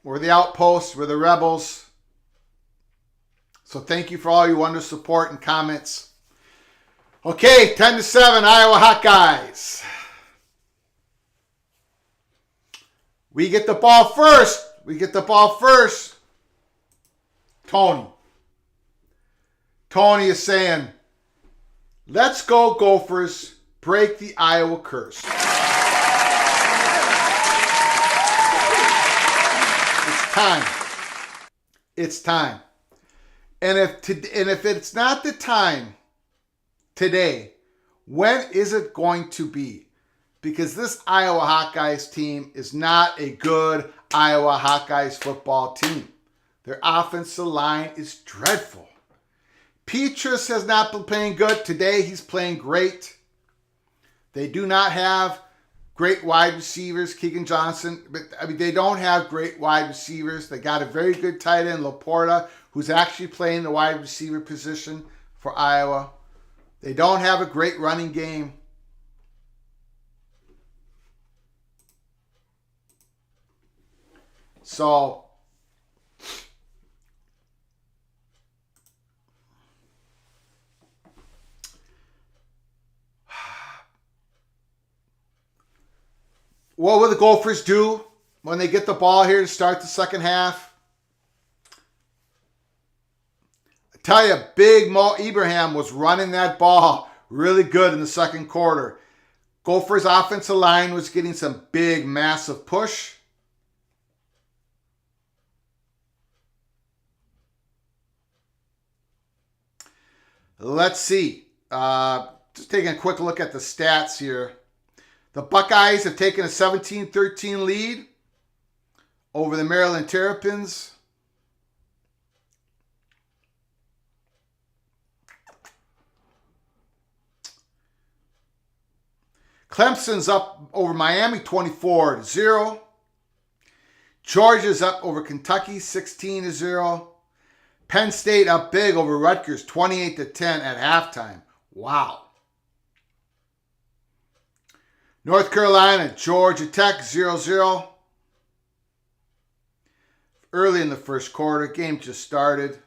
A: We're the outposts. We're the rebels. So thank you for all your wonderful support and comments. Okay, 10-7, Iowa Hawkeyes. We get the ball first. We get the ball first. Tony. Tony is saying, let's go Gophers. Break the Iowa curse. It's time. It's time. And if it's not the time today. When is it going to be? Because this Iowa Hawkeyes team is not a good Iowa Hawkeyes football team. Their offensive line is dreadful. Petrus has not been playing good. Today he's playing great. They do not have great wide receivers, Keegan Johnson. But they don't have great wide receivers. They got a very good tight end, Laporta, who's actually playing the wide receiver position for Iowa. They don't have a great running game. So, what will the Gophers do when they get the ball here to start the second half? I tell you, Big Mo Ibrahim was running that ball really good in the second quarter. Gophers' offensive line was getting some big, massive push. Let's see. Just taking a quick look at the stats here. The Buckeyes have taken a 17-13 lead over the Maryland Terrapins. Clemson's up over Miami 24-0. Georgia's up over Kentucky 16-0. Penn State up big over Rutgers 28-10 at halftime. Wow. North Carolina, Georgia Tech 0-0. Early in the first quarter, game just started.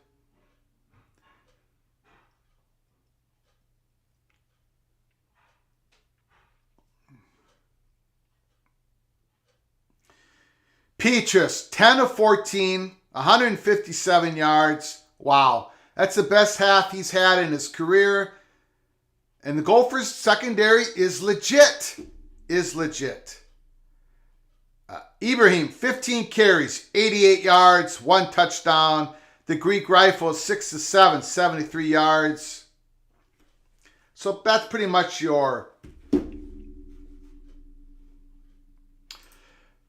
A: Petrus, 10 of 14, 157 yards. Wow. That's the best half he's had in his career. And the Gophers' secondary is legit. Ibrahim, 15 carries, 88 yards, 1 touchdown. The Greek Rifle, 6 of 7, 73 yards. So that's pretty much your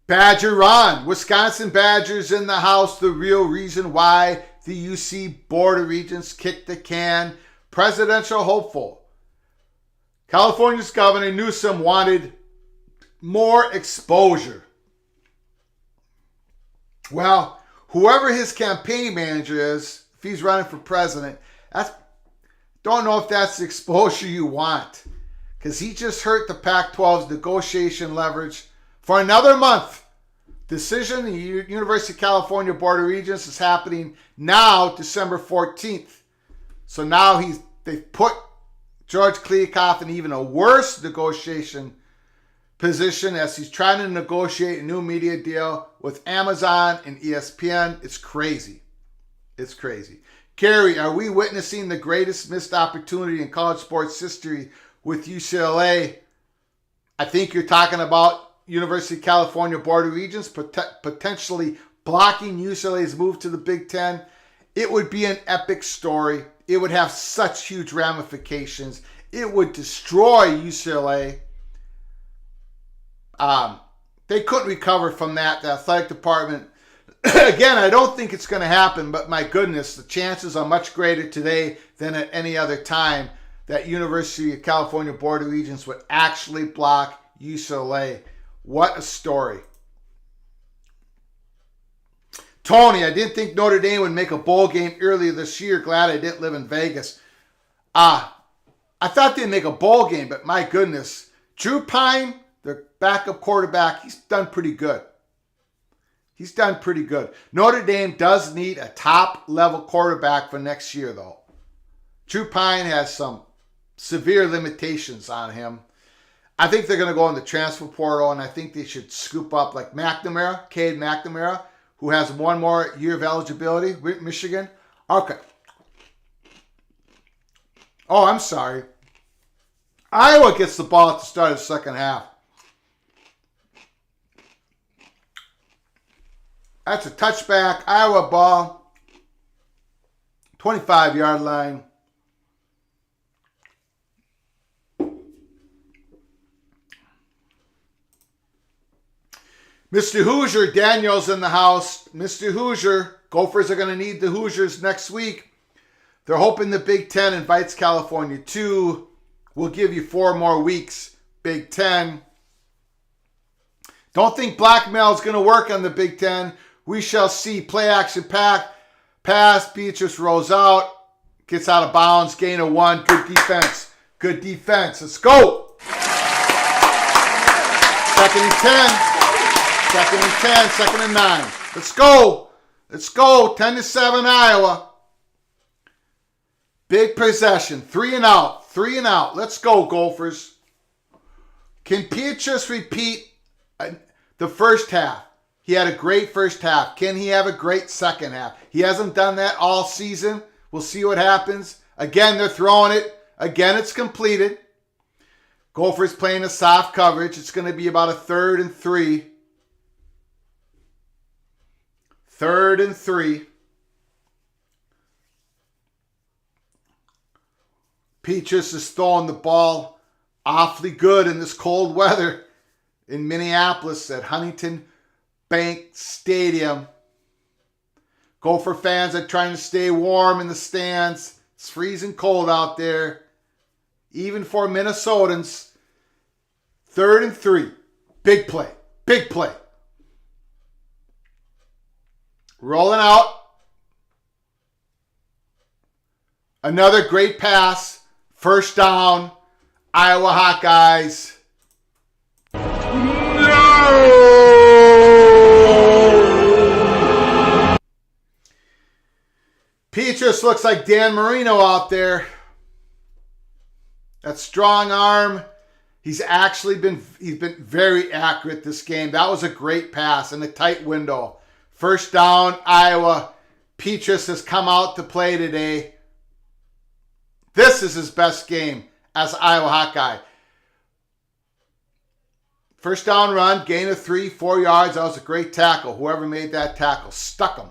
A: Badger Ron. Wisconsin Badgers in the house. The real reason why the UC Board of Regents kicked the can. Presidential hopeful. California's Governor Newsom wanted more exposure. Well, whoever his campaign manager is, if he's running for president, don't know if that's the exposure you want. Because he just hurt the Pac-12's negotiation leverage for another month. Decision, the University of California Board of Regents is happening now, December 14th. So now they've put George Kliavkoff in even a worse negotiation position as he's trying to negotiate a new media deal with Amazon and ESPN. It's crazy. Kerry, are we witnessing the greatest missed opportunity in college sports history with UCLA? I think you're talking about University of California Board of Regents potentially blocking UCLA's move to the Big Ten. It would be an epic story. It would have such huge ramifications. It would destroy UCLA. They couldn't recover from that. The athletic department, again, I don't think it's going to happen, but my goodness, the chances are much greater today than at any other time that University of California Board of Regents would actually block UCLA. What a story. Tony, I didn't think Notre Dame would make a bowl game earlier this year. Glad I didn't live in Vegas. I thought they'd make a bowl game, but my goodness. Drew Pine, their backup quarterback, he's done pretty good. Notre Dame does need a top-level quarterback for next year, though. Drew Pine has some severe limitations on him. I think they're going to go in the transfer portal, and I think they should scoop up like Cade McNamara, who has one more year of eligibility with Michigan. Okay. Oh, I'm sorry. Iowa gets the ball at the start of the second half. That's a touchback. Iowa ball. 25-yard line. Mr. Hoosier, Daniel's in the house. Mr. Hoosier, Gophers are going to need the Hoosiers next week. They're hoping the Big Ten invites California too. We'll give you 4 more weeks, Big Ten. Don't think blackmail is going to work on the Big Ten. We shall see. Play action pass. Beatrice rolls out. Gets out of bounds. Gain of 1. Good defense. Good defense. Let's go. 2nd and 10. 2nd and 10. 2nd and 9. Let's go. Let's go. 10-7 Iowa. Big possession. 3 and out. 3 and out. Let's go, Gophers. Can Beatrice repeat the first half? He had a great first half. Can he have a great second half? He hasn't done that all season. We'll see what happens. Again, they're throwing it. Again, it's completed. Gophers playing a soft coverage. It's going to be about a 3rd and 3. 3rd and 3. Peaches is throwing the ball awfully good in this cold weather in Minneapolis at Huntington Bank Stadium. Gopher fans are trying to stay warm in the stands. It's freezing cold out there. Even for Minnesotans. 3rd and 3. Big play. Big play. Rolling out. Another great pass. First down. Iowa Hawkeyes. Petrus looks like Dan Marino out there. That strong arm. He's been very accurate this game. That was a great pass in a tight window. First down, Iowa. Petrus has come out to play today. This is his best game as Iowa Hawkeye. First down run, gain of 3, 4 yards. That was a great tackle. Whoever made that tackle stuck him.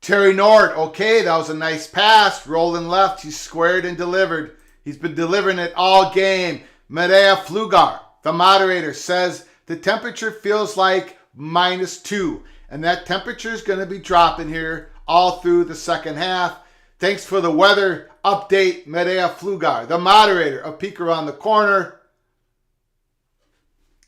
A: Terry Nord, okay, that was a nice pass. Rolling left, he's squared and delivered. He's been delivering it all game. Medea Flugar, the moderator, says the temperature feels like -2. And that temperature is going to be dropping here all through the second half. Thanks for the weather update, Medea Flugar, the moderator of Peek Around the Corner.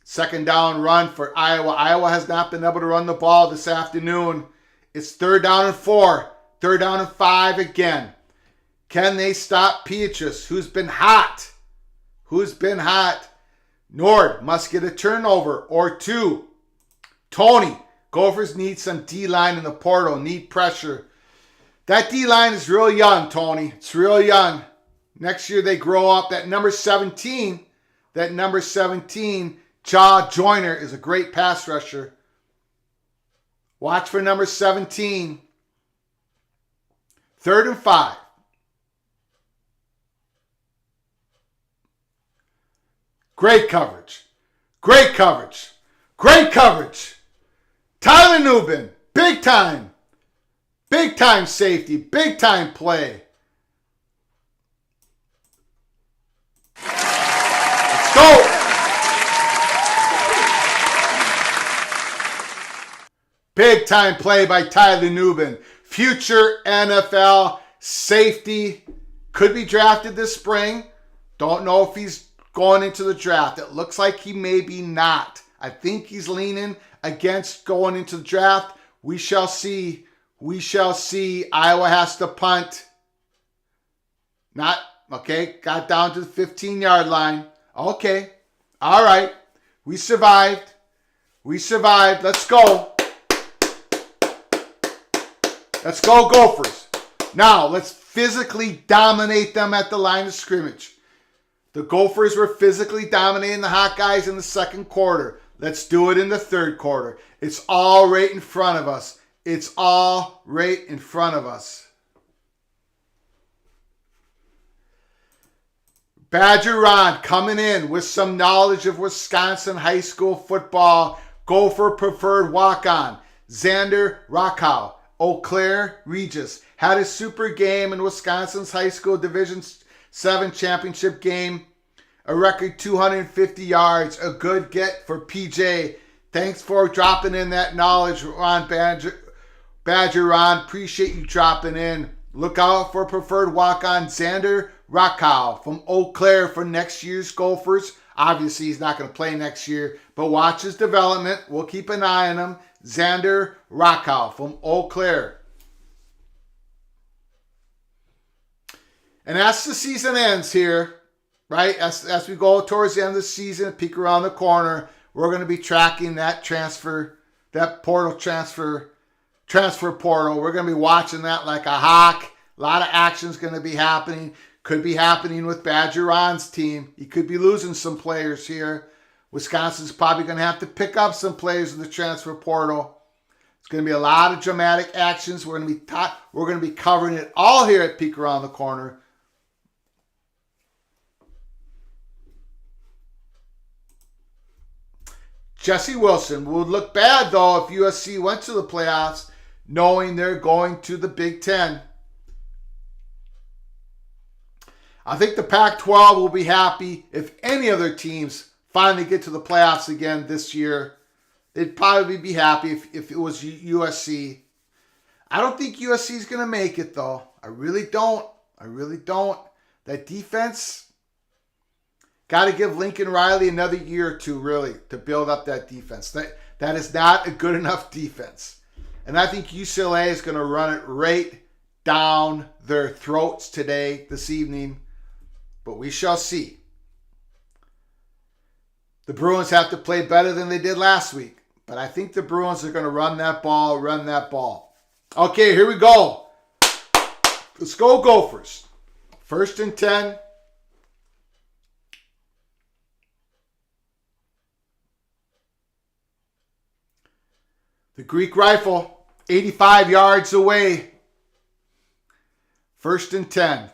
A: Second down run for Iowa. Iowa has not been able to run the ball this afternoon. It's 3rd down and 4. 3rd down and 5 again. Can they stop Peaches, who's been hot? Who's been hot? Nord must get a turnover or 2. Tony, Gophers need some D-line in the portal. Need pressure. That D-line is real young, Tony. It's real young. Next year they grow up. That number 17, Jaw Joyner is a great pass rusher. Watch for number 17. 3rd and 5. Great coverage. Great coverage. Great coverage. Tyler Nubin. Big time. Big time safety. Big time play. Let's go. Big time play by Tyler Nubin. Future NFL safety. Could be drafted this spring. Don't know if he's going into the draft. It looks like he may be not. I think he's leaning against going into the draft. We shall see. We shall see. Iowa has to punt. Got down to the 15-yard line. Okay. All right. We survived. Let's go. Let's go, Gophers. Now, let's physically dominate them at the line of scrimmage. The Gophers were physically dominating the Hawkeyes in the second quarter. Let's do it in the third quarter. It's all right in front of us. It's all right in front of us. Badger Ron coming in with some knowledge of Wisconsin high school football. Gopher preferred walk-on. Xander Rockow, Eau Claire Regis, had a super game in Wisconsin's high school Division 7 championship game. A record 250 yards. A good get for PJ. Thanks for dropping in that knowledge, Ron Badger Ron. Appreciate you dropping in. Look out for preferred walk-on Xander Rockow from Eau Claire for next year's Gophers. Obviously, he's not going to play next year, but watch his development. We'll keep an eye on him. Xander Rockow from Eau Claire. And as the season ends here, right, as we go towards the end of the season, peek around the corner, we're going to be tracking that transfer portal. We're going to be watching that like a hawk. A lot of action's going to be happening. Could be happening with Badger Ron's team. He could be losing some players here. Wisconsin's probably going to have to pick up some players in the transfer portal. It's going to be a lot of dramatic actions. We're going to be covering it all here at Peek Around the Corner. Jesse Wilson would look bad, though, if USC went to the playoffs knowing they're going to the Big Ten. I think the Pac-12 will be happy if any other teams finally get to the playoffs again this year. They'd probably be happy if it was USC. I don't think USC is going to make it, though. I really don't. That defense, got to give Lincoln Riley another year or two, really, to build up that defense. That is not a good enough defense. And I think UCLA is going to run it right down their throats this evening. But we shall see. The Bruins have to play better than they did last week. But I think the Bruins are going to run that ball. Okay, here we go. Let's go Gophers. 1st and 10. The Greek rifle, 85 yards away. 1st and 10.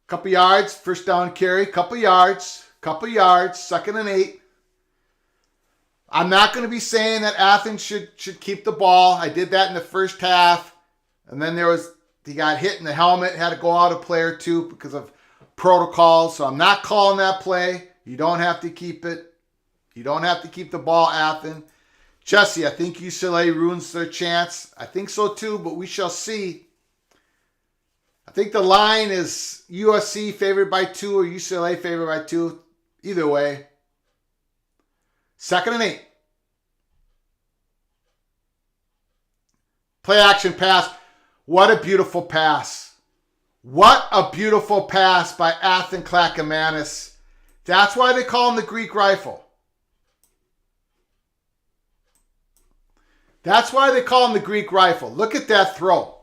A: Couple yards, first down carry, couple yards, 2nd and 8. I'm not going to be saying that Athens should keep the ball. I did that in the first half. And then he got hit in the helmet, had to go out a play or two because of protocols. So I'm not calling that play. You don't have to keep it. You don't have to keep the ball, Athens. Jesse, I think UCLA ruins their chance. I think so too, but we shall see. I think the line is USC favored by 2 or UCLA favored by 2. Either way. 2nd and 8. Play action pass. What a beautiful pass. What a beautiful pass by Athan Clackamanis. That's why they call him the Greek rifle. That's why they call him the Greek rifle. Look at that throw.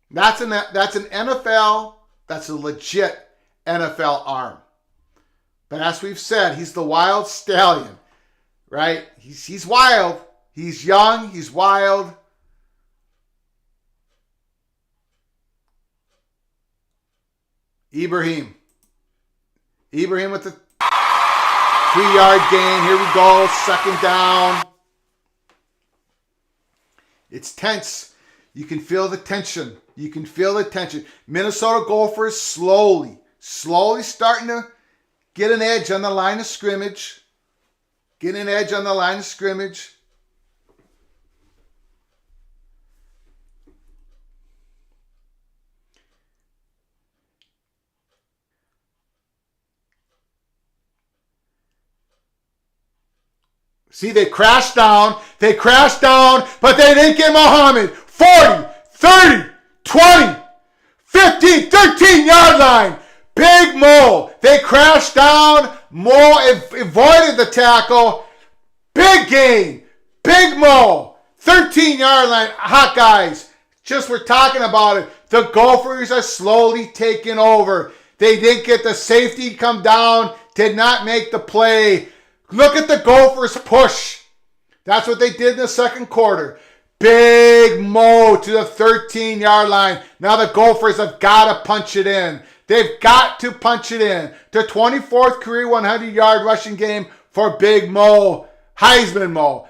A: That's an NFL, that's a legit NFL arm. But as we've said, he's the wild stallion, right? He's wild. He's young. He's wild. Ibrahim with the 3-yard gain. Here we go. 2nd down. It's tense. You can feel the tension. Minnesota Gophers slowly starting to get an edge on the line of scrimmage. See, they crashed down, but they didn't get Muhammad. 40, 30, 20, 15, 13-yard line. Big Mo. They crashed down. Mo avoided the tackle. Big gain. Big Mo. 13-yard line. Hawkeyes. Just we're talking about it. The Gophers are slowly taking over. They didn't get the safety come down. Did not make the play. Look at the Gophers push. That's what they did in the second quarter. Big Mo to the 13-yard line. Now the Gophers have got to punch it in. They've got to punch it in. The 24th career 100-yard rushing game for Big Mo. Heisman Mo.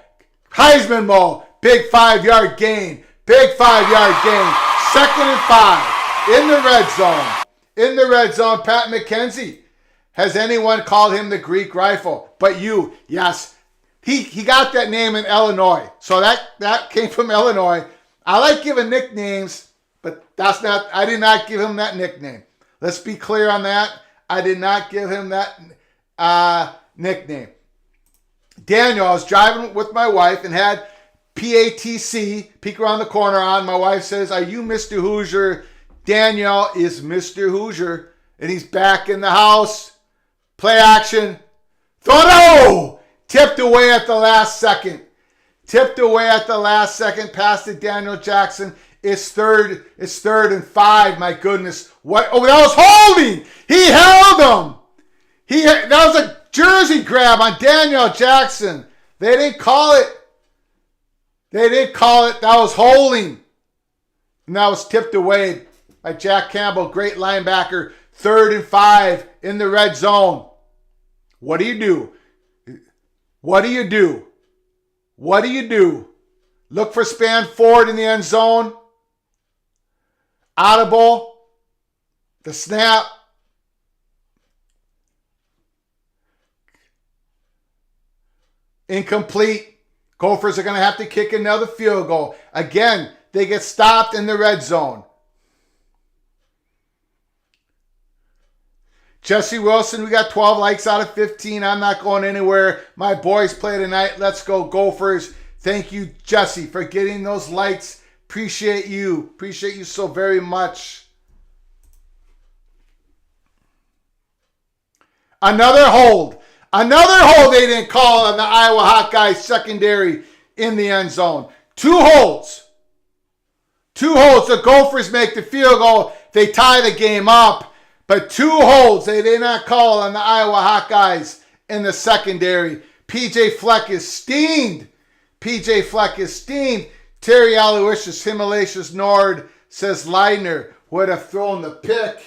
A: Heisman Mo. Big 5-yard gain. Big 5-yard gain. 2nd and 5. In the red zone. In the red zone, Pat McKenzie. Has anyone called him the Greek rifle? But you, yes. He got that name in Illinois. So that came from Illinois. I like giving nicknames, but I did not give him that nickname. Let's be clear on that. I did not give him that nickname. Daniel, I was driving with my wife and had PATC, peek around the corner on. My wife says, "Are you Mr. Hoosier?" Daniel is Mr. Hoosier, and he's back in the house. Play action. Throw no! Tipped away at the last second. Tipped away at the last second. Pass to Daniel Jackson. It's third and 5. My goodness. What? Oh, that was holding. He held him. That was a jersey grab on Daniel Jackson. They didn't call it. That was holding. And that was tipped away by Jack Campbell. Great linebacker. 3rd and 5 in the red zone. What do you do? What do you do? What do you do? Look for Span Ford in the end zone. Audible. The snap. Incomplete. Gophers are going to have to kick another field goal. Again, they get stopped in the red zone. Jesse Wilson, we got 12 likes out of 15. I'm not going anywhere. My boys play tonight. Let's go Gophers. Thank you, Jesse, for getting those likes. Appreciate you. Appreciate you so very much. Another hold. Another hold they didn't call on the Iowa Hawkeyes secondary in the end zone. 2 holds. 2 holds. The Gophers make the field goal. They tie the game up. But 2 holds they did not call on the Iowa Hawkeyes in the secondary. PJ Fleck is steamed. PJ Fleck is steamed. Terry Aloysius Himalicious Nord says Leidner would have thrown the pick.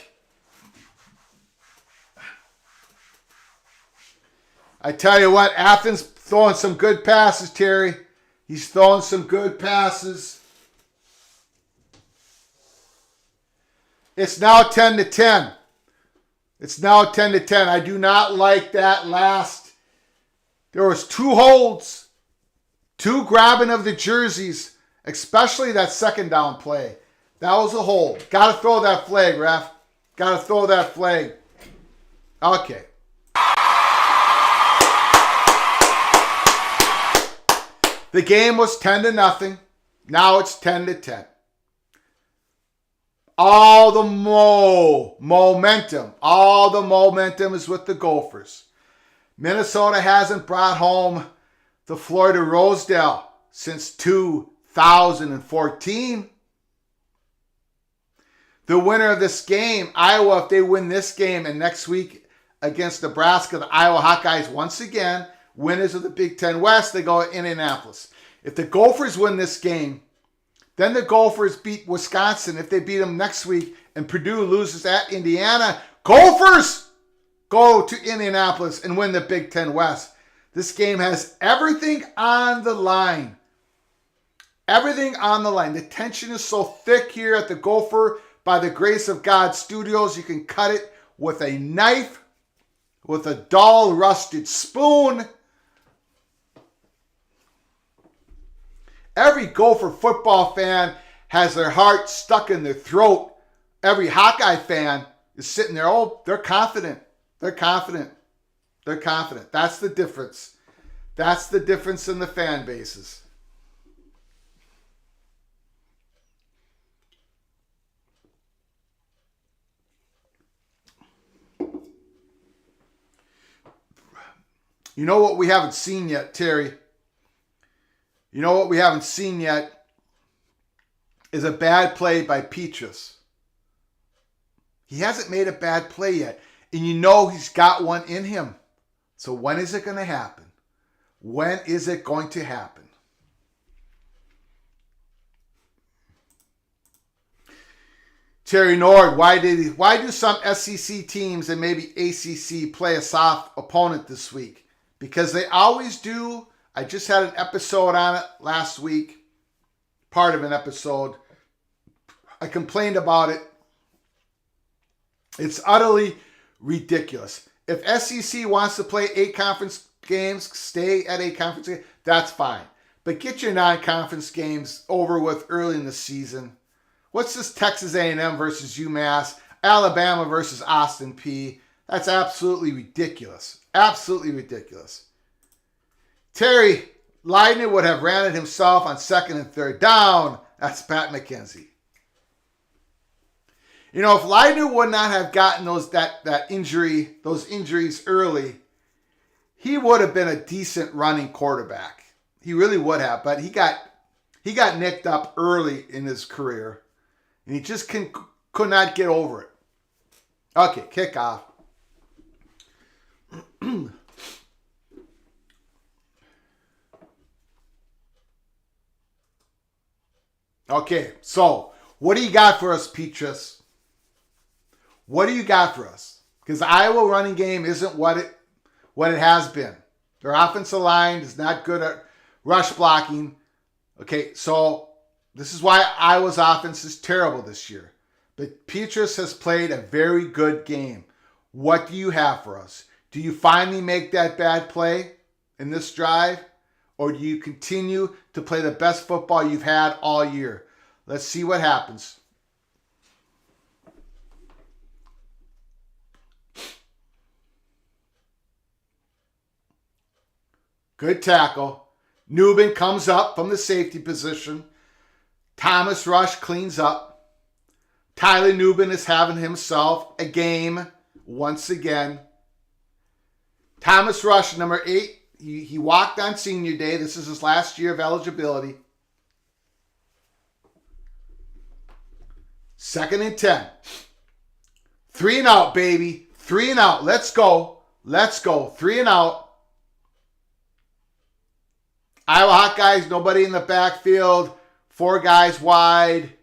A: I tell you what, Athens throwing some good passes, Terry. He's throwing some good passes. It's now 10-10. It's now 10-10. I do not like that last. There was 2 holds, 2 grabbing of the jerseys, especially that second down play. That was a hold. Got to throw that flag, ref. Got to throw that flag. Okay. The game was 10-0. Now it's 10-10. All the momentum is with the Gophers. Minnesota hasn't brought home the Florida Rosedale since 2014. The winner of this game, Iowa, if they win this game and next week against Nebraska, the Iowa Hawkeyes once again, winners of the Big Ten West, they go to Indianapolis. If the Gophers win this game, then the Gophers beat Wisconsin. If they beat them next week and Purdue loses at Indiana, Gophers go to Indianapolis and win the Big Ten West. This game has everything on the line. Everything on the line. The tension is so thick here at the Gopher, by the grace of God Studios, you can cut it with a knife, with a dull rusted spoon. Every Gopher football fan has their heart stuck in their throat. Every Hawkeye fan is sitting there, oh, they're confident. They're confident. They're confident. That's the difference. That's the difference in the fan bases. You know what we haven't seen yet, Terry? You know what we haven't seen yet is a bad play by Petrus. He hasn't made a bad play yet. And you know he's got one in him. So when is it going to happen? When is it going to happen? Terry Nord, why do some SEC teams and maybe ACC play a soft opponent this week? Because they always do I just had an episode on it last week. Part of an episode. I complained about it. It's utterly ridiculous. If SEC wants to play 8 conference games, stay at 8 conference games, that's fine. But get your non-conference games over with early in the season. What's this Texas A&M versus UMass, Alabama versus Austin Peay? That's absolutely ridiculous. Absolutely ridiculous. Terry Leidner would have ran it himself on 2nd and 3rd down. That's Pat McKenzie. You know, if Leidner would not have gotten those injuries early, he would have been a decent running quarterback. He really would have, but he got nicked up early in his career, and he just could not get over it. Okay, kickoff. Okay, so what do you got for us, Petrus? What do you got for us? Because the Iowa running game isn't what it has been. Their offensive line is not good at rush blocking. Okay, so this is why Iowa's offense is terrible this year. But Petrus has played a very good game. What do you have for us? Do you finally make that bad play in this drive? Or do you continue to play the best football you've had all year? Let's see what happens. Good tackle. Newman comes up from the safety position. Thomas Rush cleans up. Tyler Newman is having himself a game once again. Thomas Rush, number 8. He walked on senior day. This is his last year of eligibility. 2nd and 10. 3 and out, baby. 3 and out. Let's go. Let's go. 3 and out. Iowa Hawkeyes, nobody in the backfield. 4 guys wide.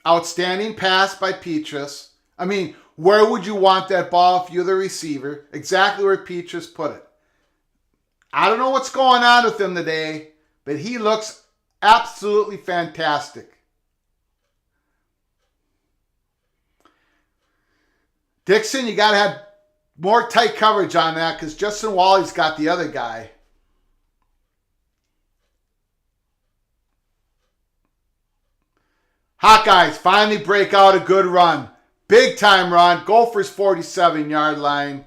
A: Outstanding pass by Petrus. I mean, where would you want that ball if you're the receiver? Exactly where Petrus put it. I don't know what's going on with him today, but he looks absolutely fantastic. Dixon, you got to have more tight coverage on that because Justin Wally's got the other guy. Hawkeyes finally break out a good run. Big time run. Gophers 47-yard line.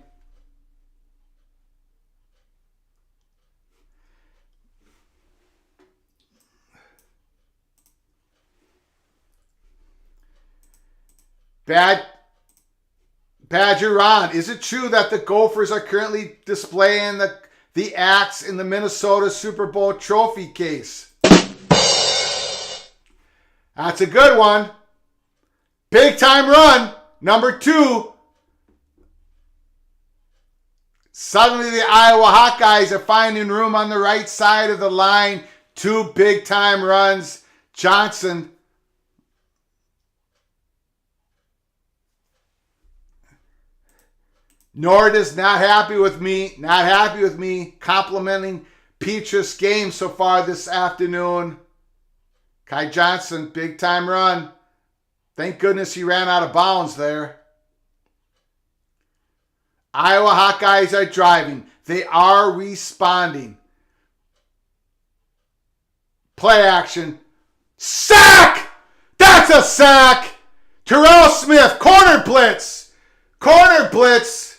A: Badger Ron, is it true that the Gophers are currently displaying the axe in the Minnesota Super Bowl trophy case? That's a good one. Big time run. Number 2. Suddenly the Iowa Hawkeyes are finding room on the right side of the line. 2 big time runs. Johnson. Nord is not happy with me. Not happy with me. Complimenting Petrus' game so far this afternoon. Kai Johnson, big time run. Thank goodness he ran out of bounds there. Iowa Hawkeyes are driving. They are responding. Play action. Sack! That's a sack! Terrell Smith, corner blitz. Corner blitz.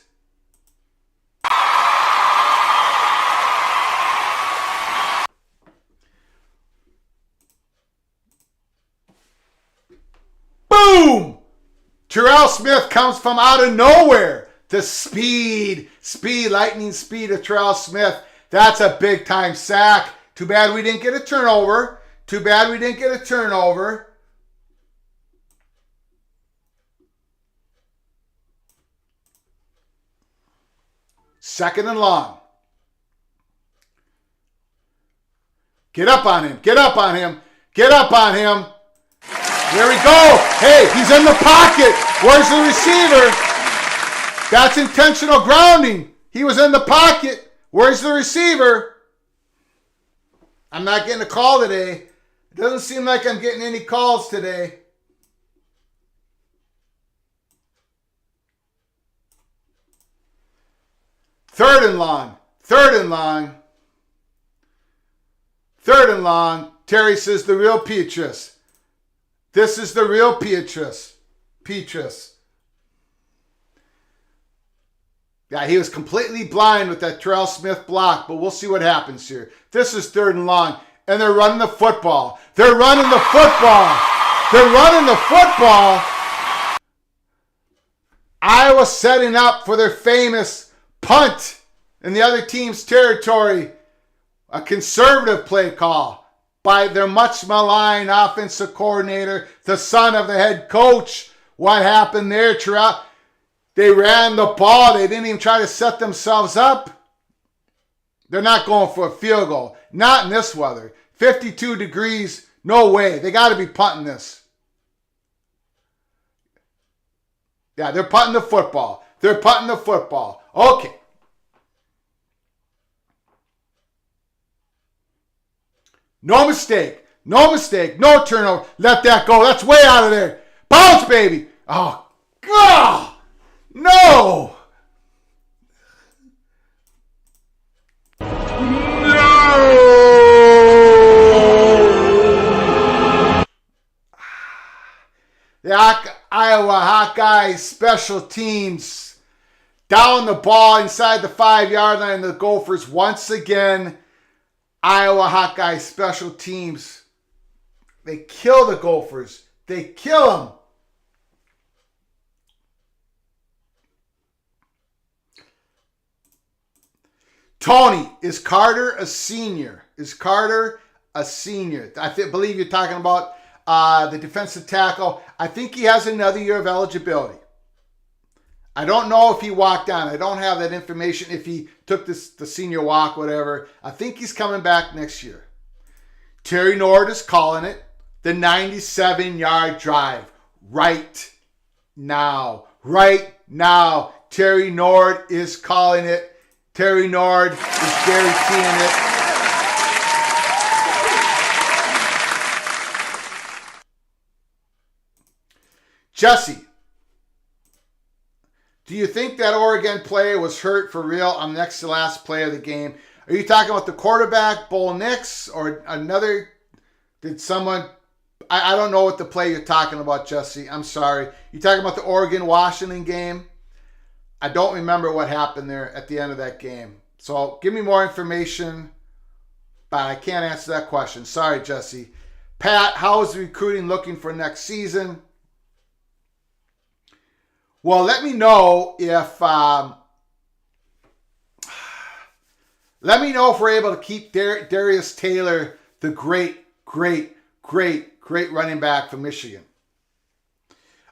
A: Boom! Terrell Smith comes from out of nowhere. The speed, lightning speed of Terrell Smith. That's a big time sack. Too bad we didn't get a turnover. 2nd and long. Get up on him. Here we go. Hey, he's in the pocket. Where's the receiver? That's intentional grounding. He was in the pocket. Where's the receiver? I'm not getting a call today. It doesn't seem like I'm getting any calls today. Third and long. Terry says the real Petrus. This is the real Petrus. Yeah, he was completely blind with that Terrell Smith block, but we'll see what happens here. This is third and long, and they're running the football. Iowa setting up for their famous punt in the other team's territory. A conservative play call by their much maligned offensive coordinator, the son of the head coach. What happened there, Terrell? They ran the ball. They didn't even try to set themselves up. They're not going for a field goal. Not in this weather. 52 degrees. No way. They got to be punting this. Yeah, they're punting the football. Okay. No mistake. No turnover. Let that go. That's way out of there. Bounce, baby. Oh, God. No! The Iowa Hawkeyes special teams down the ball inside the 5-yard line. The Gophers once again. Iowa Hawkeyes special teams. They kill the Gophers. They kill them. Tony, is Carter a senior? I believe you're talking about the defensive tackle. I think he has another year of eligibility. I don't know if he walked on. I don't have that information if he took the senior walk, whatever. I think he's coming back next year. Terry Nord is calling it the 97-yard drive right now. Terry Nord is calling it. Terry Nord is guaranteeing it. Jesse, do you think that Oregon player was hurt for real on the next to last play of the game? Are you talking about the quarterback, Bo Nix, or another? Did someone? I don't know what the play you're talking about, Jesse. I'm sorry. You talking about the Oregon-Washington game? I don't remember what happened there at the end of that game. So give me more information, but I can't answer that question. Sorry, Jesse. Pat, how is the recruiting looking for next season? Well, let me know if we're able to keep Darius Taylor, the great running back from Michigan.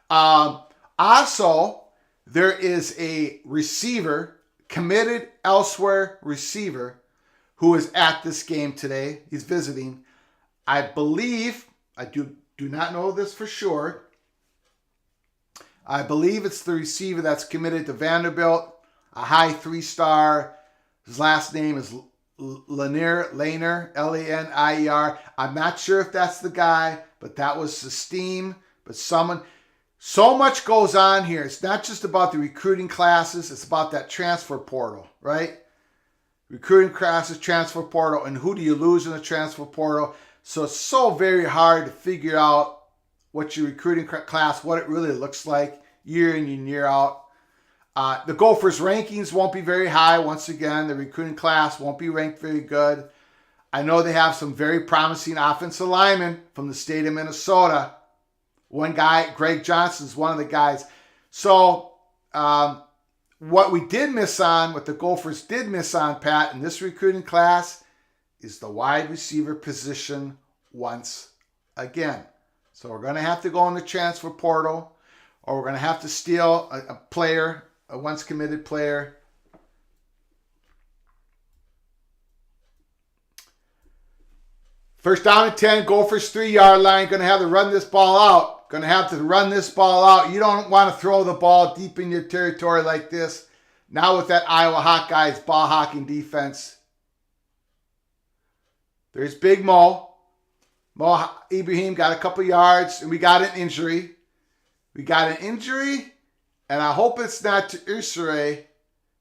A: Also, there is a receiver, committed elsewhere receiver, who is at this game today. He's visiting. I believe, I do not know this for sure. I believe it's the receiver that's committed to Vanderbilt, a high 3-star. His last name is Lanier, Lanier. I'm not sure if that's the guy, but that was the steam. But someone... So much goes on here. It's not just about the recruiting classes. It's about that transfer portal, right? Recruiting classes, transfer portal, and who do you lose in the transfer portal? So it's so very hard to figure out what your recruiting class, what it really looks like year in and year out. The Gophers' rankings won't be very high. Once again, the recruiting class won't be ranked very good. I know they have some very promising offensive linemen from the state of Minnesota. One guy, Greg Johnson, is one of the guys. So what the Gophers did miss on, Pat, in this recruiting class is the wide receiver position once again. So we're going to have to go in the transfer portal, or we're going to have to steal a player, a once committed player. First down and 10, Gophers 3-yard line. Going to have to run this ball out. You don't want to throw the ball deep in your territory like this. Now with that Iowa Hawkeyes ball hawking defense. There's Big Mo. Mo Ibrahim got a couple yards, and we got an injury. And I hope it's not to Usure,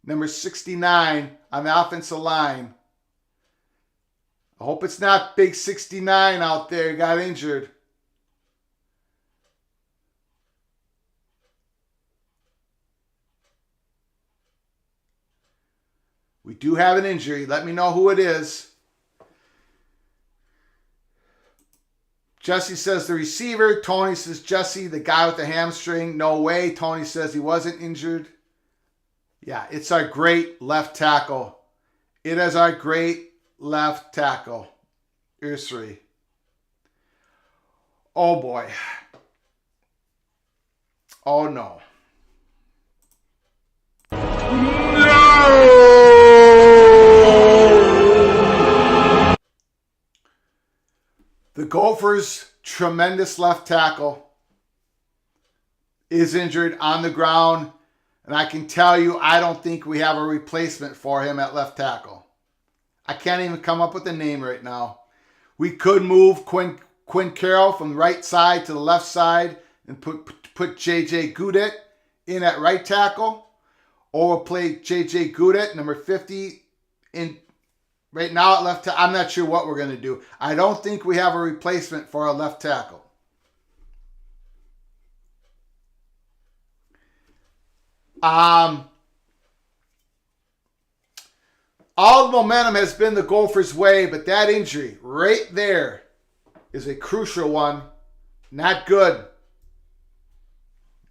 A: number 69 on the offensive line. I hope it's not big 69 out there. He got injured. We do have an injury. Let me know who it is. Jesse says the receiver. Tony says Jesse, the guy with the hamstring. No way. Tony says he wasn't injured. Yeah, it's our great left tackle. It is our great left tackle, Usri. Oh boy. Oh no. The Gophers' tremendous left tackle is injured on the ground, and I can tell you I don't think we have a replacement for him at left tackle. I can't even come up with a name right now. We could move Quinn Carroll from the right side to the left side and put J.J. Goudet in at right tackle. Or we'll play J.J. Goudet, number 50, in right now at left tackle. I'm not sure what we're going to do. I don't think we have a replacement for our left tackle. All the momentum has been the Gophers' way, but that injury right there is a crucial one. Not good.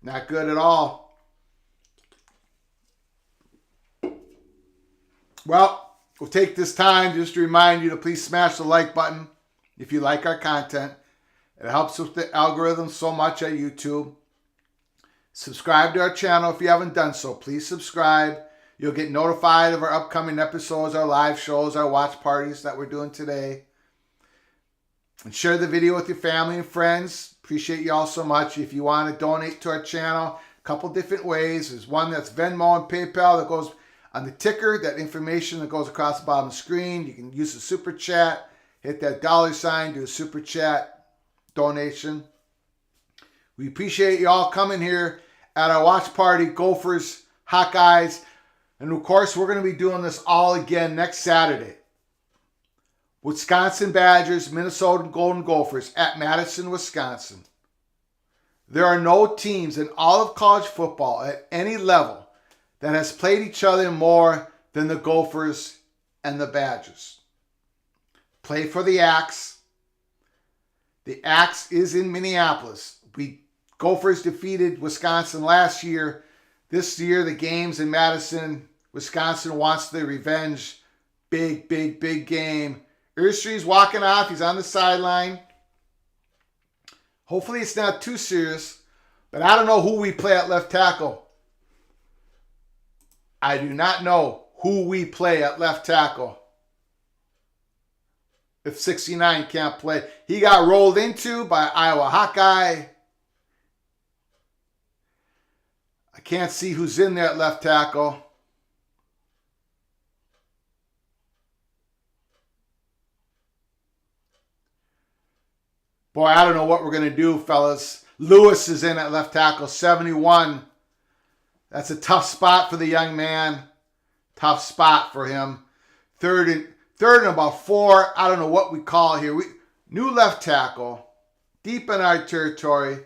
A: Not good at all. Well, we'll take this time just to remind you to please smash the like button if you like our content. It helps with the algorithm so much at YouTube. Subscribe to our channel if you haven't done so. Please subscribe. You'll get notified of our upcoming episodes, our live shows, our watch parties that we're doing today. And share the video with your family and friends. Appreciate you all so much. If you want to donate to our channel, a couple different ways. There's one that's Venmo and PayPal that goes on the ticker, that information that goes across the bottom of the screen. You can use the super chat. Hit that $, do a super chat donation. We appreciate you all coming here at our watch party, Gophers, Hawkeyes. And of course, we're going to be doing this all again next Saturday. Wisconsin Badgers, Minnesota Golden Gophers at Madison, Wisconsin. There are no teams in all of college football at any level that has played each other more than the Gophers and the Badgers. Play for the Axe. The Axe is in Minneapolis. Gophers defeated Wisconsin last year. This year, the game's in Madison. Wisconsin wants the revenge. Big, big, big game. Urstre's walking off. He's on the sideline. Hopefully it's not too serious. But I don't know who we play at left tackle. I do not know who we play at left tackle. If 69 can't play. He got rolled into by Iowa Hawkeye. I can't see who's in there at left tackle. Boy, I don't know what we're going to do, fellas. Lewis is in at left tackle, 71. That's a tough spot for the young man. Tough spot for him. Third and about 4. I don't know what we call here. New left tackle. Deep in our territory.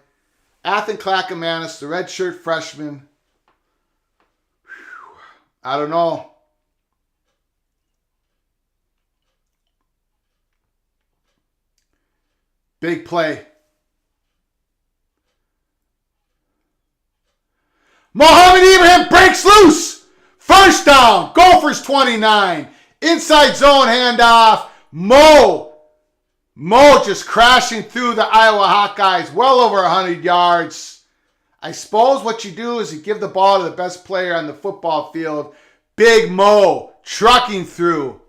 A: Athan Clackamanus, the redshirt freshman. Whew. I don't know. Big play. Mohamed Ibrahim breaks loose. First down. Gophers 29. Inside zone handoff. Mo just crashing through the Iowa Hawkeyes. Well over 100 yards. I suppose what you do is you give the ball to the best player on the football field. Big Mo trucking through.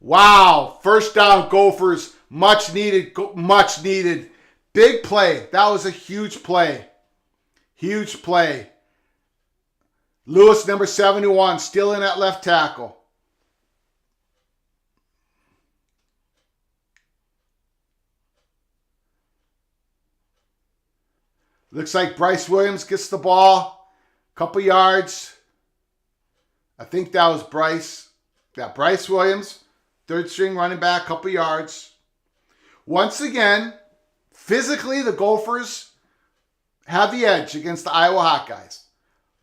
A: Wow. First down Gophers. Much needed, much needed. Big play. That was a huge play. Huge play. Lewis, number 71, still in at left tackle. Looks like Bryce Williams gets the ball. Couple yards. I think that was Bryce. Yeah, Bryce Williams. Third string running back, couple yards. Once again, physically the Gophers have the edge against the Iowa Hawkeyes.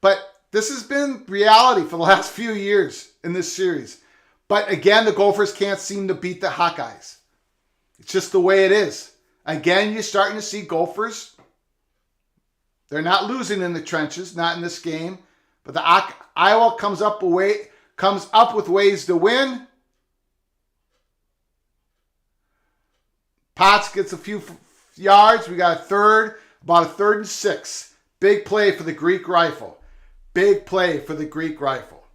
A: But this has been reality for the last few years in this series. But again, the Gophers can't seem to beat the Hawkeyes. It's just the way it is. Again, you're starting to see Gophers. They're not losing in the trenches, not in this game. But the Iowa comes up with ways to win. Potts gets a few yards. We got about a third and 6. Big play for the Greek rifle. Big play for the Greek rifle.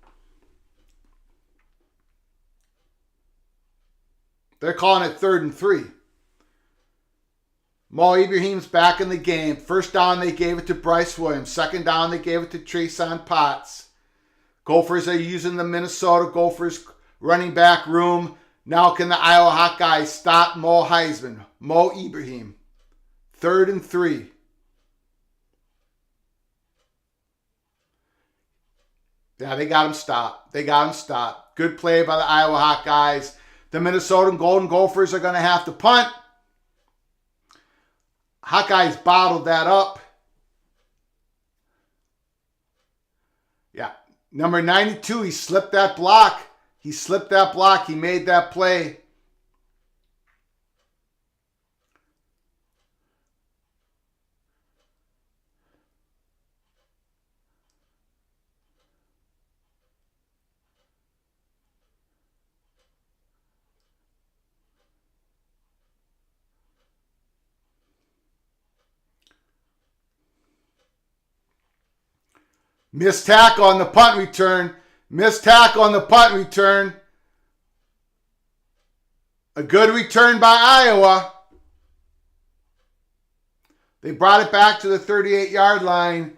A: They're calling it 3rd and 3. Mo Ibrahim's back in the game. First down, they gave it to Bryce Williams. Second down, they gave it to Treson Potts. Gophers are using the Minnesota Gophers running back room. Now can the Iowa Hawkeyes stop Mo Ibrahim? 3rd and 3. Yeah, they got him stopped. Good play by the Iowa Hawkeyes. The Minnesota Golden Gophers are going to have to punt. Hawkeyes bottled that up. Yeah. Number 92, he slipped that block. He made that play. Missed tackle on the punt return. A good return by Iowa. They brought it back to the 38-yard line.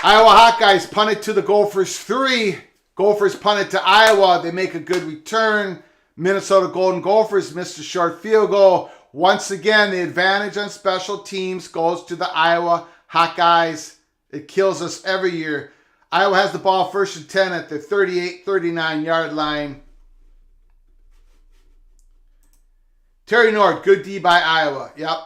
A: Iowa Hawkeyes punted to the Gophers 3. Gophers punted to Iowa. They make a good return. Minnesota Golden Gophers missed a short field goal. Once again, the advantage on special teams goes to the Iowa Hawkeyes. It kills us every year. Iowa has the ball 1st and 10 at the 39-yard line. Terry Nord, good D by Iowa. Yep.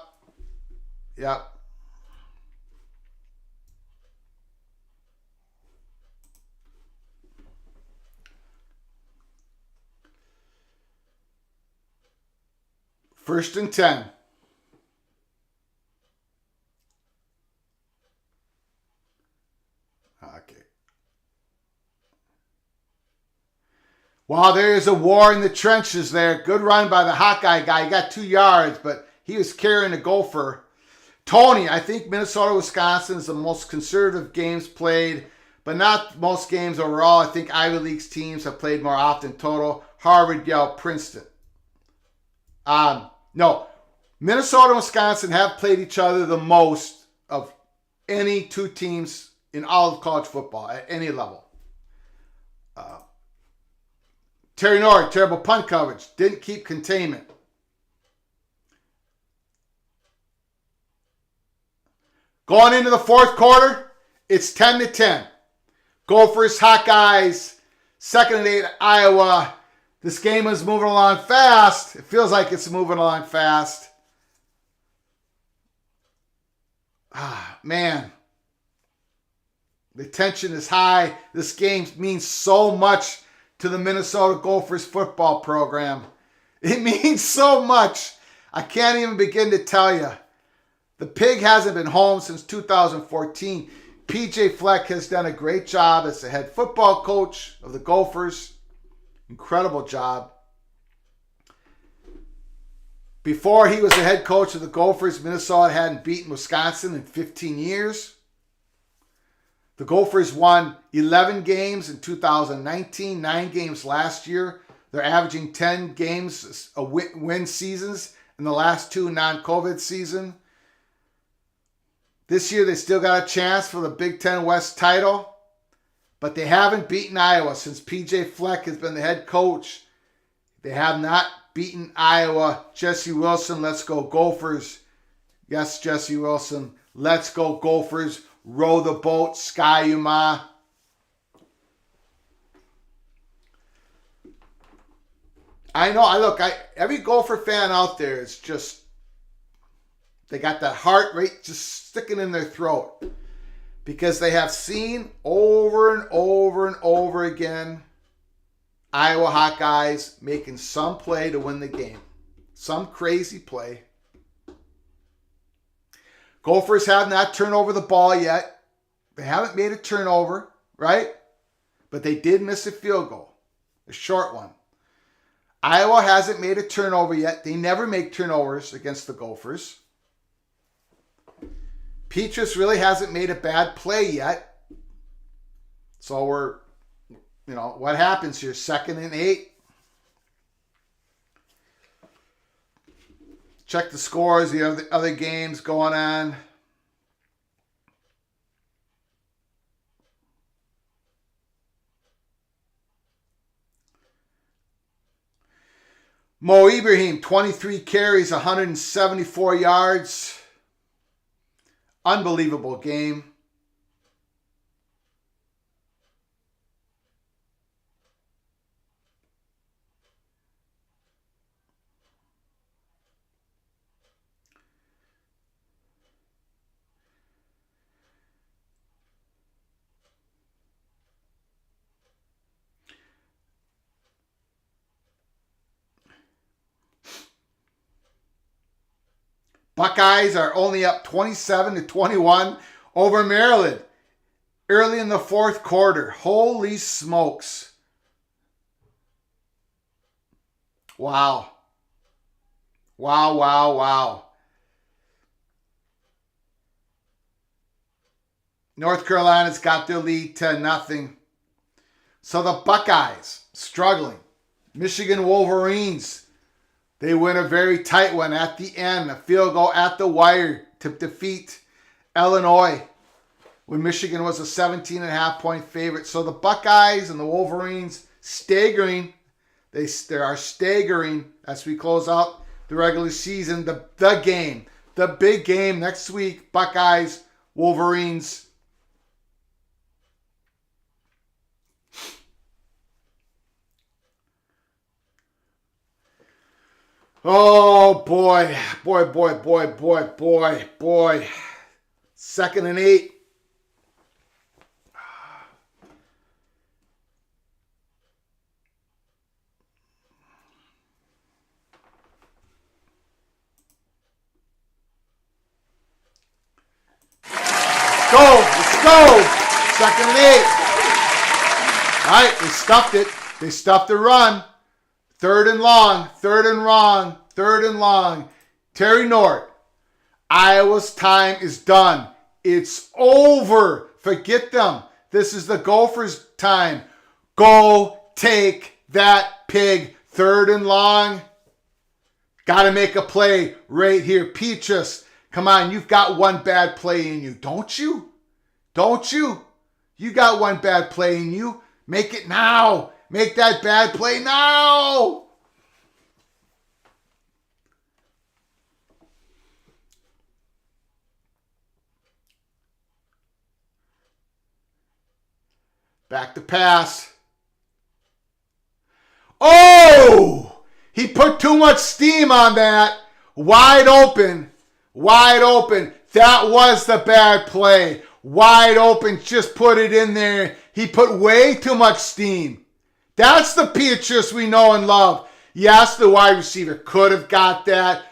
A: First and 10. Okay. Well, there is a war in the trenches there. Good run by the Hawkeye guy. He got 2 yards, but he was carrying a Gopher. Tony, I think Minnesota-Wisconsin is the most conservative games played, but not most games overall. I think Ivy League's teams have played more often total. Harvard, Yale, Princeton. No, Minnesota and Wisconsin have played each other the most of any two teams in all of college football at any level. Terry Nord, terrible punt coverage. Didn't keep containment. Going into the fourth quarter, it's 10-10. Gophers, Hawkeyes, 2nd and 8, Iowa. This game is moving along fast. It feels like it's moving along fast. Man. The tension is high. This game means so much to the Minnesota Gophers football program. It means so much. I can't even begin to tell you. The Pig hasn't been home since 2014. PJ Fleck has done a great job as the head football coach of the Gophers. Incredible job. Before he was the head coach of the Gophers, Minnesota hadn't beaten Wisconsin in 15 years. The Gophers won 11 games in 2019, 9 games last year. They're averaging 10 games win seasons in the last 2 non-COVID season. This year they still got a chance for the Big Ten West title, but they haven't beaten Iowa since P.J. Fleck has been the head coach. They have not beaten Iowa. Jesse Wilson, let's go Gophers. Yes, Jesse Wilson, let's go Gophers. Row the boat, Ski-U-Mah. I know, every Gopher fan out there is just, they got that heart rate just sticking in their throat because they have seen over and over and over again Iowa Hawkeyes making some play to win the game. Some crazy play. Gophers have not turned over the ball yet. They haven't made a turnover, right? But they did miss a field goal, a short one. Iowa hasn't made a turnover yet. They never make turnovers against the Gophers. Petrus really hasn't made a bad play yet. So what happens here? 2nd and 8. Check the scores, the other games going on. Mo Ibrahim, 23 carries, 174 yards. Unbelievable game. Buckeyes are only up 27-21 over Maryland early in the 4th quarter. Holy smokes. Wow. Wow. North Carolina's got their lead 10-0. So the Buckeyes struggling. Michigan Wolverines, they win a very tight one at the end. A field goal at the wire to defeat Illinois when Michigan was a 17.5-point favorite. So the Buckeyes and the Wolverines staggering. They are staggering as we close out the regular season. The game, the big game next week, Buckeyes, Wolverines. Oh, boy. 2nd and 8. Let's go. 2nd and 8. All right, they stuffed it. They stuffed the run. 3rd and long. Terry Nort. Iowa's time is done. It's over. Forget them. This is the Gophers' time. Go take that pig. 3rd and long. Got to make a play right here. Petrus, come on. You've got one bad play in you. Don't you? You got one bad play in you. Make it now. Make that bad play now. Back to pass. Oh! He put too much steam on that. Wide open. That was the bad play. Wide open. Just put it in there. He put way too much steam. That's the Petrus we know and love. Yes, the wide receiver could have got that.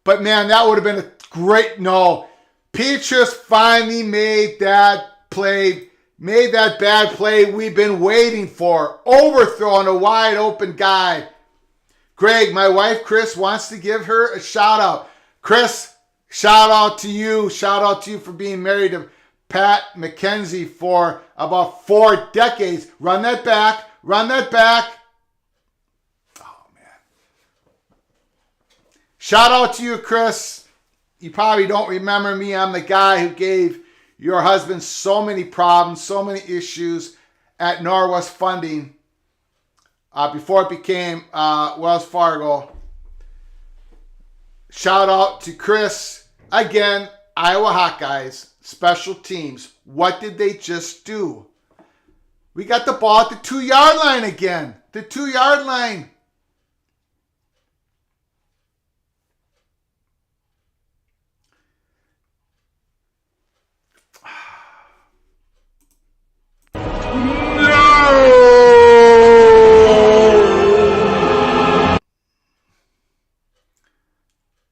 A: But, man, that would have been a great no. Petrus finally made that play. Made that bad play we've been waiting for. Overthrowing a wide open guy. Greg, my wife Chris wants to give her a shout out. Chris, shout out to you. Shout out to you for being married to Pat McKenzie for about 4 decades. Run that back. Shout out to you, Chris. You probably don't remember me. I'm the guy who gave your husband so many problems, so many issues at Norwest Funding before it became Wells Fargo. Shout out to Chris. Again, Iowa Hawkeyes, special teams. What did they just do? We got the ball at the 2-yard line again. The 2-yard line. No!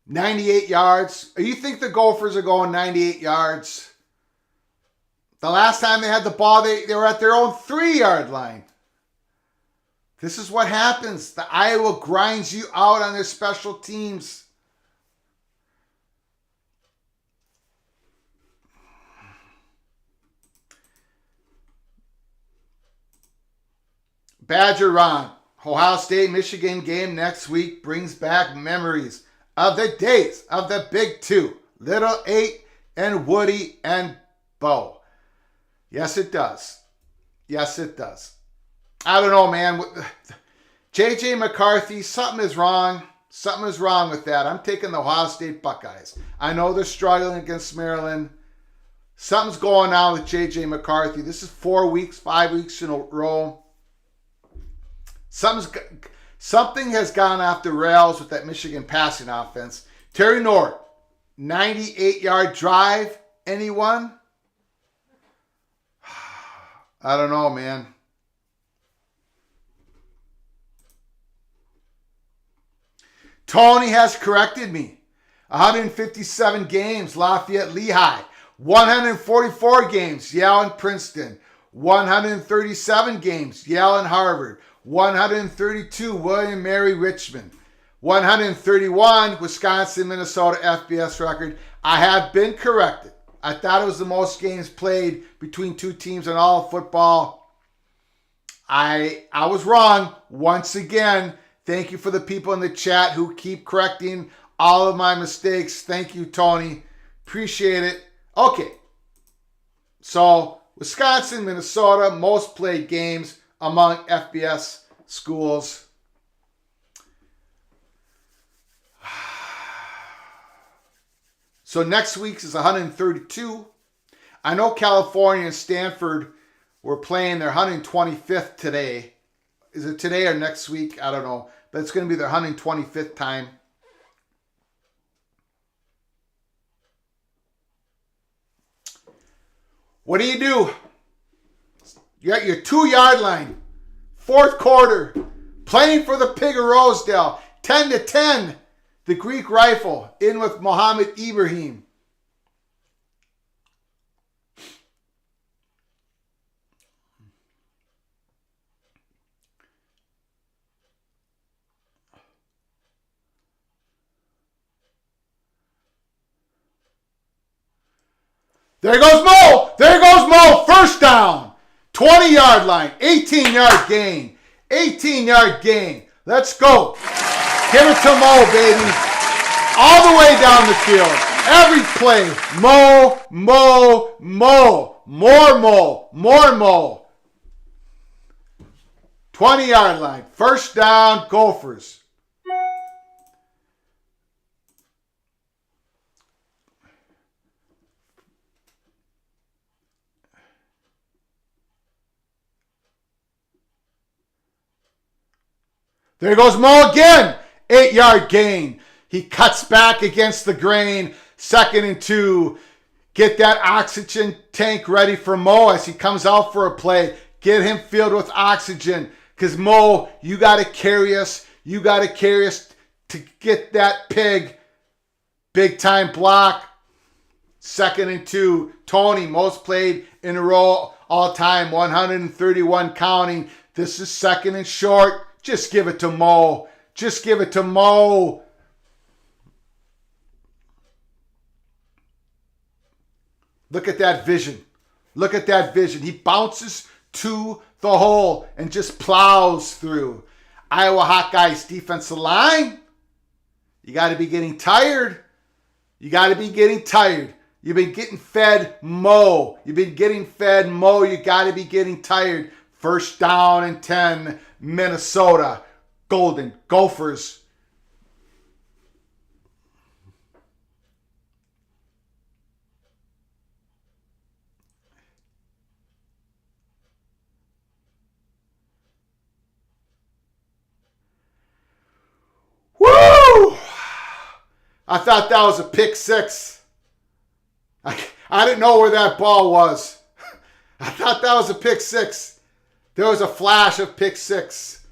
A: 98 yards. You think the Gophers are going 98 yards? The last time they had the ball, they were at their own 3-yard line. This is what happens. The Iowa grinds you out on their special teams. Badger Ron, Ohio State, Michigan game next week brings back memories of the days of the Big Two, Little 8 and Woody and Bo. Yes, it does. Yes, it does. I don't know, man. J.J. McCarthy, something is wrong. Something is wrong with that. I'm taking the Ohio State Buckeyes. I know they're struggling against Maryland. Something's going on with J.J. McCarthy. This is 4 weeks, 5 weeks in a row. Something has gone off the rails with that Michigan passing offense. Terry Nord, 98-yard drive. Anyone? I don't know, man. Tony has corrected me. 157 games, Lafayette Lehigh. 144 games, Yale and Princeton. 137 games, Yale and Harvard. 132, William Mary Richmond. 131, Wisconsin, Minnesota FBS record. I have been corrected. I thought it was the most games played between two teams in all of football. I was wrong once again. Thank you for the people in the chat who keep correcting all of my mistakes. Thank you, Tony. Appreciate it. Okay. So, Wisconsin, Minnesota, most played games among FBS schools. So next week's is 132. I know California and Stanford were playing their 125th today. Is it today or next week? I don't know. But it's going to be their 125th time. What do? You're at your 2-yard line. Fourth quarter. Playing for the Pig of Rosedale. 10-10. The Greek Rifle in with Mohammed Ibrahim. There goes Mo. There goes Mo. First down. 20-yard line. 18-yard gain. 18-yard gain. Let's go. Give it to Mo, baby. All the way down the field. Every play. Mo, Mo, Mo. More Mo. More Mo. 20-yard line. First down, Gophers. There goes Mo again. 8-yard gain. He cuts back against the grain. 2nd and 2. Get that oxygen tank ready for Mo as he comes out for a play. Get him filled with oxygen. Because Mo, you got to carry us. You got to carry us to get that pig. Big time block. 2nd and 2. Tony, most played in a row all time. 131 counting. This is 2nd and short. Just give it to Mo. Just give it to Mo. Look at that vision. Look at that vision. He bounces to the hole and just plows through. Iowa Hawkeyes defensive line. You got to be getting tired. You got to be getting tired. You've been getting fed Mo. You've been getting fed Mo. You got to be getting tired. First down and 10, Minnesota. Golden Gophers. Woo! I thought that was a pick six. I didn't know where that ball was. I thought that was a pick six. There was a flash of pick six.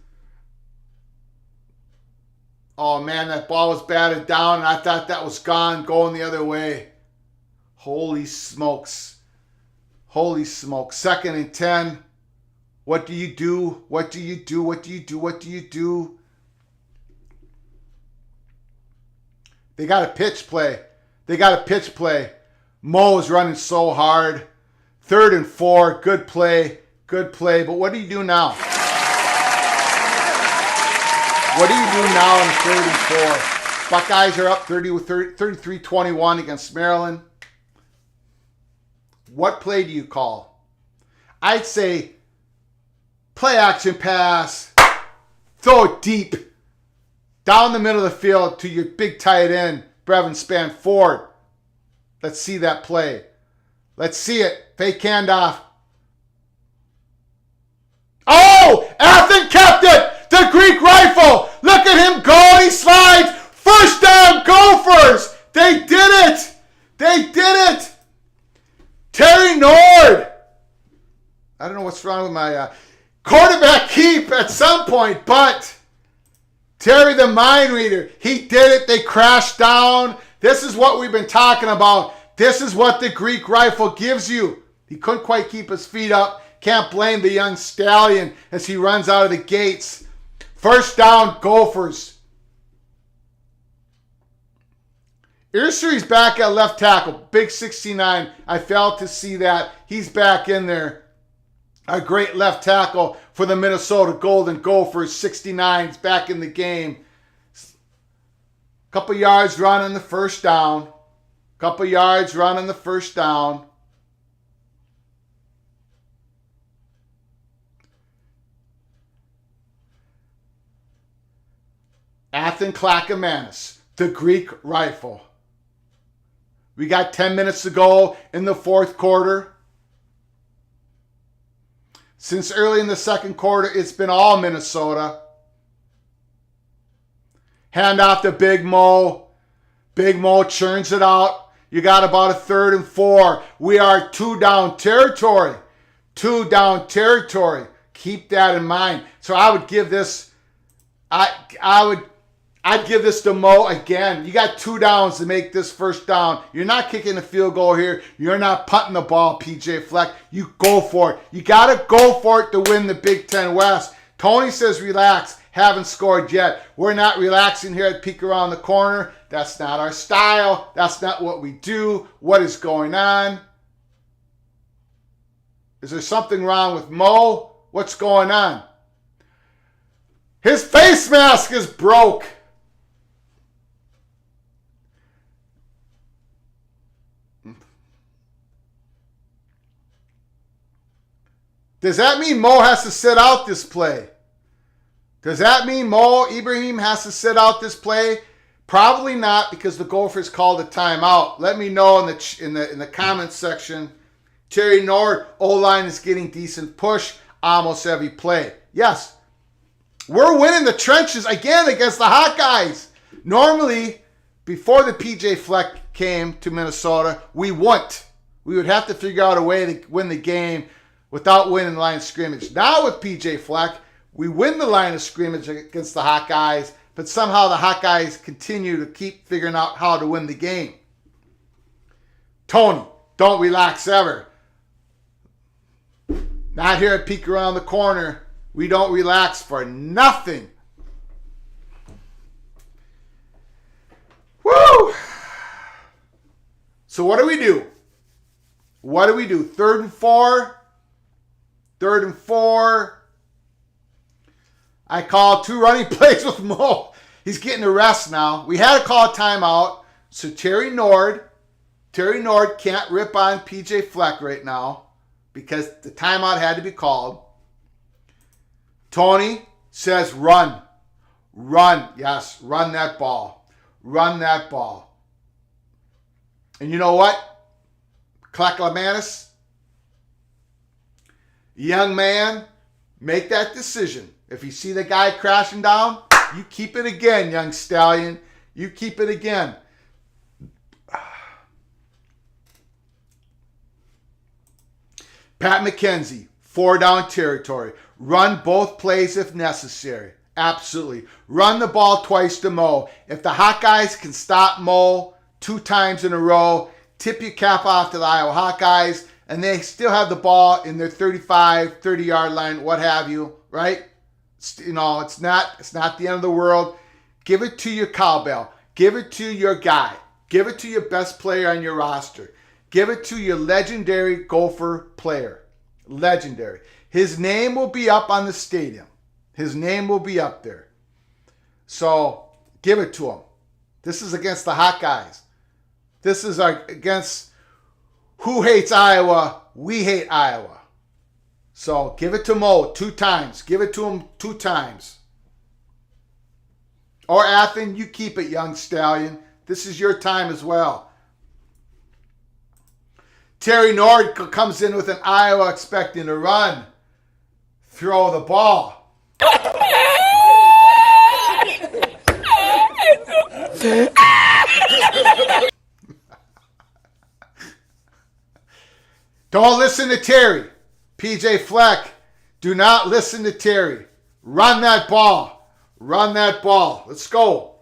A: Oh man, that ball was batted down and I thought that was gone, going the other way. Holy smokes. Holy smokes. 2nd and 10. What do you do? What do you do? What do you do? What do you do? They got a pitch play. They got a pitch play. Mo is running so hard. 3rd and 4. Good play. Good play. But what do you do now? What do you do now in 3rd and 4? Buckeyes are up 33-21 against Maryland. What play do you call? I'd say play action pass. Throw it deep. Down the middle of the field to your big tight end, Brevin Spanford. Let's see that play. Let's see it. Fake handoff. Oh! Athen kept it! The Greek rifle! Look at him go! He slides! First down, Gophers! They did it! They did it! Terry Nord! I don't know what's wrong with my quarterback keep at some point, but Terry the mind reader, he did it. They crashed down. This is what we've been talking about. This is what the Greek rifle gives you. He couldn't quite keep his feet up. Can't blame the young stallion as he runs out of the gates. First down, Gophers. Ursery's back at left tackle. Big 69. I failed to see that. He's back in there. A great left tackle for the Minnesota Golden Gophers. 69's back in the game. Couple yards run on the first down. Couple yards run on the first down. Athen Clackamanus, the Greek rifle. We got 10 minutes to go in the 4th quarter. Since early in the 2nd quarter, it's been all Minnesota. Hand off to Big Mo. Big Mo churns it out. You got about a 3rd and 4. We are 2 down territory. 2 down territory. Keep that in mind. So I would give this, I'd give this to Mo again. You got 2 downs to make this first down. You're not kicking a field goal here. You're not punting the ball, PJ Fleck. You go for it. You got to go for it to win the Big Ten West. Tony says relax. Haven't scored yet. We're not relaxing here at Peek Around the Corner. That's not our style. That's not what we do. What is going on? Is there something wrong with Mo? What's going on? His face mask is broke. Does that mean Mo has to sit out this play? Does that mean Mo Ibrahim has to sit out this play? Probably not, because the Gophers called a timeout. Let me know in the comments section. Terry Nord, O-line is getting decent push almost every play. Yes, we're winning the trenches again against the Hawkeyes. Normally, before the PJ Fleck came to Minnesota, we wouldn't. We would have to figure out a way to win the game without winning the line of scrimmage. Now with PJ Fleck, we win the line of scrimmage against the Hawkeyes, but somehow the Hawkeyes continue to keep figuring out how to win the game. Tony, don't relax ever. Not here at Peek Around the Corner. We don't relax for nothing. Woo! So what do we do? What do we do? 3rd and 4. 3rd and 4. I call 2 running plays with Mo. He's getting a rest now. We had to call a timeout. So Terry Nord can't rip on PJ Fleck right now because the timeout had to be called. Tony says run. Run. Yes, run that ball. Run that ball. And you know what? Clacklamanis, young man, make that decision. If you see the guy crashing down, you keep it again, young stallion. You keep it again. Pat McKenzie, 4-down territory. Run both plays if necessary. Absolutely. Run the ball twice to Mo. If the Hawkeyes can stop Mo 2 times in a row, tip your cap off to the Iowa Hawkeyes, and they still have the ball in their 35, 30-yard line, what have you, right? It's not the end of the world. Give it to your cowbell. Give it to your guy. Give it to your best player on your roster. Give it to your legendary Gopher player. Legendary. His name will be up on the stadium. His name will be up there. So give it to him. This is against the Hawkeyes. This is against who hates Iowa. We hate Iowa. So give it to Mo 2 times. Give it to him 2 times. Or Athen, you keep it, young stallion. This is your time as well. Terry Nord comes in with an Iowa expecting to run. Throw the ball. Don't listen to Terry. PJ Fleck, do not listen to Terry. Run that ball. Run that ball. Let's go.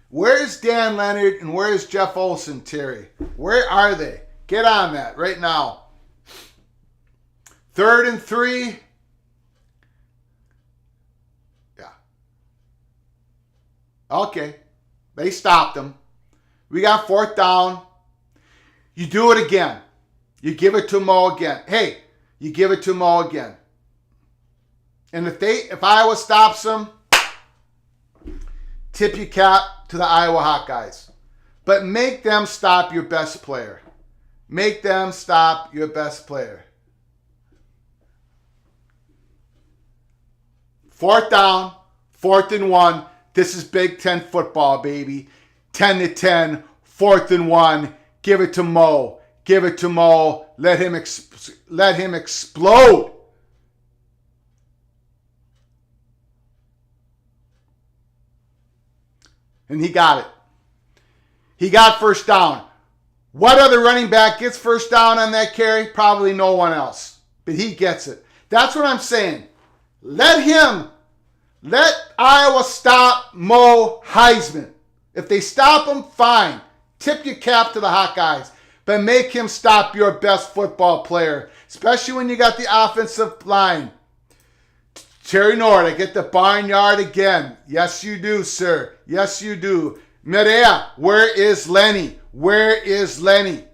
A: Where is Dan Leonard and where is Jeff Olson, Terry? Where are they? Get on that right now. 3rd and 3. Yeah. Okay. They stopped them. We got 4th down. You do it again. You give it to Mo again. Hey, you give it to Mo again. And if Iowa stops them, tip your cap to the Iowa Hawkeyes. But make them stop your best player. Make them stop your best player. 4th down, 4th and 1. This is Big Ten football, baby. 10-10, 4th and 1. Give it to Mo. Give it to Mo. Let him explode. And he got it. He got 1st down. What other running back gets 1st down on that carry? Probably no one else. But he gets it. That's what I'm saying. Let Iowa stop Mo Heisman. If they stop him, fine. Tip your cap to the Hawkeyes. But make him stop your best football player. Especially when you got the offensive line. Terry Nord, I get the barnyard again. Yes, you do, sir. Yes, you do. Merea, where is Lenny? Where is Lenny?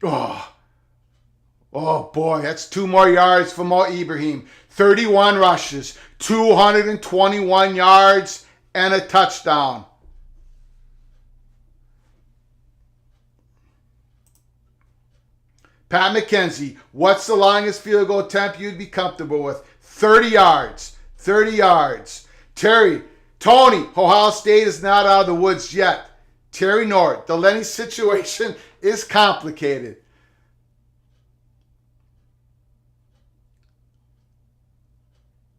A: Oh boy, that's 2 more yards for Mo Ibrahim. 31 rushes, 221 yards, and a touchdown. Pat McKenzie, what's the longest field goal attempt you'd be comfortable with? 30 yards. 30 yards. Tony, Ohio State is not out of the woods yet. Terry Nord, the Lenny situation is complicated.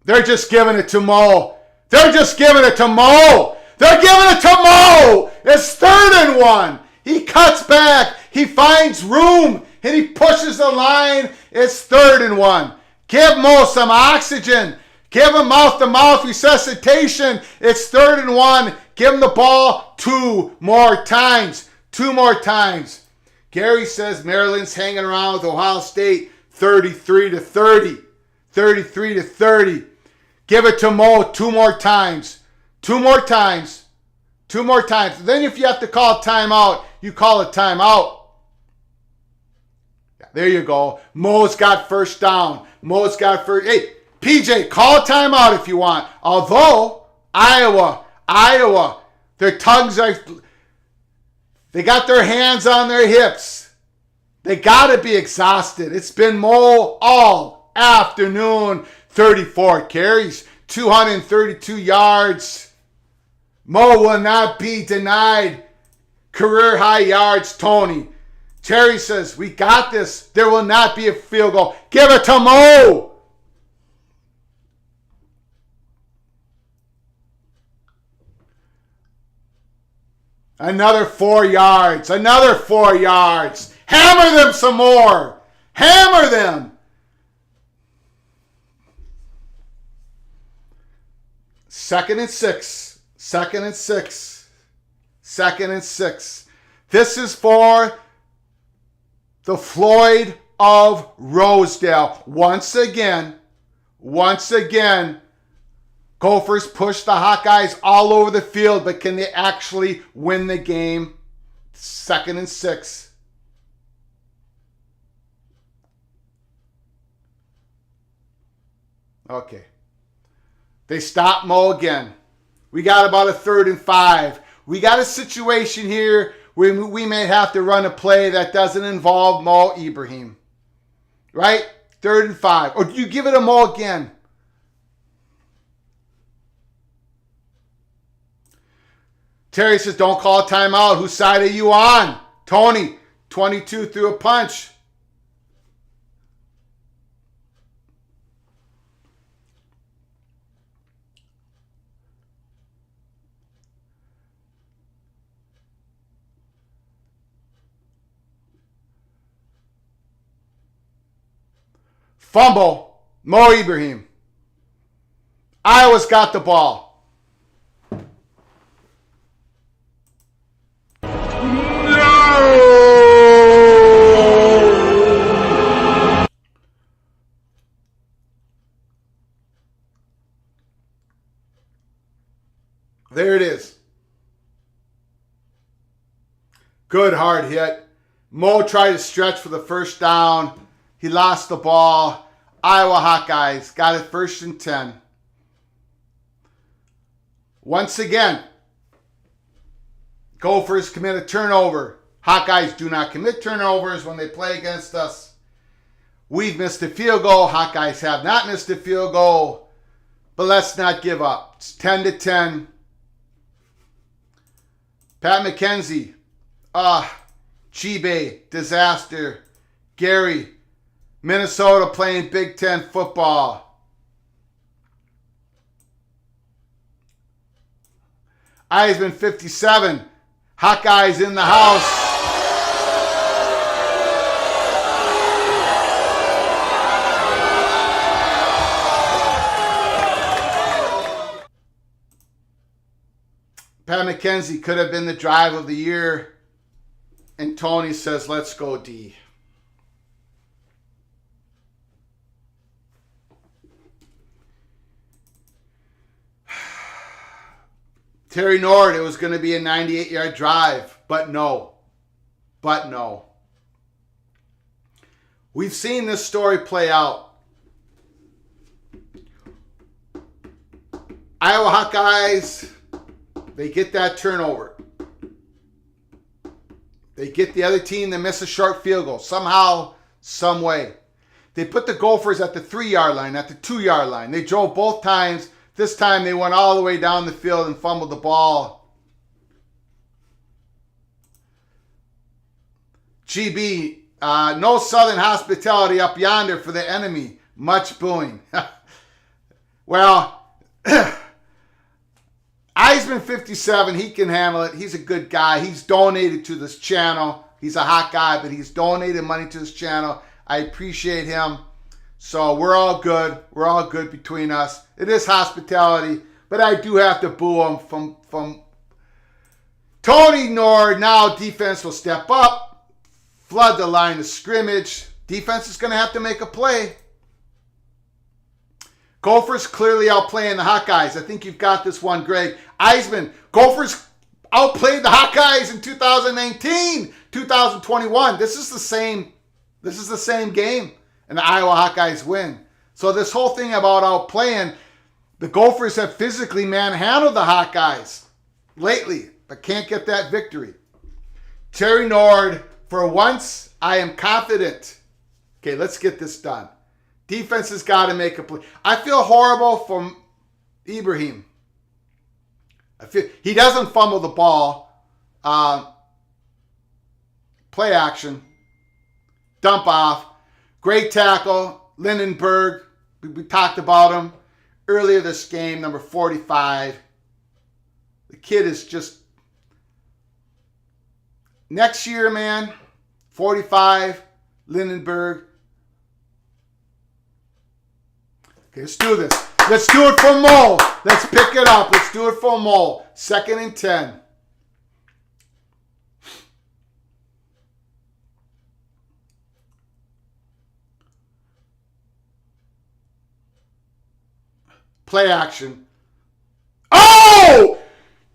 A: They're just giving it to Mo. They're just giving it to Mo. They're giving it to Mo. It's 3rd and 1. He cuts back. He finds room. And he pushes the line. It's 3rd and 1. Give Mo some oxygen. Give him mouth-to-mouth resuscitation. It's 3rd and 1. Give him the ball 2 more times. 2 more times. Gary says Maryland's hanging around with Ohio State 33-30. 33-30. Give it to Mo 2 more times. 2 more times. 2 more times. Then if you have to call a timeout, you call a timeout. There you go. Mo's got first down. Mo's got first. Hey, PJ, call a timeout if you want. Although, Iowa, their tongues are... They got their hands on their hips. They got to be exhausted. It's been Mo all afternoon. 34 carries, 232 yards. Mo will not be denied career high yards, Tony. Terry says, we got this. There will not be a field goal. Give it to Mo. Another 4 yards. Another 4 yards. Hammer them some more. Hammer them. Second and six. Second and six. Second and six. This is for the Floyd of Rosedale. Once again, Gophers push the Hawkeyes all over the field, but can they actually win the game? Second and six. Okay. They stop Mo again. We got about a 3rd and 5. We got a situation here where we may have to run a play that doesn't involve Mo Ibrahim. Right? 3rd and 5. Or do you give it to Mo again? Terry says, don't call a timeout. Whose side are you on? Tony, 22 threw a punch. Fumble, Mo Ibrahim. Iowa's got the ball. There it is. Good hard hit. Mo tried to stretch for the first down. He lost the ball. Iowa Hawkeyes got it 1st and 10. Once again, Gophers commit a turnover. Hawkeyes do not commit turnovers when they play against us. We've missed a field goal. Hawkeyes have not missed a field goal. But let's not give up. It's 10 to 10. Pat McKenzie. Chibe. Disaster. Gary. Minnesota playing Big Ten football. Eisman 57. Hawkeyes in the house. Pat McKenzie could have been the drive of the year. And Tony says, let's go D. Terry Nord, it was going to be a 98-yard drive, but no. We've seen this story play out. Iowa Hawkeyes, they get that turnover. They get the other team to miss a short field goal. Somehow, some way. They put the Gophers at the 3-yard line, at the 2-yard line. They drove both times. This time they went all the way down the field and fumbled the ball. GB, no Southern hospitality up yonder for the enemy. Much booing. Well, Eisman 57, he can handle it. He's a good guy. He's donated to this channel. He's a hot guy, but he's donated money to this channel. I appreciate him. So we're all good. We're all good between us. It is hospitality, but I do have to boo him from Tony Nord. Now defense will step up, flood the line of scrimmage. Defense is going to have to make a play. Gophers clearly outplaying the Hawkeyes. I think you've got this one, Greg. Eisman, Gophers outplayed the Hawkeyes in 2019, 2021. This is the same This is the same game, and the Iowa Hawkeyes win. So this whole thing about outplaying, the Gophers have physically manhandled the Hawkeyes lately, but can't get that victory. Terry Nord, for once, I am confident. Okay, let's get this done. Defense has got to make a play. I feel horrible for Ibrahim. He doesn't fumble the ball. Play action. Dump off. Great tackle. Lindenberg. We talked about him earlier this game, number 45. The kid is just... Next year, man, 45, Lindenberg. Okay, let's do this. Let's do it for Mo. Let's pick it up. Let's do it for Mo. 2nd and 10. Play action. Oh!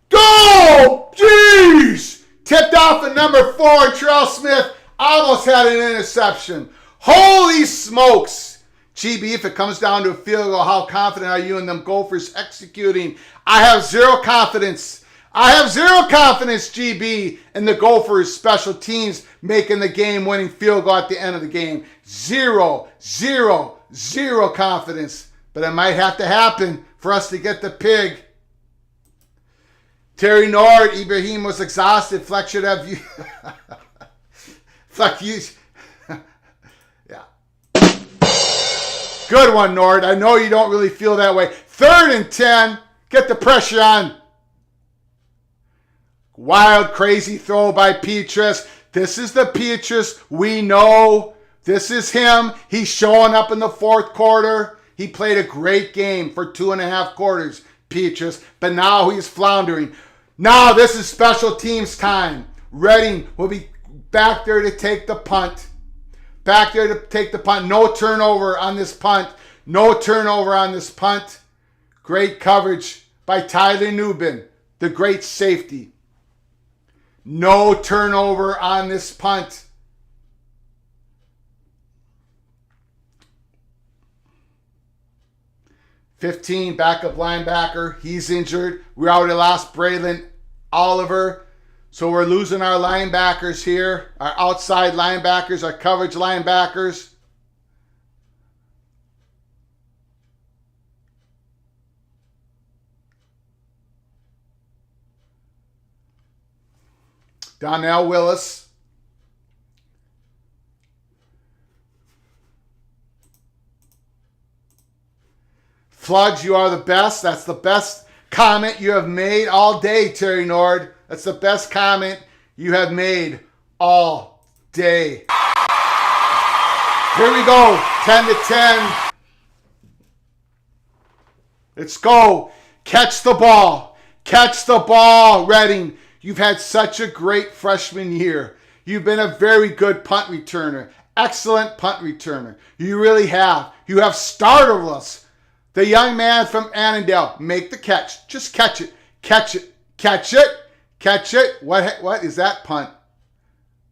A: Go! Jeez! Tipped off at number 4, Terrell Smith. Almost had an interception. Holy smokes. GB, if it comes down to a field goal, how confident are you in them Gophers executing? I have zero confidence. I have zero confidence, GB, in the Gophers special teams making the game-winning field goal at the end of the game. Zero confidence. But it might have to happen for us to get the pig. Terry Nord, Ibrahim was exhausted. Fleck should have you. Fleck, you. Yeah. Good one, Nord. I know you don't really feel that way. 3rd and 10. Get the pressure on. Wild, crazy throw by Petrus. This is the Petrus we know. This is him. He's showing up in the 4th quarter. He played a great game for 2.5 quarters, Petrus, but now he's floundering. Now this is special teams time. Redding will be back there to take the punt. Back there to take the punt. No turnover on this punt. No turnover on this punt. Great coverage by Tyler Nubin, the great safety. No turnover on this punt. $15, backup linebacker. He's injured. We already lost Braylon Oliver. So we're losing our linebackers here. Our outside linebackers, our coverage linebackers. Donnell Willis. Floods, you are the best. That's the best comment you have made all day, Terry Nord. That's the best comment you have made all day. Here we go. 10 to 10. Let's go. Catch the ball. Catch the ball, Redding. You've had such a great freshman year. You've been a very good punt returner. Excellent punt returner. You really have. You have startled us. The young man from Annandale, make the catch. Just catch it. Catch it. Catch it. Catch it. What is that punt?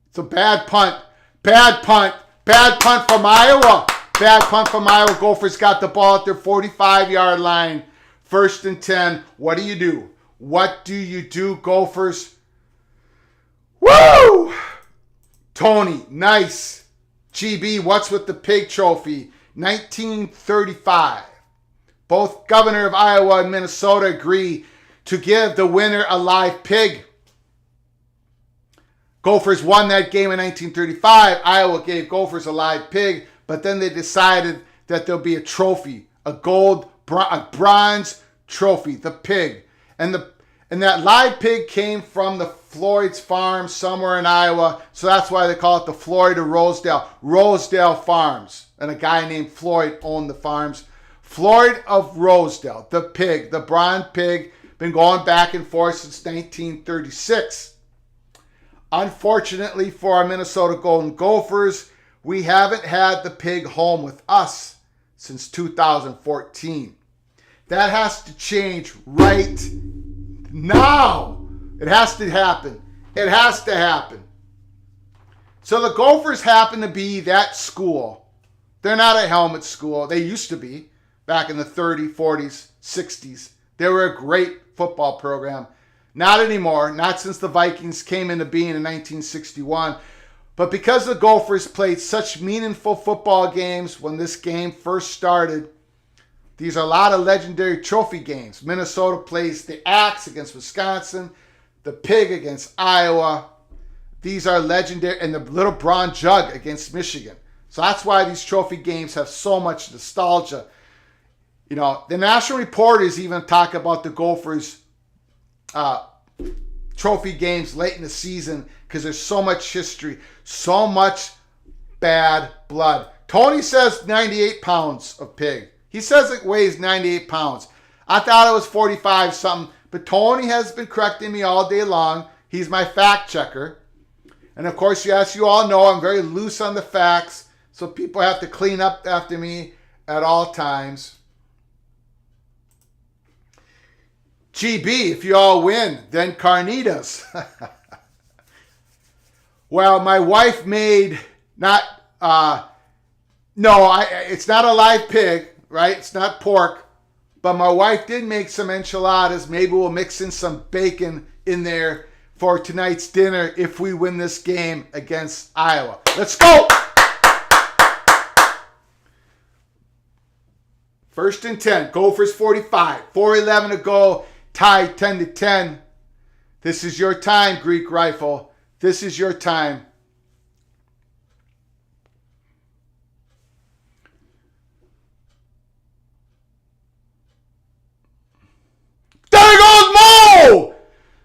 A: It's a bad punt. Bad punt. Bad punt from Iowa. Bad punt from Iowa. Gophers got the ball at their 45-yard line. 1st and 10. What do you do? What do you do, Gophers? Woo! Tony, nice. GB, what's with the pig trophy? 1935. Both Governor of Iowa and Minnesota agree to give the winner a live pig. Gophers won that game in 1935. Iowa gave Gophers a live pig, but then they decided that there'll be a trophy, a bronze trophy, the pig. And that live pig came from the Floyd's farm somewhere in Iowa, so that's why they call it the Floyd of Rosedale Farms. And a guy named Floyd owned the farms. Floyd of Rosedale, the pig, the bronze pig, been going back and forth since 1936. Unfortunately for our Minnesota Golden Gophers, we haven't had the pig home with us since 2014. That has to change right now. It has to happen. It has to happen. So the Gophers happen to be that school. They're not a helmet school. They used to be back in the 30s, 40s, 60s. They were a great football program. Not anymore. Not since the Vikings came into being in 1961. But because the Gophers played such meaningful football games when this game first started, these are a lot of legendary trophy games. Minnesota plays the Axe against Wisconsin, the Pig against Iowa. These are legendary, and the Little Brown Jug against Michigan. So that's why these trophy games have so much nostalgia. You know, the national reporters even talk about the Gophers trophy games late in the season because there's so much history, so much bad blood. Tony says 98 pounds of pig. He says it weighs 98 pounds. I thought it was 45 something, but Tony has been correcting me all day long. He's my fact checker. And of course, yes, you all know I'm very loose on the facts, so people have to clean up after me at all times. GB, if you all win, then carnitas. Well, my wife made it's not a live pig, right? It's not pork. But my wife did make some enchiladas. Maybe we'll mix in some bacon in there for tonight's dinner if we win this game against Iowa. Let's go! First and 10. Gophers 45. 4:11 to go. Tied 10-10. This is your time, Greek Rifle. This is your time. There goes Mo!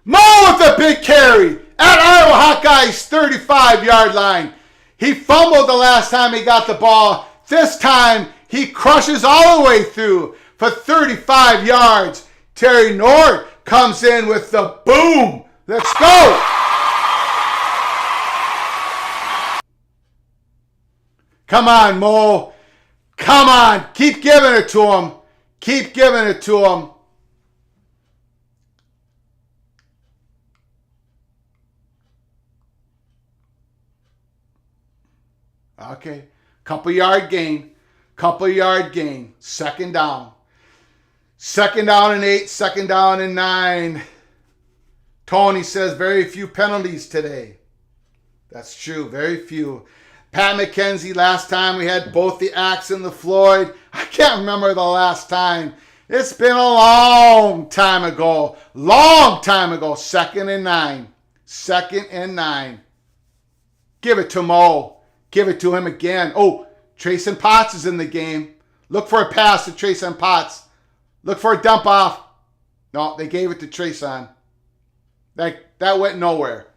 A: Mo with a big carry at Iowa Hawkeyes 35-yard line. He fumbled the last time he got the ball. This time he crushes all the way through for 35 yards. Terry Nord comes in with the boom. Let's go. Come on, Mo. Come on. Keep giving it to him. Keep giving it to him. Okay. Couple yard gain. Second down. Second down and 8. Second down and 9. Tony says very few penalties today. That's true. Very few. Pat McKenzie, last time we had both the Axe and the Floyd. I can't remember the last time. It's been a long time ago. Second and 9. Second and 9. Give it to Mo. Give it to him again. Oh, Trayson Potts is in the game. Look for a pass to Trayson Potts. Look for a dump off. No, they gave it to Trayson. That went nowhere.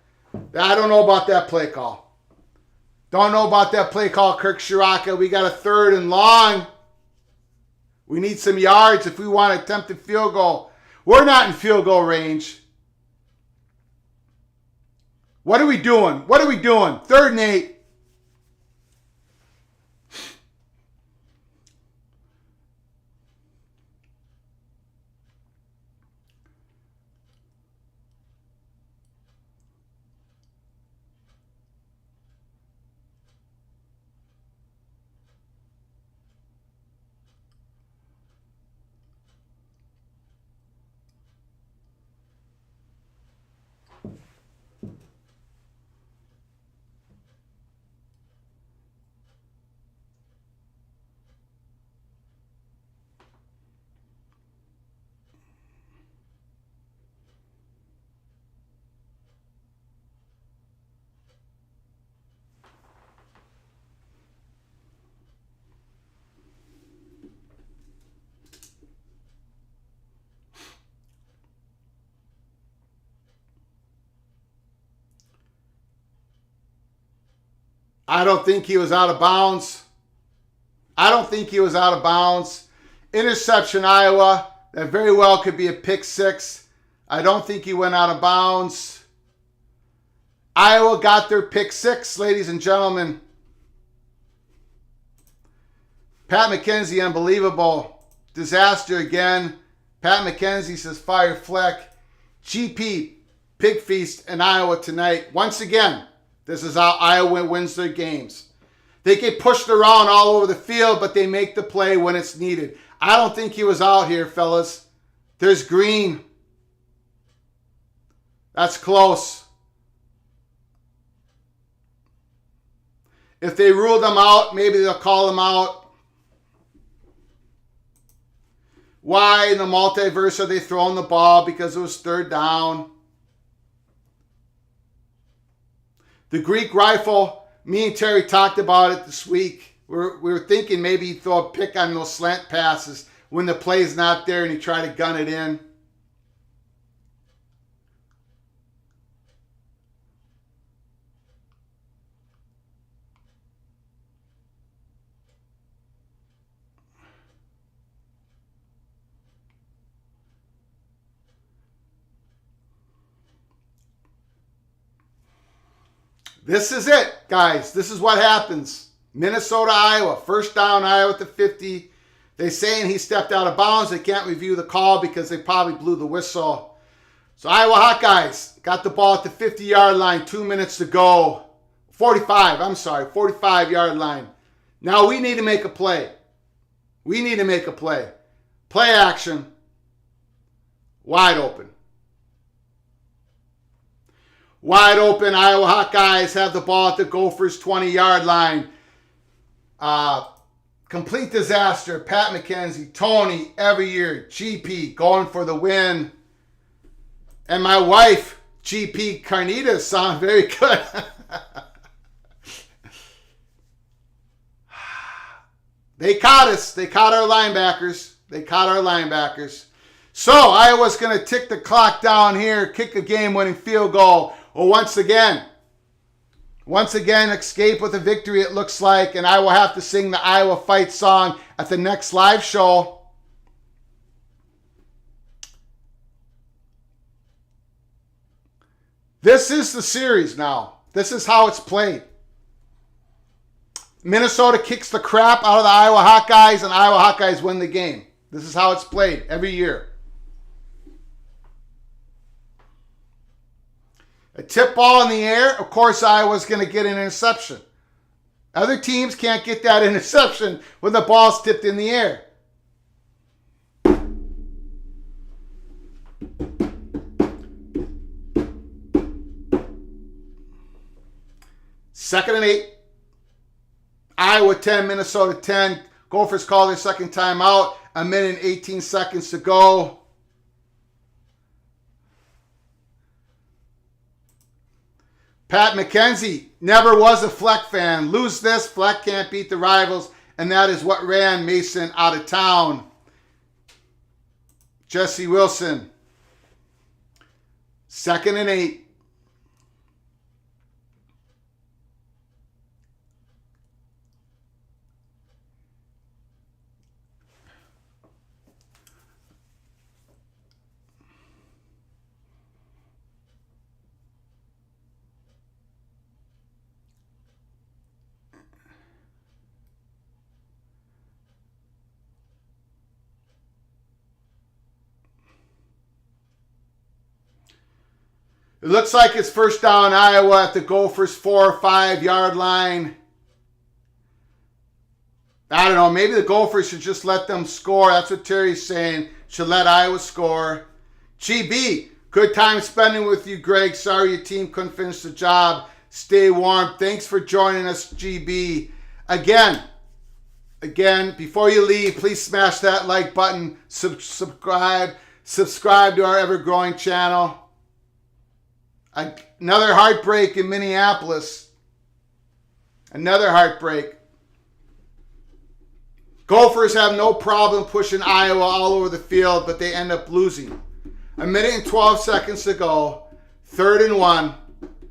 A: I don't know about that play call. Kirk Shiraka. We got a 3rd and long. We need some yards if we want to attempt a field goal. We're not in field goal range. What are we doing? 3rd and 8. I don't think he was out of bounds. Interception, Iowa. That very well could be a pick 6. I don't think he went out of bounds. Iowa got their pick 6, ladies and gentlemen. Pat McKenzie, unbelievable. Disaster again. Pat McKenzie says fire Fleck. GP, Pig Feast in Iowa tonight. Once again, This is how Iowa wins their games. They get pushed around all over the field, but they make the play when it's needed. I don't think he was out here, fellas. There's green. That's close. If they rule them out, maybe they'll call them out. Why in the multiverse are they throwing the ball? Because it was third down. The Greek rifle, me and Terry talked about it this week. We were thinking maybe he'd throw a pick on those slant passes when the play's not there and he try to gun it in. This is it, guys. This is what happens. Minnesota, Iowa. First down, Iowa at the 50. They're saying he stepped out of bounds. They can't review the call because they probably blew the whistle. So Iowa Hawkeyes got the ball at the 50-yard line. 2 minutes to go. 45-yard line. Now we need to make a play. We need to make a play. Play action. Wide open. Wide open, Iowa Hawkeyes have the ball at the Gophers' 20-yard line. Complete disaster. Pat McKenzie, Tony, every year. GP going for the win. And my wife, GP Carnitas, sound very good. They caught us. They caught our linebackers. So Iowa's going to tick the clock down here, kick a game-winning field goal. Well, once again, escape with a victory, it looks like, and I will have to sing the Iowa Fight song at the next live show. This is the series now. This is how it's played. Minnesota kicks the crap out of the Iowa Hawkeyes, and Iowa Hawkeyes win the game. This is how it's played every year. A tip ball in the air, of course Iowa's going to get an interception. Other teams can't get that interception when the ball's tipped in the air. Second and 8. Iowa 10, Minnesota 10. Gophers call their second timeout. 1 minute and 18 seconds to go. Pat McKenzie never was a Fleck fan. Lose this, Fleck can't beat the rivals, and that is what ran Mason out of town. Jesse Wilson. Second and 8. It looks like it's first down Iowa at the Gophers' 4 or 5 yard line. I don't know. Maybe the Gophers should just let them score. That's what Terry's saying. Should let Iowa score. GB, good time spending with you, Greg. Sorry your team couldn't finish the job. Stay warm. Thanks for joining us, GB. Again, before you leave, please smash that like button. Subscribe to our ever-growing channel. Another heartbreak in Minneapolis. Another heartbreak. Gophers have no problem pushing Iowa all over the field, but they end up losing. 1 minute and 12 seconds to go. 3rd and 1.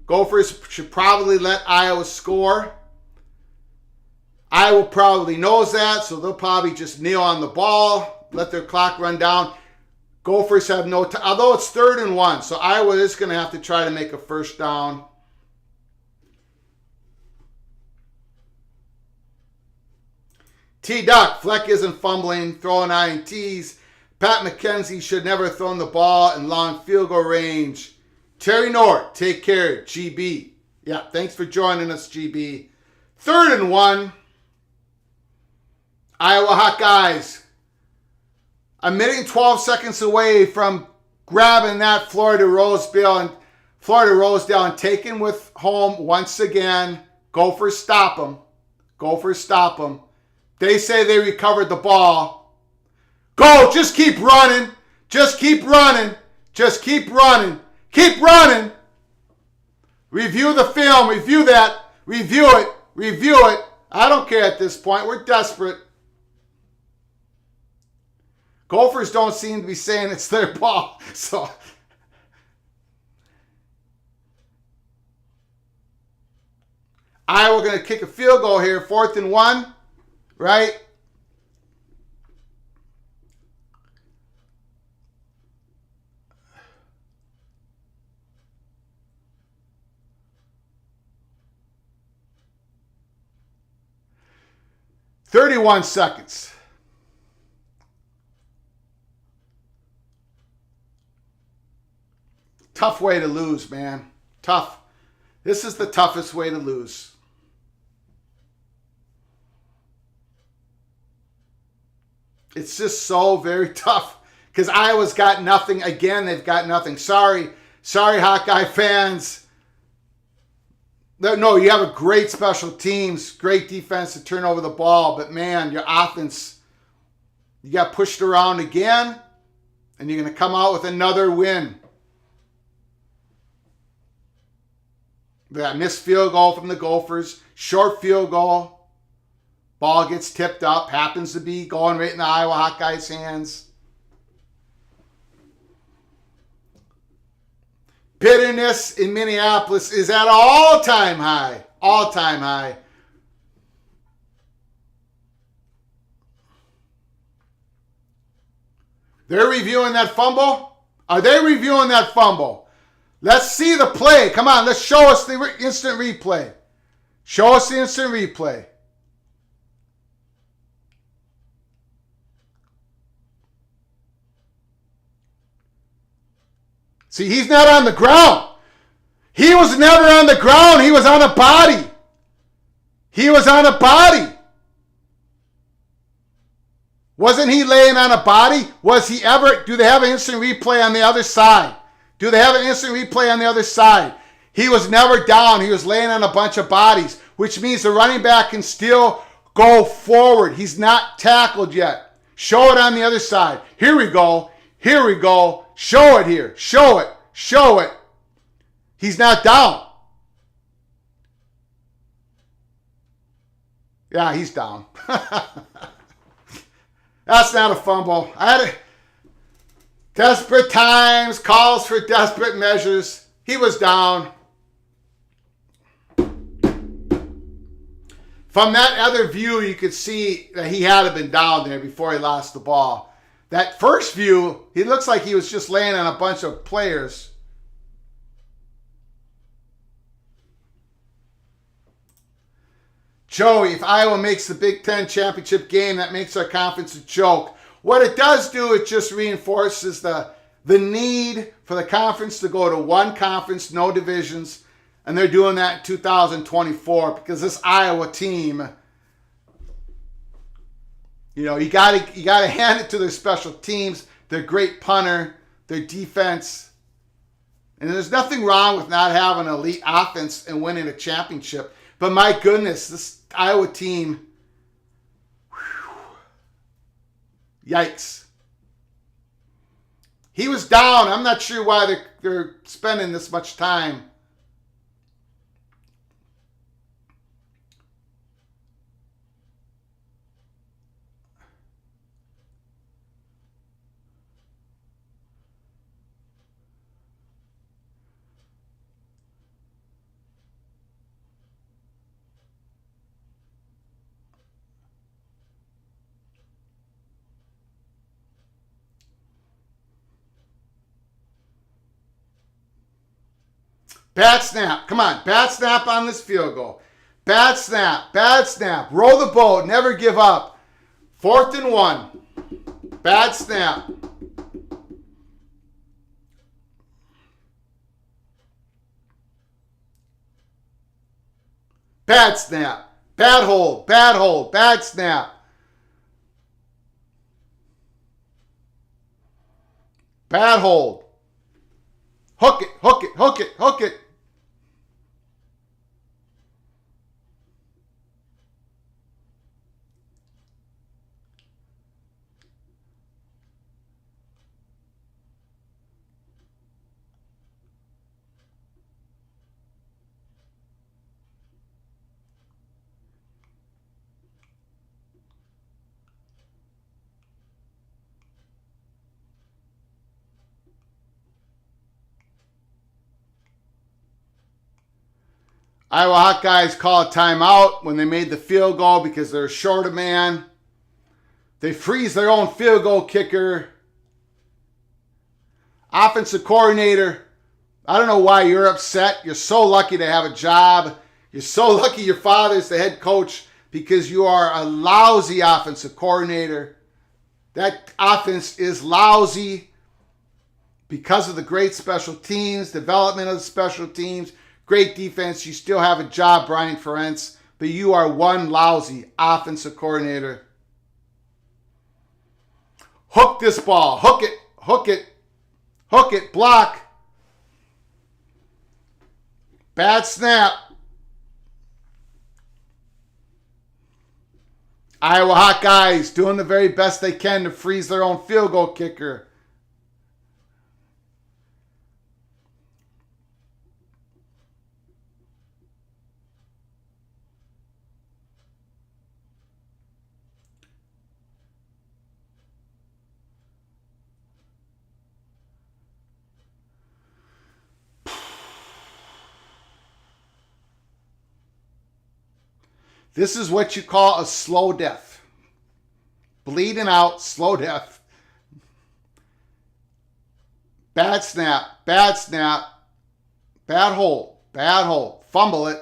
A: Gophers should probably let Iowa score. Iowa probably knows that, so they'll probably just kneel on the ball, let their clock run down. Gophers have no time, although it's 3rd and 1, so Iowa is going to have to try to make a first down. T-Duck, Fleck isn't fumbling, throwing INTs. Pat McKenzie should never have thrown the ball in long field goal range. Terry Nort, take care, GB. Yeah, thanks for joining us, GB. 3rd and 1. Iowa Hawkeyes. A minute and 12 seconds away from grabbing that Florida Rosedale and taking with home once again. Gophers stop them. Gophers stop them. They say they recovered the ball. Go, just keep running. Just keep running. Just keep running. Keep running. Review the film. Review that. Review it. Review it. I don't care at this point. We're desperate. Gophers don't seem to be saying it's their ball. So Iowa going to kick a field goal here. 4th and 1. Right? "31 seconds. Tough way to lose, man. Tough. This is the toughest way to lose. It's just so very tough because Iowa's got nothing. Again, they've got nothing. Sorry, Hawkeye fans. No, you have a great special teams, great defense to turn over the ball, but man, your offense, you got pushed around again, and you're going to come out with another win. That missed field goal from the Gophers, short field goal. Ball gets tipped up, happens to be going right in the Iowa Hawkeyes' hands. Bitterness in Minneapolis is at an all-time high. All-time high. They're reviewing that fumble? Are they reviewing that fumble? Let's see the play. Come on, let's show us the instant replay. Show us the instant replay. See, he's not on the ground. He was never on the ground. He was on a body. He was on a body. Wasn't he laying on a body? Was he ever? Do they have an instant replay on the other side? Do they have an instant replay on the other side? He was never down. He was laying on a bunch of bodies, which means the running back can still go forward. He's not tackled yet. Show it on the other side. Here we go. Here we go. Show it here. Show it. Show it. He's not down. Yeah, he's down. That's not a fumble. Desperate times calls for desperate measures. He was down. From that other view, you could see that he had been down there before he lost the ball. That first view, he looks like he was just laying on a bunch of players. Joey, if Iowa makes the Big Ten championship game, that makes our conference a joke. What it does do, it just reinforces the need for the conference to go to one conference, no divisions, and they're doing that in 2024 because this Iowa team, you know, you gotta hand it to their special teams, their great punter, their defense. And there's nothing wrong with not having an elite offense and winning a championship. But my goodness, this Iowa team, yikes. He was down. I'm not sure why they're spending this much time. Bad snap. Come on. Bad snap on this field goal. Bad snap. Bad snap. Roll the boat. Never give up. 4th and 1. Bad snap. Bad snap. Bad hold. Bad hold. Bad snap. Bad hold. Hook it. Hook it. Hook it. Hook it. Iowa Hawkeyes call a timeout when they made the field goal because they're short a man. They freeze their own field goal kicker. Offensive coordinator, I don't know why you're upset. You're so lucky to have a job. You're so lucky your father's the head coach because you are a lousy offensive coordinator. That offense is lousy because of the great special teams, development of the special teams. Great defense. You still have a job, Brian Ferentz, but you are one lousy offensive coordinator. Hook this ball. Hook it. Hook it. Hook it. Block. Bad snap. Iowa Hawkeyes doing the very best they can to freeze their own field goal kicker. This is what you call a slow death. Bleeding out, slow death. Bad snap, bad snap, bad hold, bad hold. Fumble it.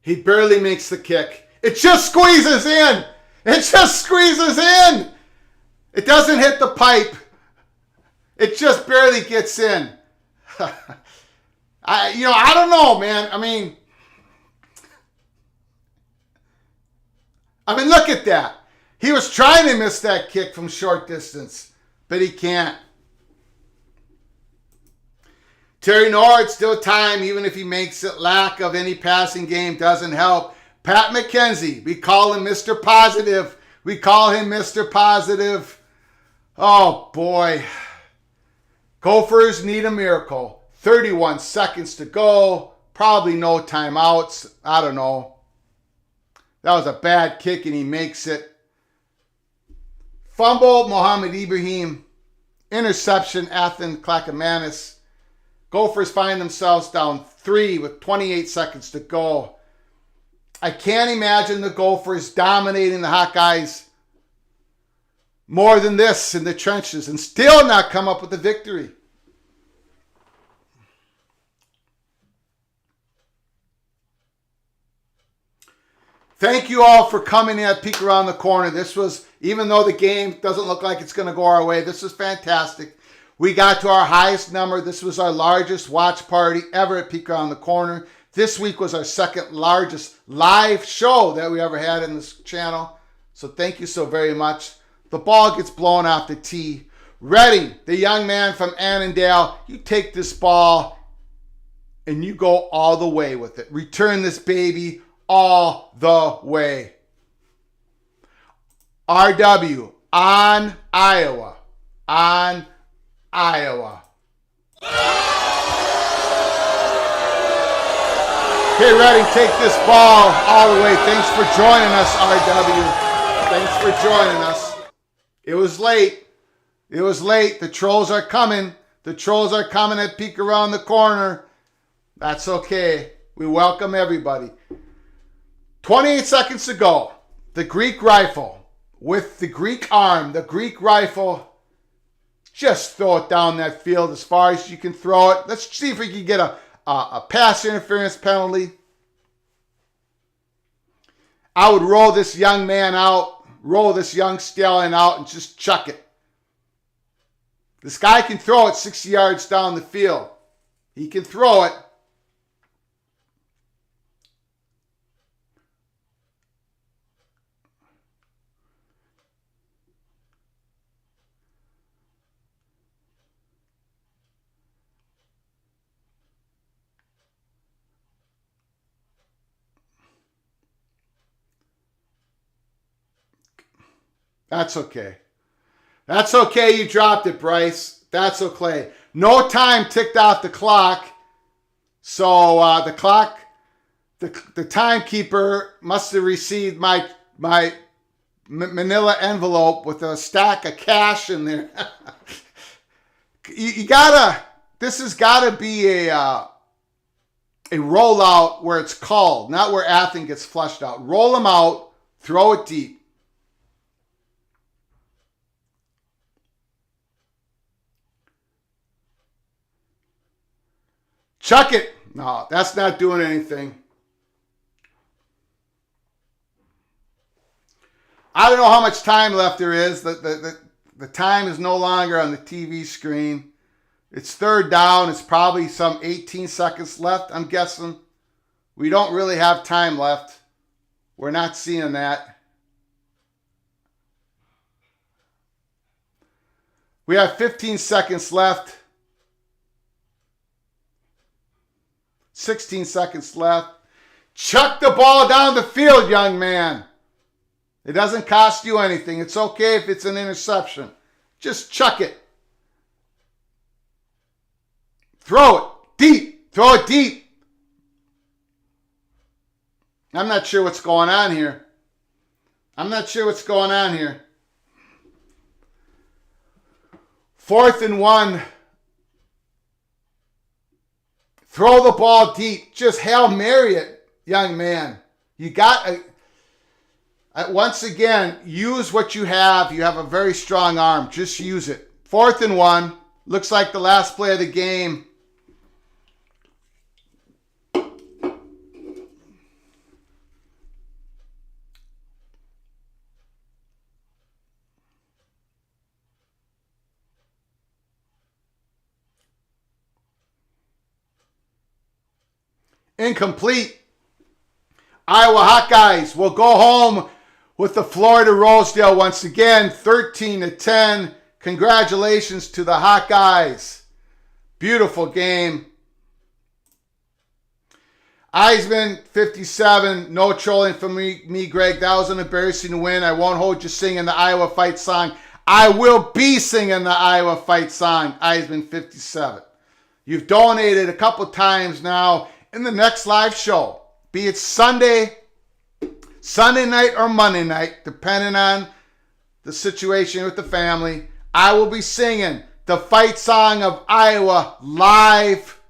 A: He barely makes the kick. It just squeezes in. It just squeezes in. It doesn't hit the pipe. It just barely gets in. I don't know, man. I mean, look at that. He was trying to miss that kick from short distance, but he can't. Terry Nord, still time, even if he makes it. Lack of any passing game doesn't help. Pat McKenzie, we call him Mr. Positive. We call him Mr. Positive. Oh, boy. Gophers need a miracle. 31 seconds to go. Probably no timeouts. I don't know. That was a bad kick, and he makes it. Fumble, Mohamed Ibrahim. Interception, Athan Clackamanus. Gophers find themselves down 3 with 28 seconds to go. I can't imagine the Gophers dominating the Hawkeyes more than this in the trenches and still not come up with a victory. Thank you all for coming in at Peek Around the Corner. This was, even though the game doesn't look like it's going to go our way, this was fantastic. We got to our highest number. This was our largest watch party ever at Peek Around the Corner. This week was our second largest live show that we ever had in this channel. So thank you so very much. The ball gets blown off the tee. Redding, the young man from Annandale, you take this ball and you go all the way with it. Return this baby all the way. RW on Iowa. On Iowa. Okay, Redding, take this ball all the way. Thanks for joining us, RW. Thanks for joining us. It was late. It was late. The trolls are coming. The trolls are coming at Peek Around the Corner. That's okay. We welcome everybody. 28 seconds to go. The Greek rifle with the Greek arm. The Greek rifle Just throw it down that field as far as you can throw it. Let's see if we can get a pass interference penalty. I would roll this young man out, roll this young stallion out, and just chuck it. This guy can throw it 60 yards down the field. He can throw it. That's okay. That's okay. You dropped it, Bryce. That's okay. No time ticked off the clock. So the timekeeper must have received my manila envelope with a stack of cash in there. This has gotta be a rollout where it's called, not where Athens gets flushed out. Roll them out, throw it deep. Chuck it. No, that's not doing anything. I don't know how much time left there is. The time is no longer on the TV screen. It's third down. It's probably some 18 seconds left, I'm guessing. We don't really have time left. We're not seeing that. We have 15 seconds left. 16 seconds left. Chuck the ball down the field, young man. It doesn't cost you anything. It's okay if it's an interception. Just chuck it. Throw it deep. Throw it deep. I'm not sure what's going on here. Fourth and 1. Throw the ball deep. Just Hail Mary it, young man. You got once again, use what you have. You have a very strong arm. Just use it. 4th and 1. Looks like the last play of the game. Incomplete. Iowa Hawkeyes will go home with the Florida Rosedale once again, 13-10. Congratulations to the Hawkeyes. Beautiful game. Eisman, 57. No trolling from me, Greg. That was an embarrassing win. I won't hold you singing the Iowa fight song. I will be singing the Iowa fight song. Eisman, 57. You've donated a couple times now. In the next live show, be it Sunday night or Monday night, depending on the situation with the family, I will be singing the fight song of Iowa live.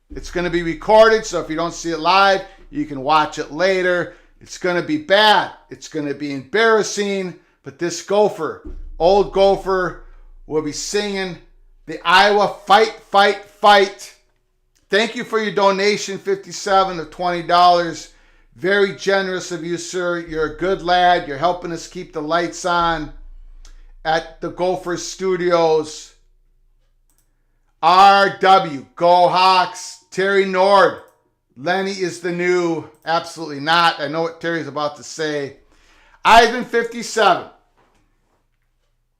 A: It's going to be recorded, so if you don't see it live, you can watch it later. It's going to be bad. It's going to be embarrassing, but this Gopher, old Gopher, will be singing the Iowa fight, fight, fight. Thank you for your donation, 57 of $20. Very generous of you, sir. You're a good lad. You're helping us keep the lights on at the Gophers Studios. RW, Go Hawks. Terry Nord, Lenny is the new. Absolutely not. I know what Terry's about to say. Ivan, 57.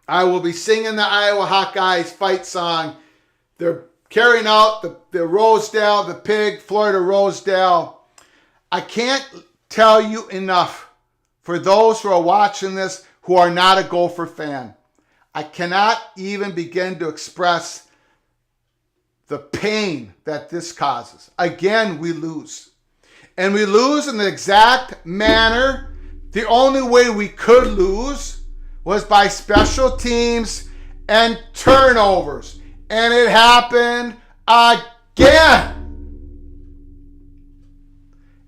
A: I will be singing the Iowa Hawkeyes fight song. They're carrying out the Rosedale, the Pig, Florida Rosedale. I can't tell you enough for those who are watching this who are not a Gopher fan. I cannot even begin to express the pain that this causes. Again, we lose. And we lose in the exact manner. The only way we could lose was by special teams and turnovers. And it happened again.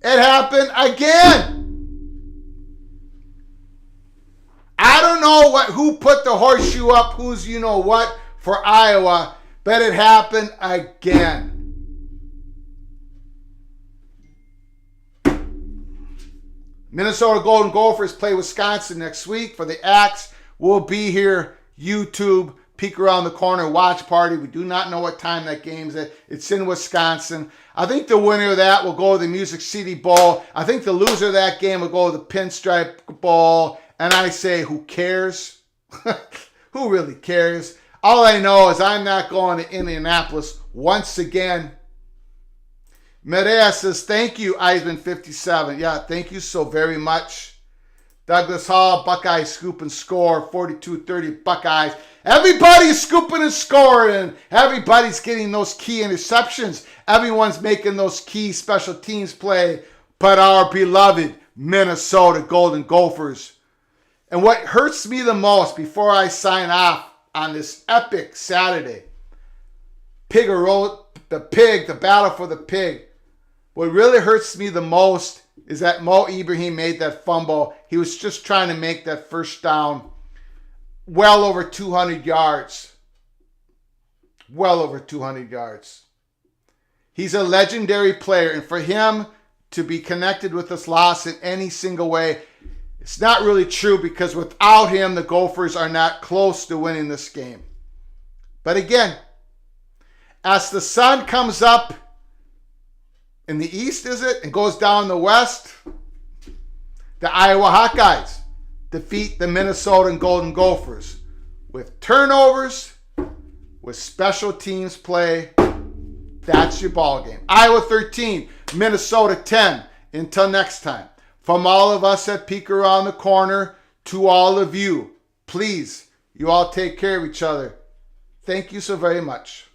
A: It happened again. I don't know who put the horseshoe up, who's you know what, for Iowa, but it happened again. Minnesota Golden Gophers play Wisconsin next week for the Axe. We'll be here, YouTube, peek around the corner, watch party. We do not know what time that game's at. It's in Wisconsin. I think the winner of that will go to the Music City Bowl. I think the loser of that game will go to the Pinstripe Bowl. And I say, who cares? Who really cares? All I know is I'm not going to Indianapolis once again. Medea says, thank you, Eisman57. Yeah, thank you so very much. Douglas Hall, Buckeyes scoop and score, 42-30 Buckeyes. Everybody's scooping and scoring. Everybody's getting those key interceptions. Everyone's making those key special teams play. But our beloved Minnesota Golden Gophers. And what hurts me the most before I sign off on this epic Saturday, the battle for the pig. What really hurts me the most is that Mo Ibrahim made that fumble. He was just trying to make that first down. Well over 200 yards. Well over 200 yards. He's a legendary player, and for him to be connected with this loss in any single way, it's not really true, because without him, the Gophers are not close to winning this game. But again, as the sun comes up in the east, is it, and goes down the west, the Iowa Hawkeyes defeat the Minnesota Golden Gophers with turnovers, with special teams play. That's your ball game. Iowa 13, Minnesota 10. Until next time, from all of us at Peek Around the Corner to all of you, please, you all take care of each other. Thank you so very much.